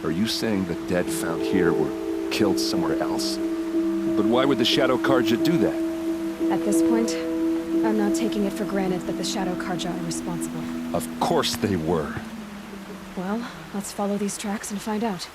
Are you saying the dead found here were killed somewhere else? But why would the Shadow Carja do that? At this point, I'm not taking it for granted that the Shadow Carja are responsible. Of course they were. Well, let's follow these tracks and find out.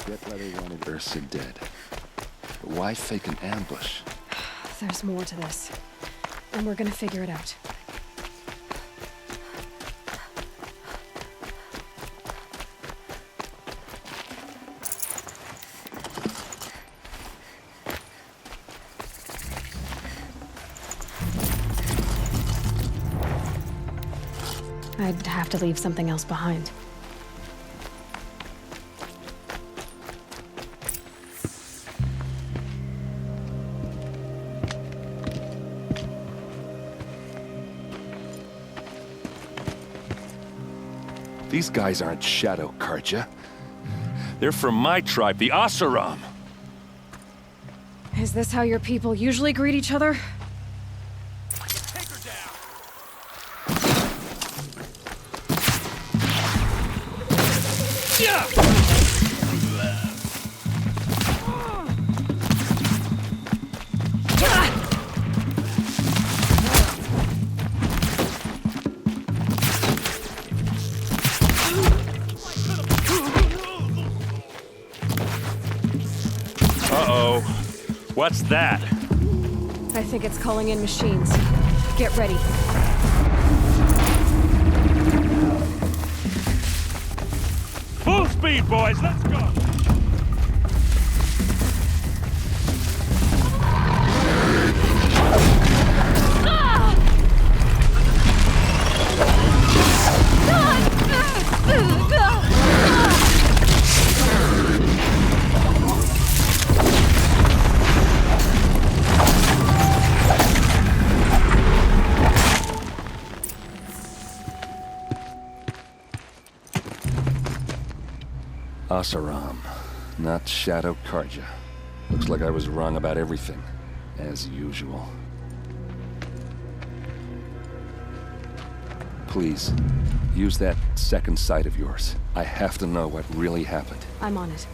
get why they wanted Ursa dead. But why fake an ambush? There's more to this. And we're gonna figure it out. I'd have to leave something else behind. These guys aren't Shadow Karja. They're from my tribe, the Oseram. Is this how your people usually greet each other? Uh-oh. What's that? I think it's calling in machines. Get ready. Full speed, boys, let's go! Oseram, not Shadow Karja. Looks like I was wrong about everything, as usual. Please, use that second sight of yours. I have to know what really happened. I'm on it.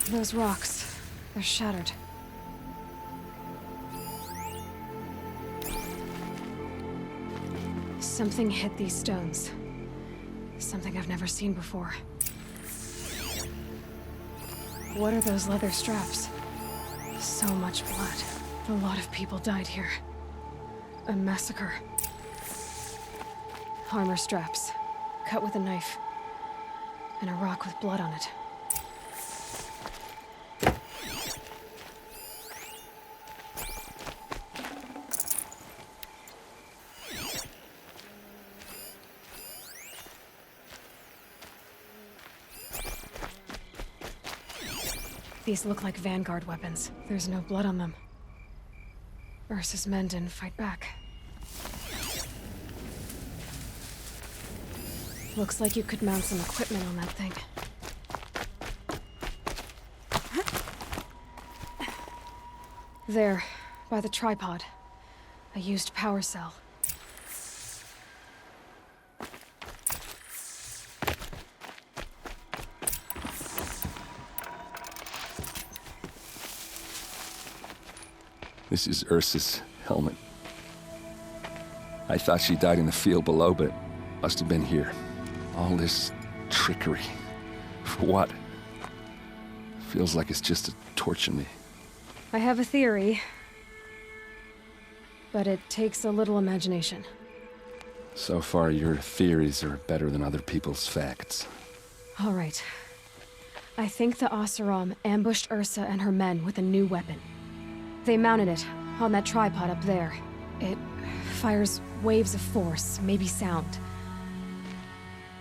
Those rocks, they're shattered. Something hit these stones. Something I've never seen before. What are those leather straps? So much blood. A lot of people died here. A massacre. Armor straps, cut with a knife. And a rock with blood on it. These look like Vanguard weapons. There's no blood on them. Ursa's men didn't fight back. Looks like you could mount some equipment on that thing. There, by the tripod. A used power cell. This is Ursa's helmet. I thought she died in the field below, but must have been here. All this trickery. For what? Feels like it's just to torture me. I have a theory. But it takes a little imagination. So far, your theories are better than other people's facts. All right. I think the Oseram ambushed Ursa and her men with a new weapon. They mounted it on that tripod up there. It fires waves of force, maybe sound.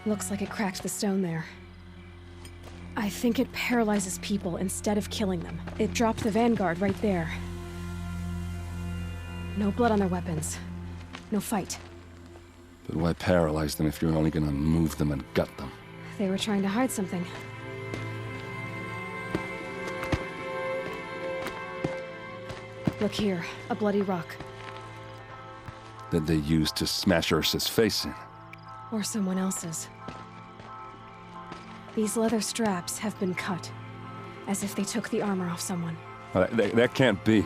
Looks like it cracked the stone there. I think it paralyzes people instead of killing them. It dropped the Vanguard right there. No blood on their weapons. No fight. But why paralyze them if you're only gonna move them and gut them? They were trying to hide something. Look here, a bloody rock. That they used to smash Ursa's face in. Or someone else's. These leather straps have been cut, as if they took the armor off someone. That can't be.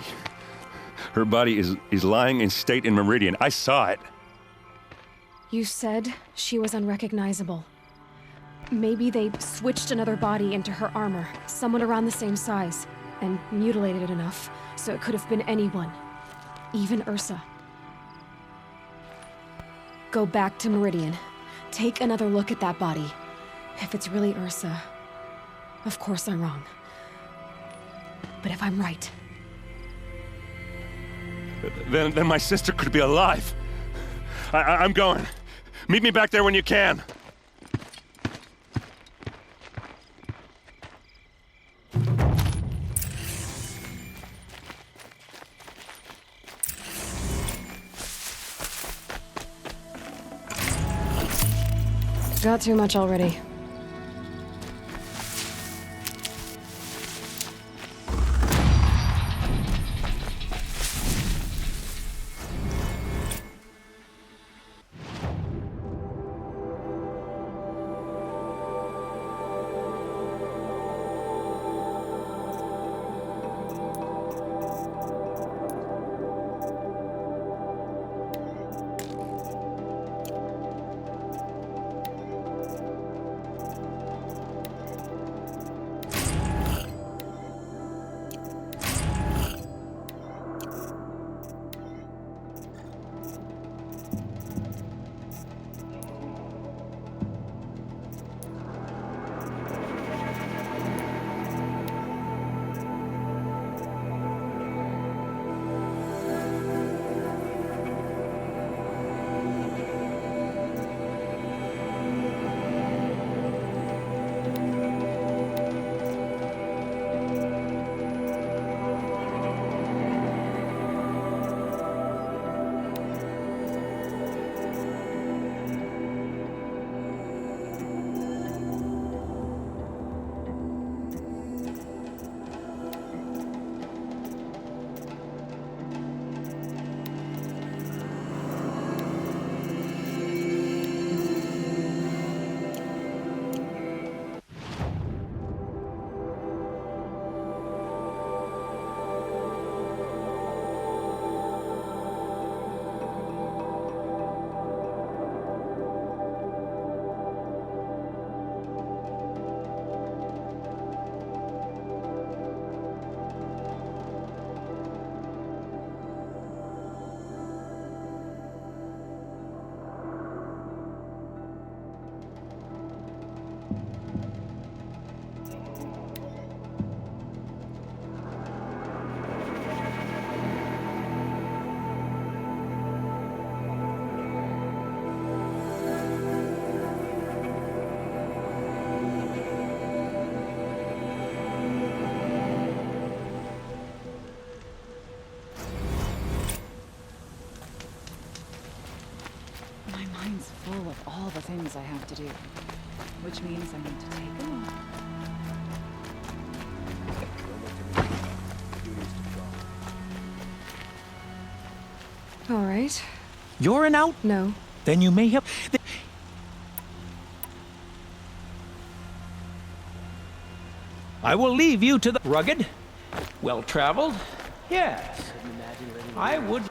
Her body is lying in state in Meridian. I saw it. You said she was unrecognizable. Maybe they switched another body into her armor, someone around the same size, and mutilated it enough, so it could have been anyone. Even Ursa. Go back to Meridian. Take another look at that body. If it's really Ursa, of course I'm wrong. But if I'm right... Then my sister could be alive. I'm going. Meet me back there when you can. Got too much already. Full of all the things I have to do, which means I need to take a walk. All right. You're an out? No. Then you may have... I will leave you to the rugged, well-traveled. Yes, I would...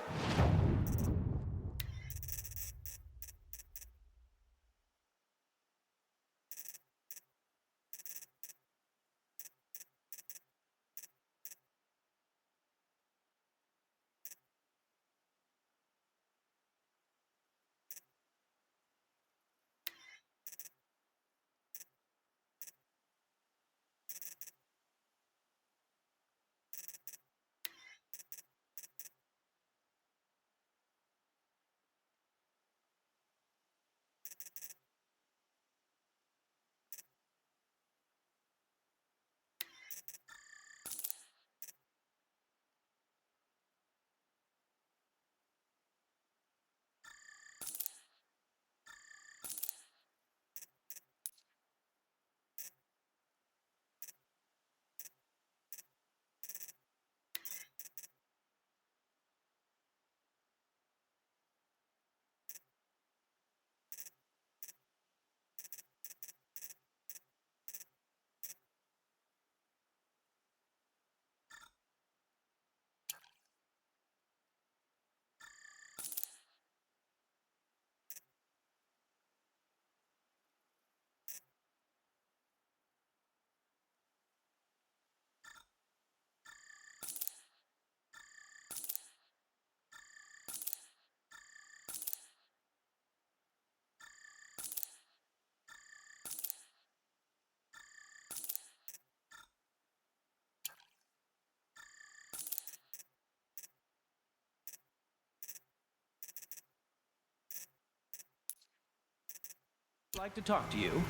I'd like to talk to you.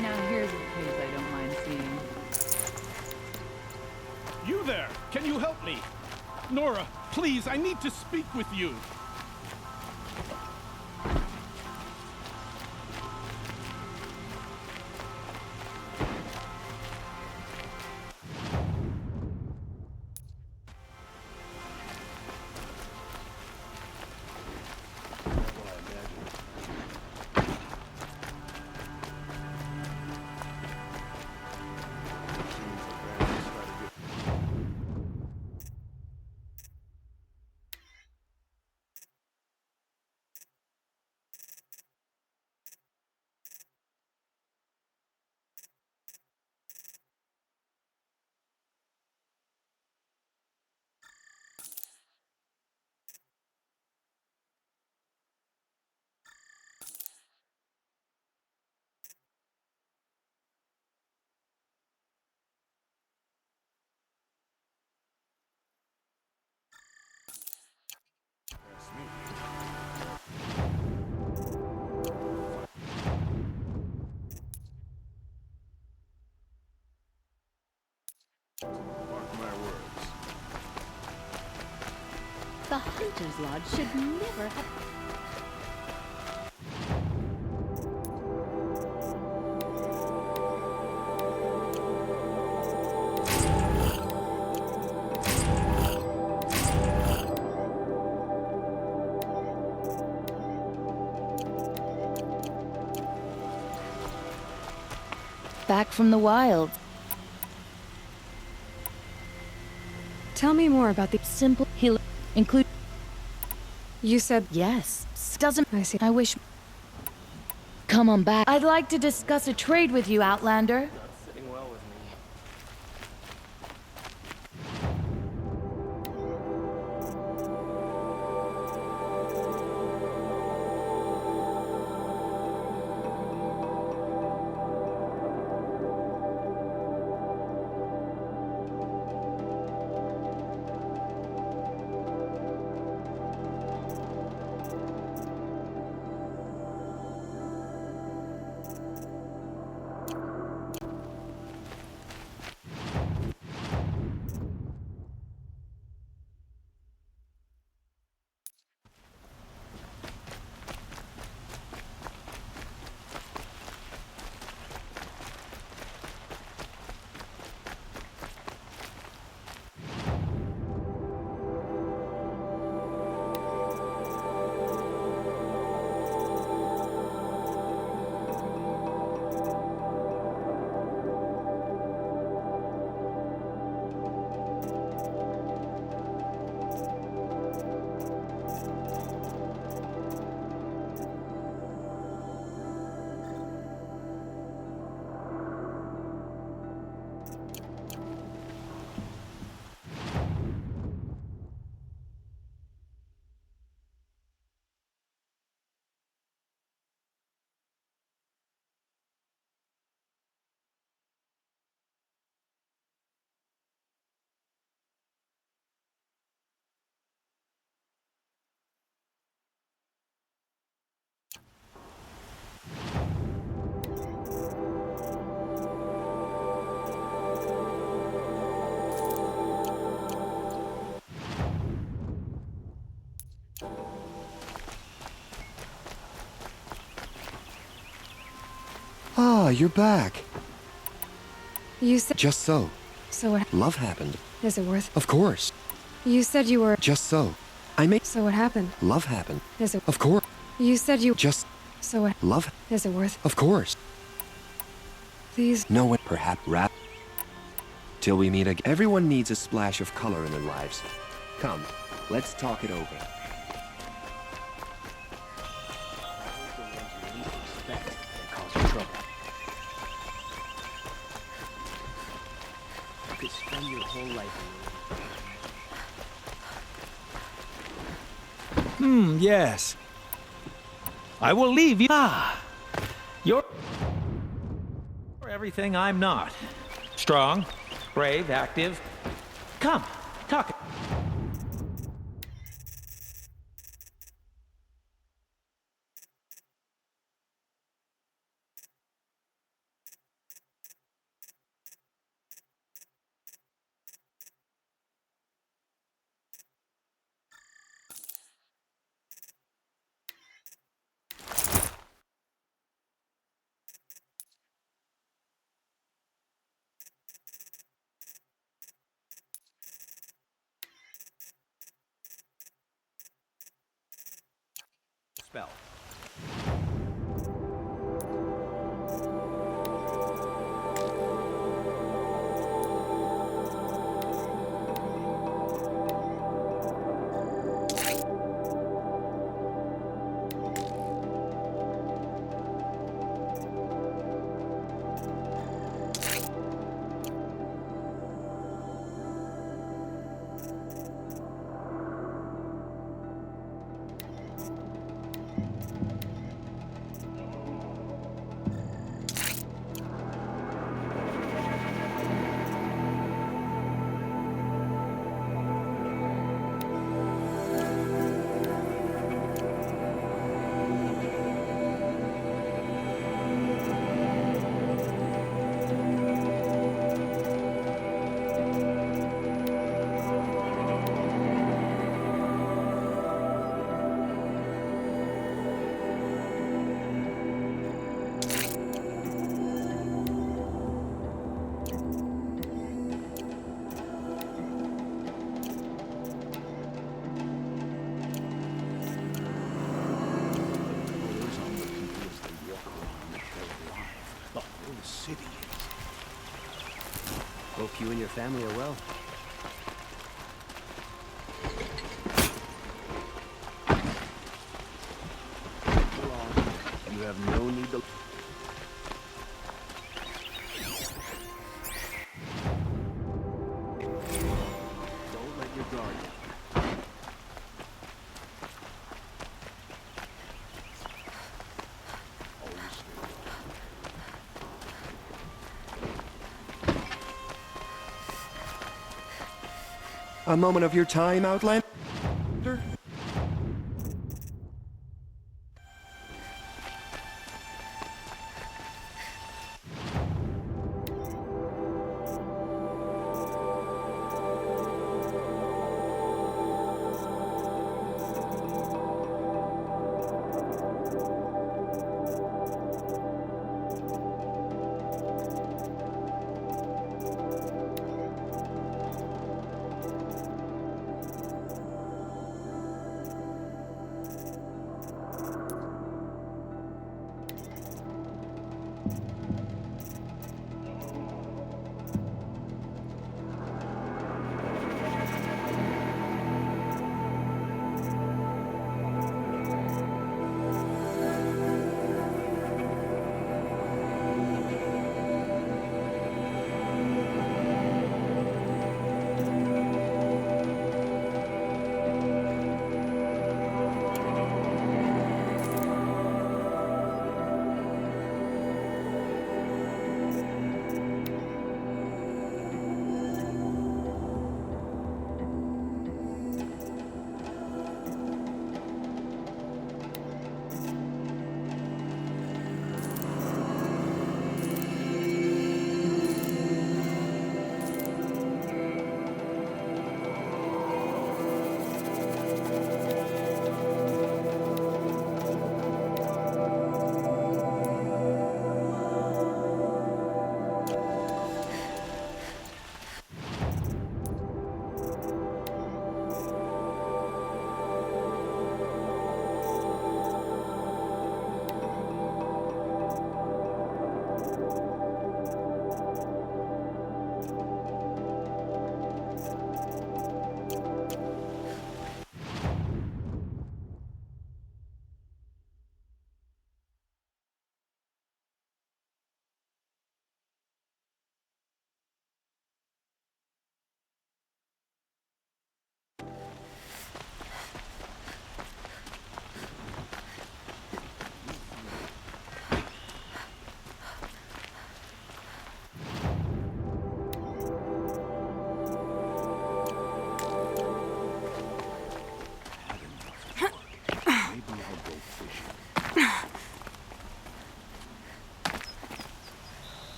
Now here's a case I don't mind seeing. You there! Can you help me? Nora, please, I need to speak with you. The Hunter's Lodge should never have... Back from the wild. Tell me more about the simple heal. Include. You said yes. Doesn't. I see. I wish. Come on back. I'd like to discuss a trade with you, Outlander. Sitting well with me. Ah, you're back. You said... Just so. So what... Love happened. Is it worth... Of course. You said you were... Just so. I made... So what happened? Love happened. Is it... Of course. You said you... Just... So what... Love... Is it worth... Of course. Please... No one... Perhaps rap... Till we meet again. Everyone needs a splash of color in their lives. Come, let's talk it over. You could spend your whole life Yes. I will leave you. You're everything I'm not. Strong, brave, active. Come, talk. spell. Hope you and your family are well. You have no need to... Don't let your guard down. A moment of your time, Outlander?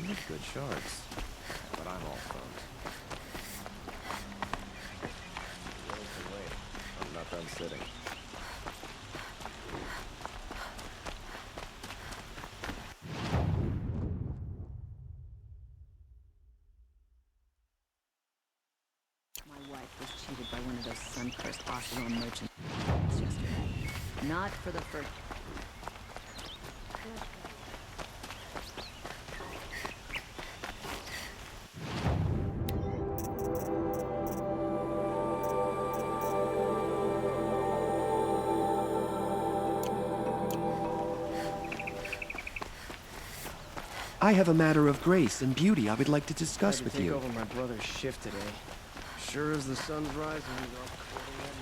Good shards. But I'm all thumbs. Wait. I'm not done sitting. My wife was cheated by one of those sun-cursed Ocelot merchants yesterday. Not for the first... I have a matter of grace and beauty I would like to discuss with you. Take over my brother's shift today. Sure as the sun's rising, he's off quoting that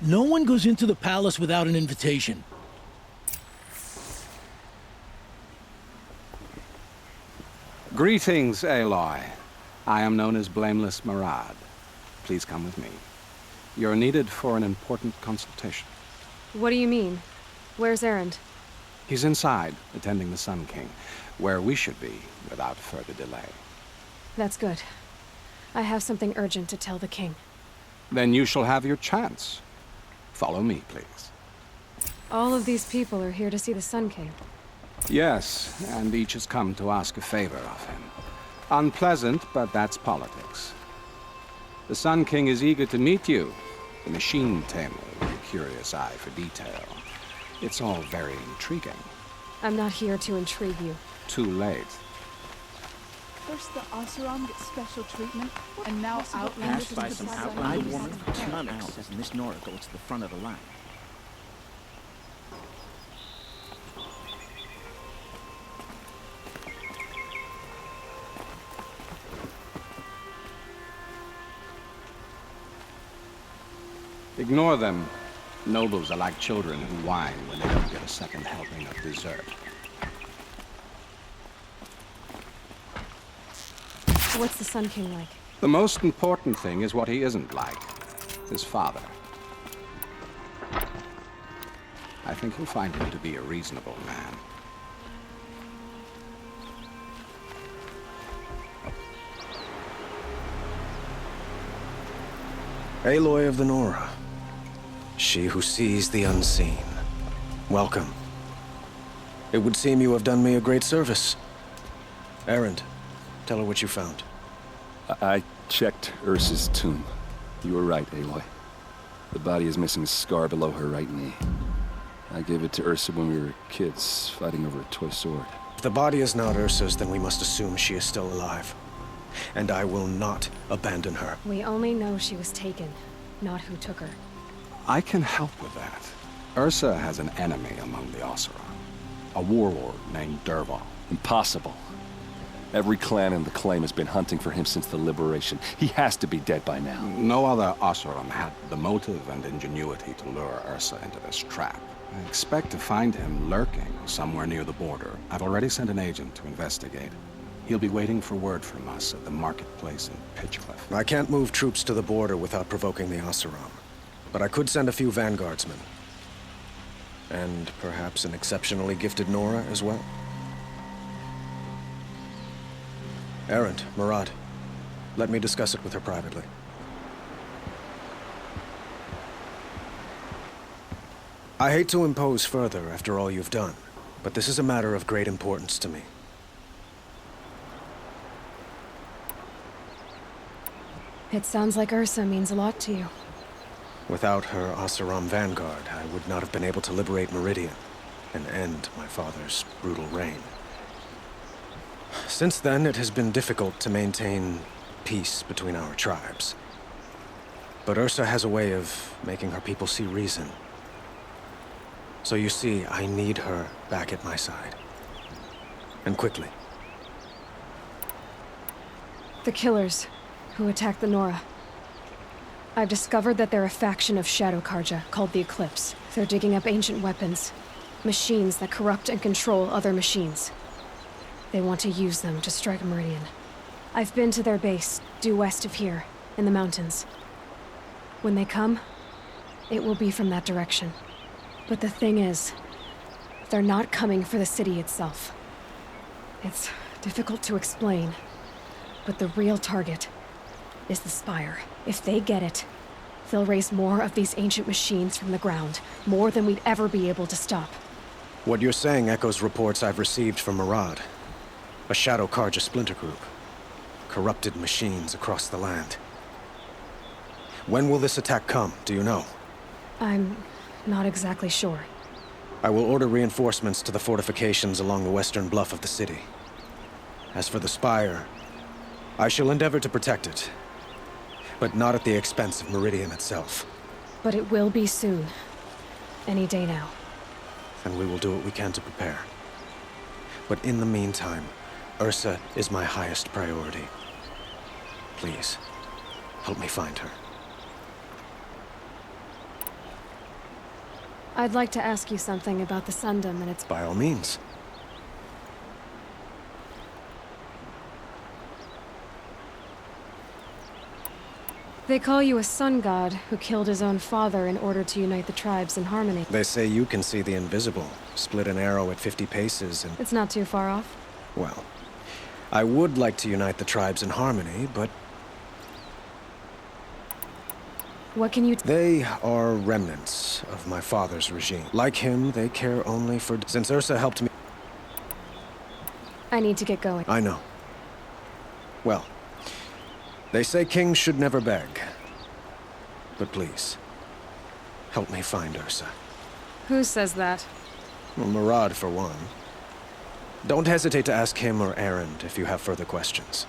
name. No one goes into the palace without an invitation. Greetings, Aloy. I am known as Blameless Murad. Please come with me. You're needed for an important consultation. What do you mean? Where's Erend? He's inside, attending the Sun King, where we should be without further delay. That's good. I have something urgent to tell the king. Then you shall have your chance. Follow me, please. All of these people are here to see the Sun King. Yes, and each has come to ask a favor of him. Unpleasant, but that's politics. The Sun King is eager to meet you, the machine tamer with a curious eye for detail. It's all very intriguing. I'm not here to intrigue you. Too late. First the Oseram gets special treatment, and now Outlanders Passed by some outland woman for 2 hours, and Miss Nora goes to the front of the line. Ignore them. Nobles are like children who whine when they don't get a second helping of dessert. What's the Sun King like? The most important thing is what he isn't like. His father. I think you'll find him to be a reasonable man. Aloy of the Nora. She who sees the unseen. Welcome. It would seem you have done me a great service. Erend, tell her what you found. I checked Ursa's tomb. You were right, Aloy. The body is missing a scar below her right knee. I gave it to Ursa when we were kids, fighting over a toy sword. If the body is not Ursa's, then we must assume she is still alive. And I will not abandon her. We only know she was taken, not who took her. I can help with that. Ursa has an enemy among the Oseram. A warlord named Dervahl. Impossible. Every clan in the claim has been hunting for him since the liberation. He has to be dead by now. No other Oseram had the motive and ingenuity to lure Ursa into this trap. I expect to find him lurking somewhere near the border. I've already sent an agent to investigate. He'll be waiting for word from us at the marketplace in Pitchcliff. I can't move troops to the border without provoking the Oseram. But I could send a few vanguardsmen. And perhaps an exceptionally gifted Nora as well. Erend, Murad, let me discuss it with her privately. I hate to impose further after all you've done, but this is a matter of great importance to me. It sounds like Ursa means a lot to you. Without her Oseram vanguard, I would not have been able to liberate Meridian and end my father's brutal reign. Since then, it has been difficult to maintain peace between our tribes. But Ursa has a way of making her people see reason. So you see, I need her back at my side. And quickly. The killers who attacked the Nora. I've discovered that they're a faction of Shadow Karja called the Eclipse. They're digging up ancient weapons. Machines that corrupt and control other machines. They want to use them to strike Meridian. I've been to their base, due west of here, in the mountains. When they come, it will be from that direction. But the thing is, they're not coming for the city itself. It's difficult to explain, but the real target is the Spire. If they get it, they'll raise more of these ancient machines from the ground, more than we'd ever be able to stop. What you're saying echoes reports I've received from Murad. A Shadow Carja splinter group. Corrupted machines across the land. When will this attack come, do you know? I'm not exactly sure. I will order reinforcements to the fortifications along the western bluff of the city. As for the Spire, I shall endeavor to protect it, but not at the expense of Meridian itself. But it will be soon. Any day now. And we will do what we can to prepare. But in the meantime, Ursa is my highest priority. Please, help me find her. I'd like to ask you something about the Sundom and its... By all means. They call you a sun god who killed his own father in order to unite the tribes in harmony. They say you can see the invisible, split an arrow at 50 paces and... It's not too far off. Well, I would like to unite the tribes in harmony, but... What can you... They are remnants of my father's regime. Like him, they care only for... Since Ursa helped me... I need to get going. I know. Well, they say kings should never beg. But please, help me find Ursa. Who says that? Well, Murad, for one. Don't hesitate to ask him or Erend if you have further questions.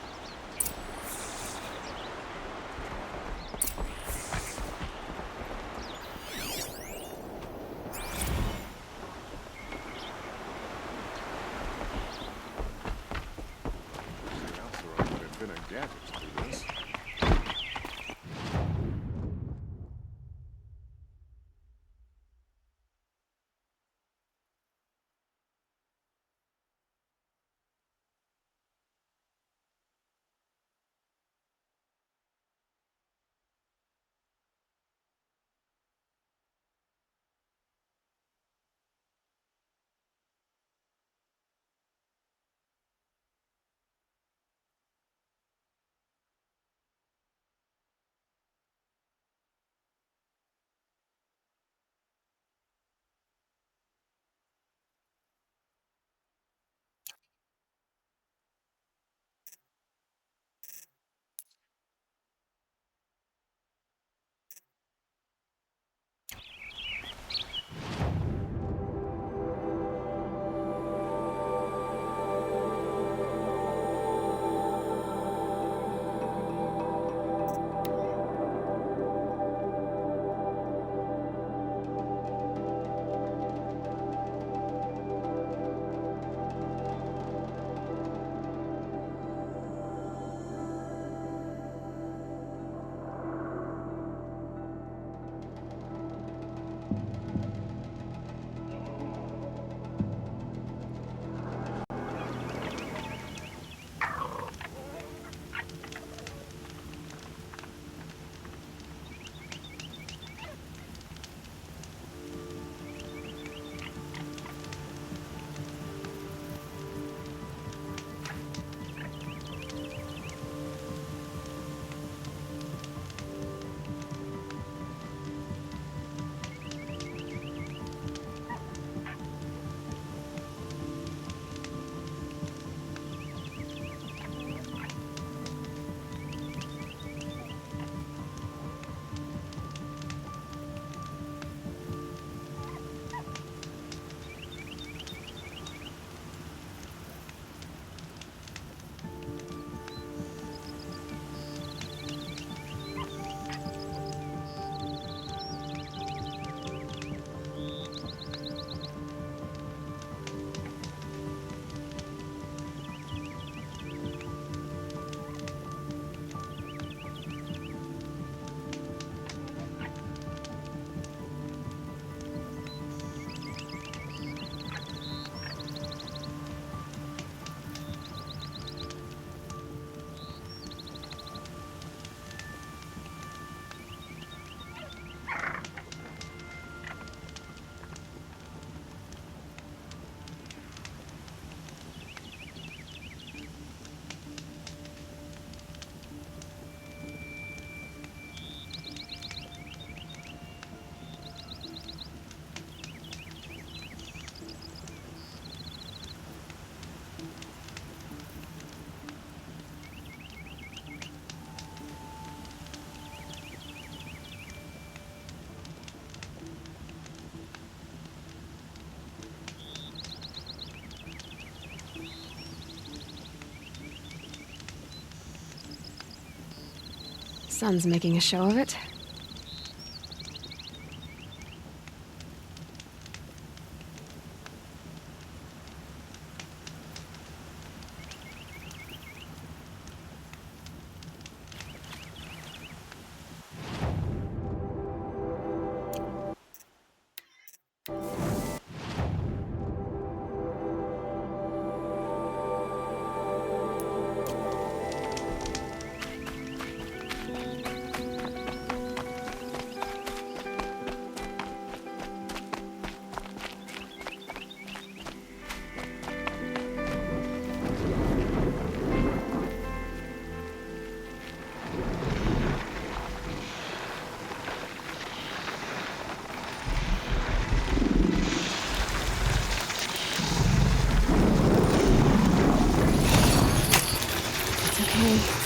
Sun's making a show of it.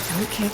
Don't kick.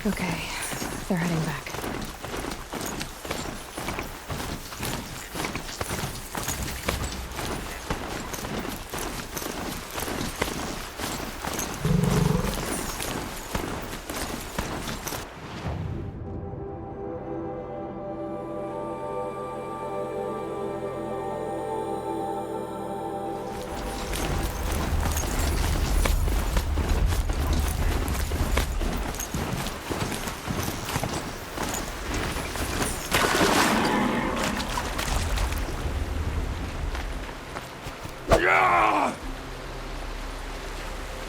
Okay, they're heading back.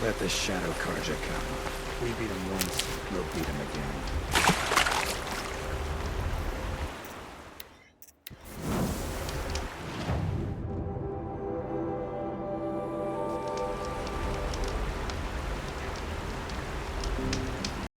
Let the Shadow Carja come. We beat him once, we'll beat him again.